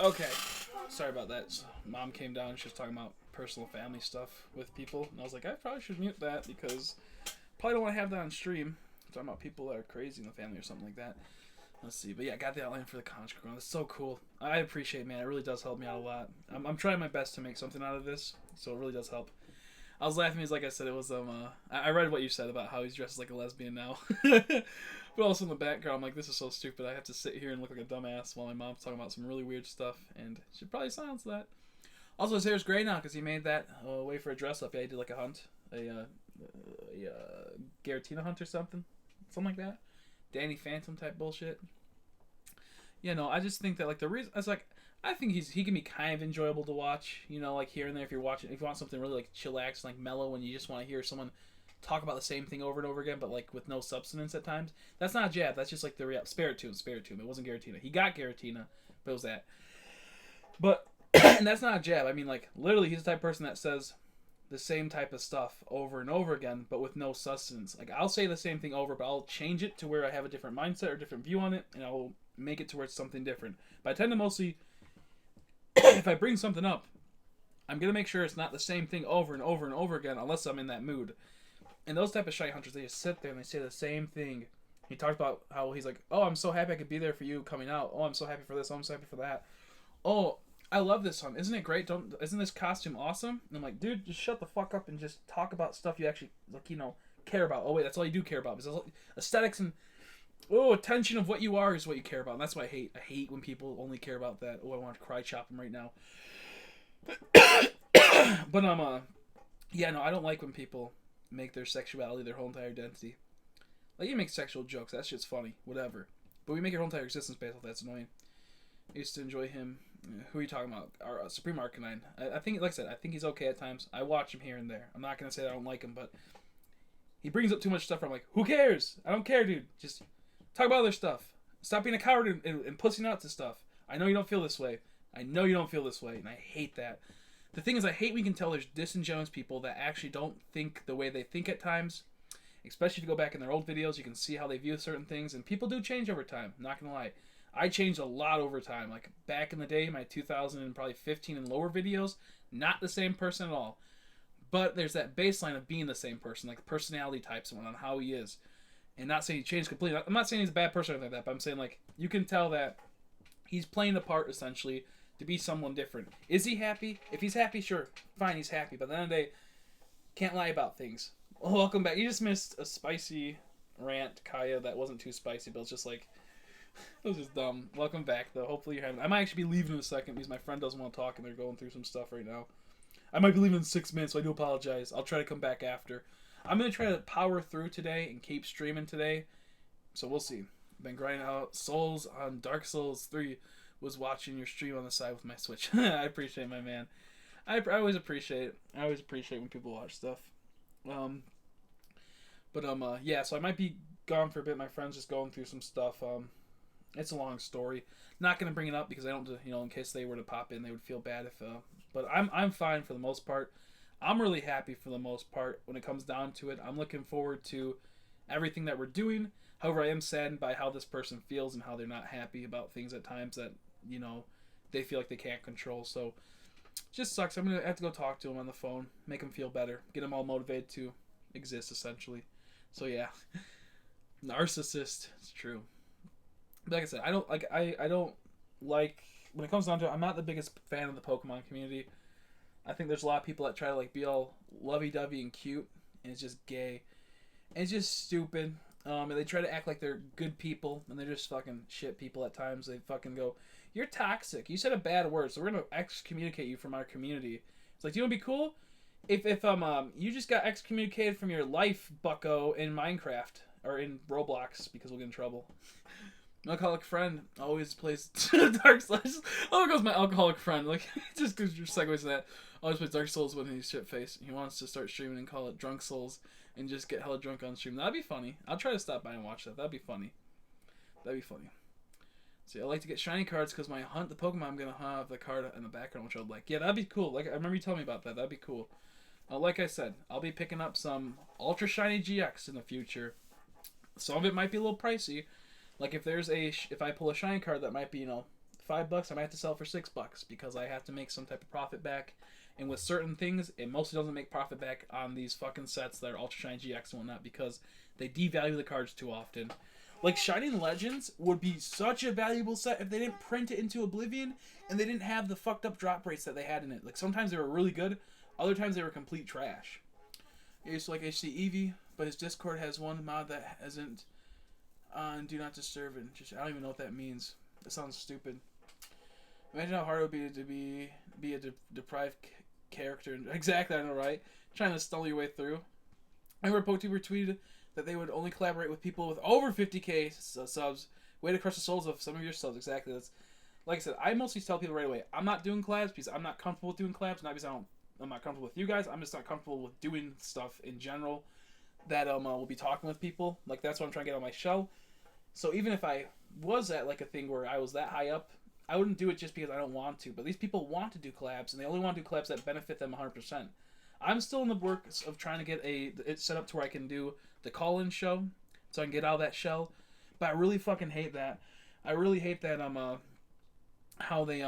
Okay. Sorry about that. Mom came down. She was talking about personal family stuff with people, and I was like, I probably should mute that because probably don't want to have that on stream. Talking about people that are crazy in the family or something like that. Let's see. But yeah, I got the outline for the contract. That's so cool. I appreciate it, man. It really does help me out a lot. I'm trying my best to make something out of this, so it really does help. I was laughing because, like I said, it was I read what you said about how he's dressed like a lesbian now, but also in the background, I'm like, this is so stupid. I have to sit here and look like a dumbass while my mom's talking about some really weird stuff, and should probably silence that. Also, his hair's gray now because he made that way for a dress up. Yeah, he did like a hunt, a Giratina hunt or something like that. Danny Phantom type bullshit. Yeah, no, I just think that like the reason it's like. I think he can be kind of enjoyable to watch, like here and there if you're watching. If you want something really like chillax, like mellow, and you just want to hear someone talk about the same thing over and over again, but like with no substance at times. That's not Jab. That's just like the Spiritomb. It wasn't Giratina. He got Giratina, but it was that. But and that's not Jab. I mean, like literally, he's the type of person that says the same type of stuff over and over again, but with no substance. Like I'll say the same thing over, but I'll change it to where I have a different mindset or different view on it, and I'll make it to where it's something different. But I tend to mostly if I bring something up, I'm gonna make sure it's not the same thing over and over and over again unless I'm in that mood. And those type of shiny hunters, they just sit there and they say the same thing. He talked about how he's like, oh, I'm so happy I could be there for you coming out. Oh, I'm so happy for this. Oh, I'm so happy for that. Oh, I love this hunt. Isn't it great? Isn't this costume awesome? And I'm like, dude, just shut the fuck up and just talk about stuff you actually, like, care about. Oh, wait, that's all you do care about. Because aesthetics and, attention of what you are is what you care about. And that's what I hate. I hate when people only care about that. Oh, I want to cry chop them right now. But, yeah, no, I don't like when people make their sexuality their whole entire identity. Like, you make sexual jokes, that shit's funny, whatever. But we make your whole entire existence based off that's annoying. I used to enjoy him. Who are you talking about? Our Supreme Arcanine. I think, like I said, I think he's okay at times. I watch him here and there. I'm not going to say that I don't like him, but he brings up too much stuff where I'm like, who cares? I don't care, dude. Just talk about other stuff. Stop being a coward and pussing out to stuff. I know you don't feel this way. And I hate that. The thing is, I hate when you can tell there's disingenuous people that actually don't think the way they think at times. Especially if you go back in their old videos, you can see how they view certain things. And people do change over time. I'm not going to lie. I changed a lot over time. Like, back in the day, my 2015 and lower videos, not the same person at all. But there's that baseline of being the same person, like personality types and on how he is. And not saying he changed completely. I'm not saying he's a bad person or anything like that, but I'm saying, like, you can tell that he's playing the part, essentially, to be someone different. Is he happy? If he's happy, sure. Fine, he's happy. But at the end of the day, can't lie about things. Well, welcome back. You just missed a spicy rant, Kaya, that wasn't too spicy, but it's just like, it was just dumb. Welcome back, though. Hopefully you're having... I might actually be leaving in a second because my friend doesn't want to talk and they're going through some stuff right now. I might be leaving in 6 minutes, so I do apologize. I'll try to come back after. I'm going to try to power through today and keep streaming today. So we'll see. I've been grinding out Souls on Dark Souls 3. Was watching your stream on the side with my Switch. I appreciate my man. I always appreciate it. I always appreciate when people watch stuff. Yeah, so I might be gone for a bit. My friend's just going through some stuff. It's a long story. Not going to bring it up because I don't, in case they were to pop in, they would feel bad if, but I'm fine for the most part. I'm really happy for the most part when it comes down to it. I'm looking forward to everything that we're doing. However, I am saddened by how this person feels and how they're not happy about things at times that, they feel like they can't control. So, it just sucks. I'm going to have to go talk to him on the phone, make him feel better, get him all motivated to exist, essentially. So, yeah. Narcissist. It's true. But like I said, I don't like, when it comes down to it, I'm not the biggest fan of the Pokemon community. I think there's a lot of people that try to, be all lovey-dovey and cute, and it's just gay. And it's just stupid. And they try to act like they're good people, and they're just fucking shit people at times. They fucking go, you're toxic. You said a bad word, so we're going to excommunicate you from our community. It's like, do you want to be cool? If you just got excommunicated from your life, bucko, in Minecraft, or in Roblox, because we'll get in trouble. My alcoholic friend always plays Dark Souls. Oh, there goes my alcoholic friend. Like, just because you're segues to that. Always plays Dark Souls when he's shit-faced. He wants to start streaming and call it Drunk Souls and just get hella drunk on stream. That'd be funny. I'll try to stop by and watch that. That'd be funny. See, I like to get shiny cards because when I hunt the Pokemon, I'm going to have the card in the background, which I would like. Yeah, that'd be cool. Like, I remember you telling me about that. That'd be cool. Like I said, I'll be picking up some Ultra Shiny GX in the future. Some of it might be a little pricey. Like, if I pull a shiny card that might be, $5, I might have to sell for $6 because I have to make some type of profit back. And with certain things, it mostly doesn't make profit back on these fucking sets that are Ultra Shiny GX and whatnot because they devalue the cards too often. Like, Shining Legends would be such a valuable set if they didn't print it into Oblivion and they didn't have the fucked up drop rates that they had in it. Like, sometimes they were really good, other times they were complete trash. It's like HC Eevee, but his Discord has one mod that hasn't on Do Not Disturb it. I don't even know what that means. That sounds stupid. Imagine how hard it would be to be a deprived character. Exactly, I know, right? Trying to stall your way through. I remember PokeTuber tweeted that they would only collaborate with people with over 50k subs. Way to crush the souls of some of your subs. Exactly. That's, like I said, I mostly tell people right away, I'm not doing collabs because I'm not comfortable with doing collabs. Not because I'm not comfortable with you guys. I'm just not comfortable with doing stuff in general that will be talking with people. Like, that's what I'm trying to get on my show. So even if I was at like a thing where I was that high up, I wouldn't do it just because I don't want to. But these people want to do collabs, and they only want to do collabs that benefit them 100%. I'm still in the works of trying to get it set up to where I can do the call-in show, so I can get out of that shell. But I really fucking hate that. I really hate that how they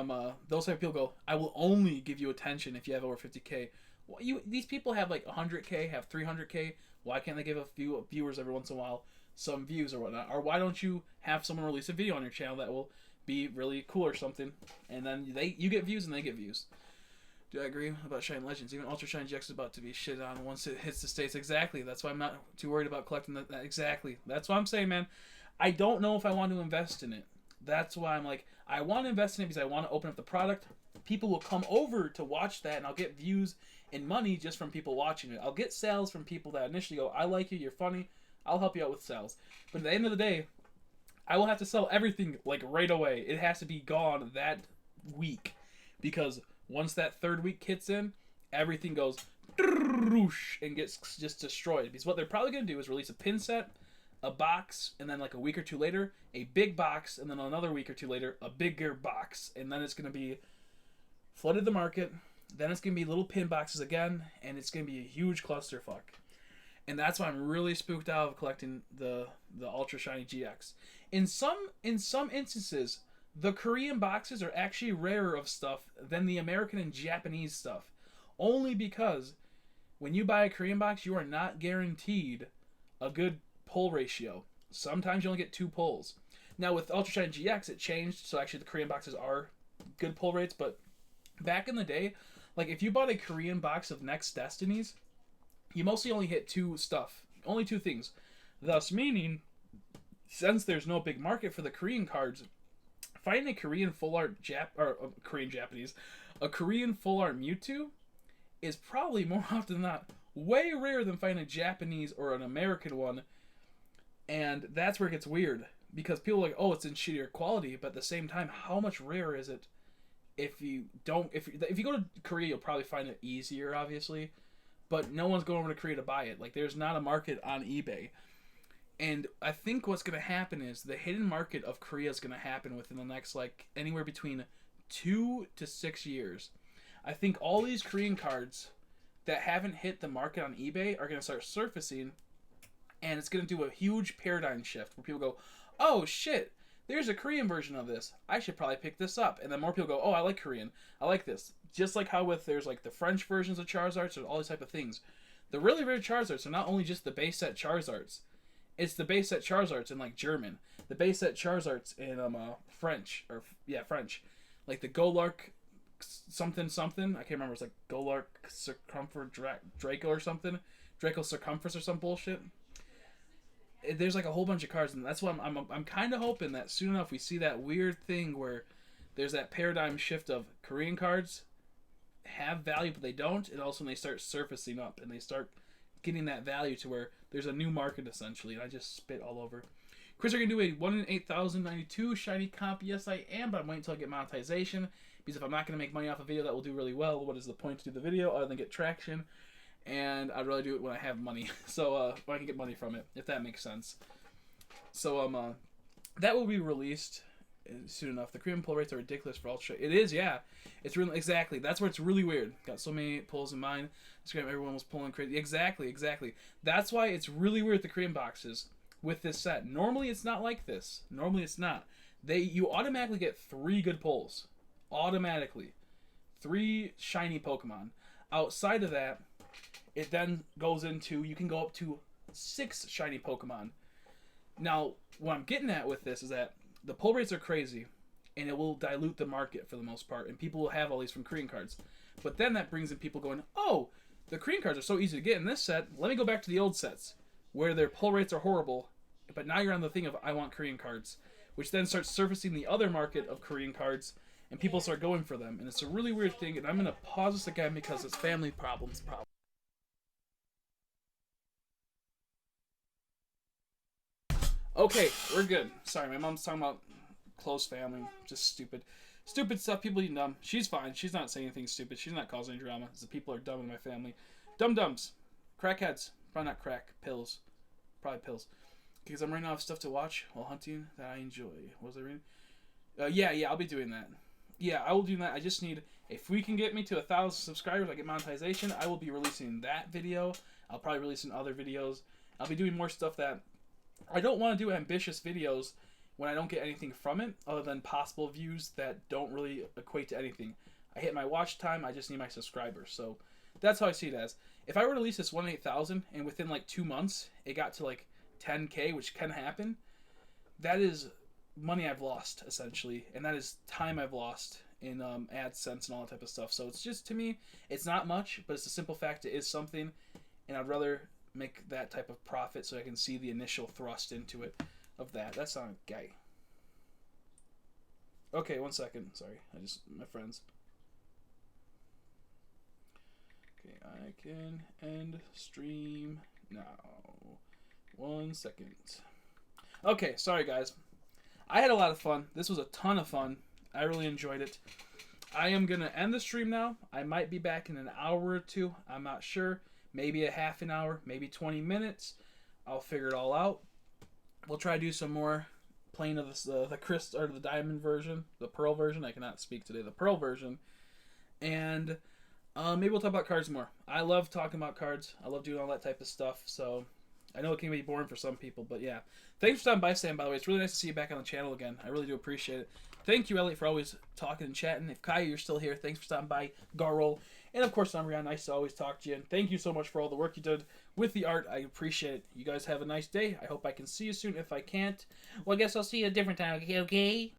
those type of people go, I will only give you attention if you have over 50K. Well, these people have like 100K, have 300K. Why can't they give a few viewers every once in a while some views or whatnot? Or why don't you have someone release a video on your channel that will be really cool or something, and then you get views and they get views. Do I agree about Shine Legends? Even Ultra Shine GX is about to be shit on once it hits the States. Exactly. That's why I'm not too worried about collecting that. Exactly. That's what I'm saying, man. I don't know if I want to invest in it. That's why I'm like, I want to invest in it because I want to open up the product. People will come over to watch that, and I'll get views and money just from people watching it. I'll get sales from people that initially go, I like you, you're funny, I'll help you out with sales. But at the end of the day, I will have to sell everything like right away. It has to be gone that week, because once that third week hits in, everything goes and gets just destroyed. Because what they're probably going to do is release a pin set, a box, and then like a week or two later, a big box, and then another week or two later, a bigger box. And then it's going to be flooded the market. Then it's going to be little pin boxes again, and it's going to be a huge clusterfuck. And that's why I'm really spooked out of collecting the Ultra Shiny GX. In some instances, the Korean boxes are actually rarer of stuff than the American and Japanese stuff. Only because when you buy a Korean box, you are not guaranteed a good pull ratio. Sometimes you only get 2 pulls. Now with Ultra Shiny GX, it changed, so actually the Korean boxes are good pull rates, but back in the day, like if you bought a Korean box of Next Destinies, you mostly only hit 2 stuff. Only 2 things. Thus meaning, since there's no big market for the Korean cards, finding a Korean full art a Korean full art Mewtwo is probably more often than not way rarer than finding a Japanese or an American one. And that's where it gets weird, because people are like, oh, it's in shittier quality, but at the same time, how much rarer is it? If you go to Korea, you'll probably find it easier, obviously, but no one's going over to Korea to buy it. Like, there's not a market on eBay. And I think what's going to happen is the hidden market of Korea is going to happen within the next, like, anywhere between 2 to 6 years. I think all these Korean cards that haven't hit the market on eBay are going to start surfacing, and it's going to do a huge paradigm shift where people go, oh, shit, there's a Korean version of this. I should probably pick this up. And then more people go, oh, I like Korean. I like this. Just like how there's like the French versions of Charizards or all these type of things. The really rare Charizards are not only just the base set Charizards. It's the base set Charizards in like German. The base set Charizards in French. French. Like the Golark something. I can't remember. It's like Golark Circumfer Draco or something. Draco Circumference or some bullshit. There's like a whole bunch of cards, and that's why I'm kind of hoping that soon enough we see that weird thing where there's that paradigm shift of Korean cards have value but they don't, and also when they start surfacing up and they start getting that value to where there's a new market essentially. And I just spit all over. Chris, are you gonna do a 1 in 8,092 shiny comp? Yes, I am, but I'm waiting until I get monetization, because if I'm not gonna make money off a video that will do really well, what is the point to do the video other than get traction? And I'd rather do it when I have money, so when I can get money from it, if that makes sense. So that will be released soon enough. The Korean pull rates are ridiculous for Ultra. It is, yeah. It's really exactly. That's where it's really weird. Got so many pulls in mine. Instagram, everyone was pulling crazy. Exactly. That's why it's really weird, the Korean boxes with this set. Normally it's not like this. Normally it's not. You automatically get 3 good pulls. Automatically. 3 shiny Pokemon. Outside of that, it then goes into, you can go up to 6 shiny Pokemon. Now, what I'm getting at with this is that the pull rates are crazy, and it will dilute the market for the most part, and people will have all these from Korean cards. But then that brings in people going, oh, the Korean cards are so easy to get in this set, let me go back to the old sets, where their pull rates are horrible, but now you're on the thing of, I want Korean cards, which then starts surfacing the other market of Korean cards, and people start going for them. And it's a really weird thing, and I'm going to pause this again because it's family problems. Okay, we're good. Sorry, my mom's talking about close family. Just stupid stuff. People eating dumb. She's fine. She's not saying anything stupid. She's not causing any drama. It's the people are dumb in my family. Dum-dums. Crackheads. Probably not crack. Pills. Probably pills. Because I'm running out of stuff to watch while hunting that I enjoy. What was I reading? Yeah, I'll be doing that. Yeah, I will do that. I just need, if we can get me to 1,000 subscribers, I get monetization, I will be releasing that video. I'll probably release other videos. I'll be doing more stuff that I don't want to do ambitious videos when I don't get anything from it other than possible views that don't really equate to anything. I hit my watch time, I just need my subscribers. So that's how I see it as. If I were to release this 1,800 and within like 2 months it got to like 10K, which can happen, that is money I've lost essentially, and that is time I've lost in AdSense and all that type of stuff. So it's just, to me, it's not much, but it's a simple fact, it is something, and I'd rather make that type of profit so I can see the initial thrust into it of that. That sounded gay. Okay, 1 second. Sorry, my friends. Okay, I can end stream now. 1 second. Okay, sorry guys. I had a lot of fun. This was a ton of fun. I really enjoyed it. I am going to end the stream now. I might be back in an hour or two. I'm not sure. Maybe a half an hour, maybe 20 minutes. I'll figure it all out. We'll try to do some more playing of the crystal or the diamond version, the pearl version. I cannot speak today. The pearl version. And maybe we'll talk about cards more. I love talking about cards. I love doing all that type of stuff. So I know it can be boring for some people, but yeah. Thanks for stopping by, Sam, by the way. It's really nice to see you back on the channel again. I really do appreciate it. Thank you, Elliot, for always talking and chatting. If Kaya, you're still here, thanks for stopping by. Garrol. And, of course, Andrhea, nice to always talk to you. And thank you so much for all the work you did with the art. I appreciate it. You guys have a nice day. I hope I can see you soon. If I can't, well, I guess I'll see you a different time, okay?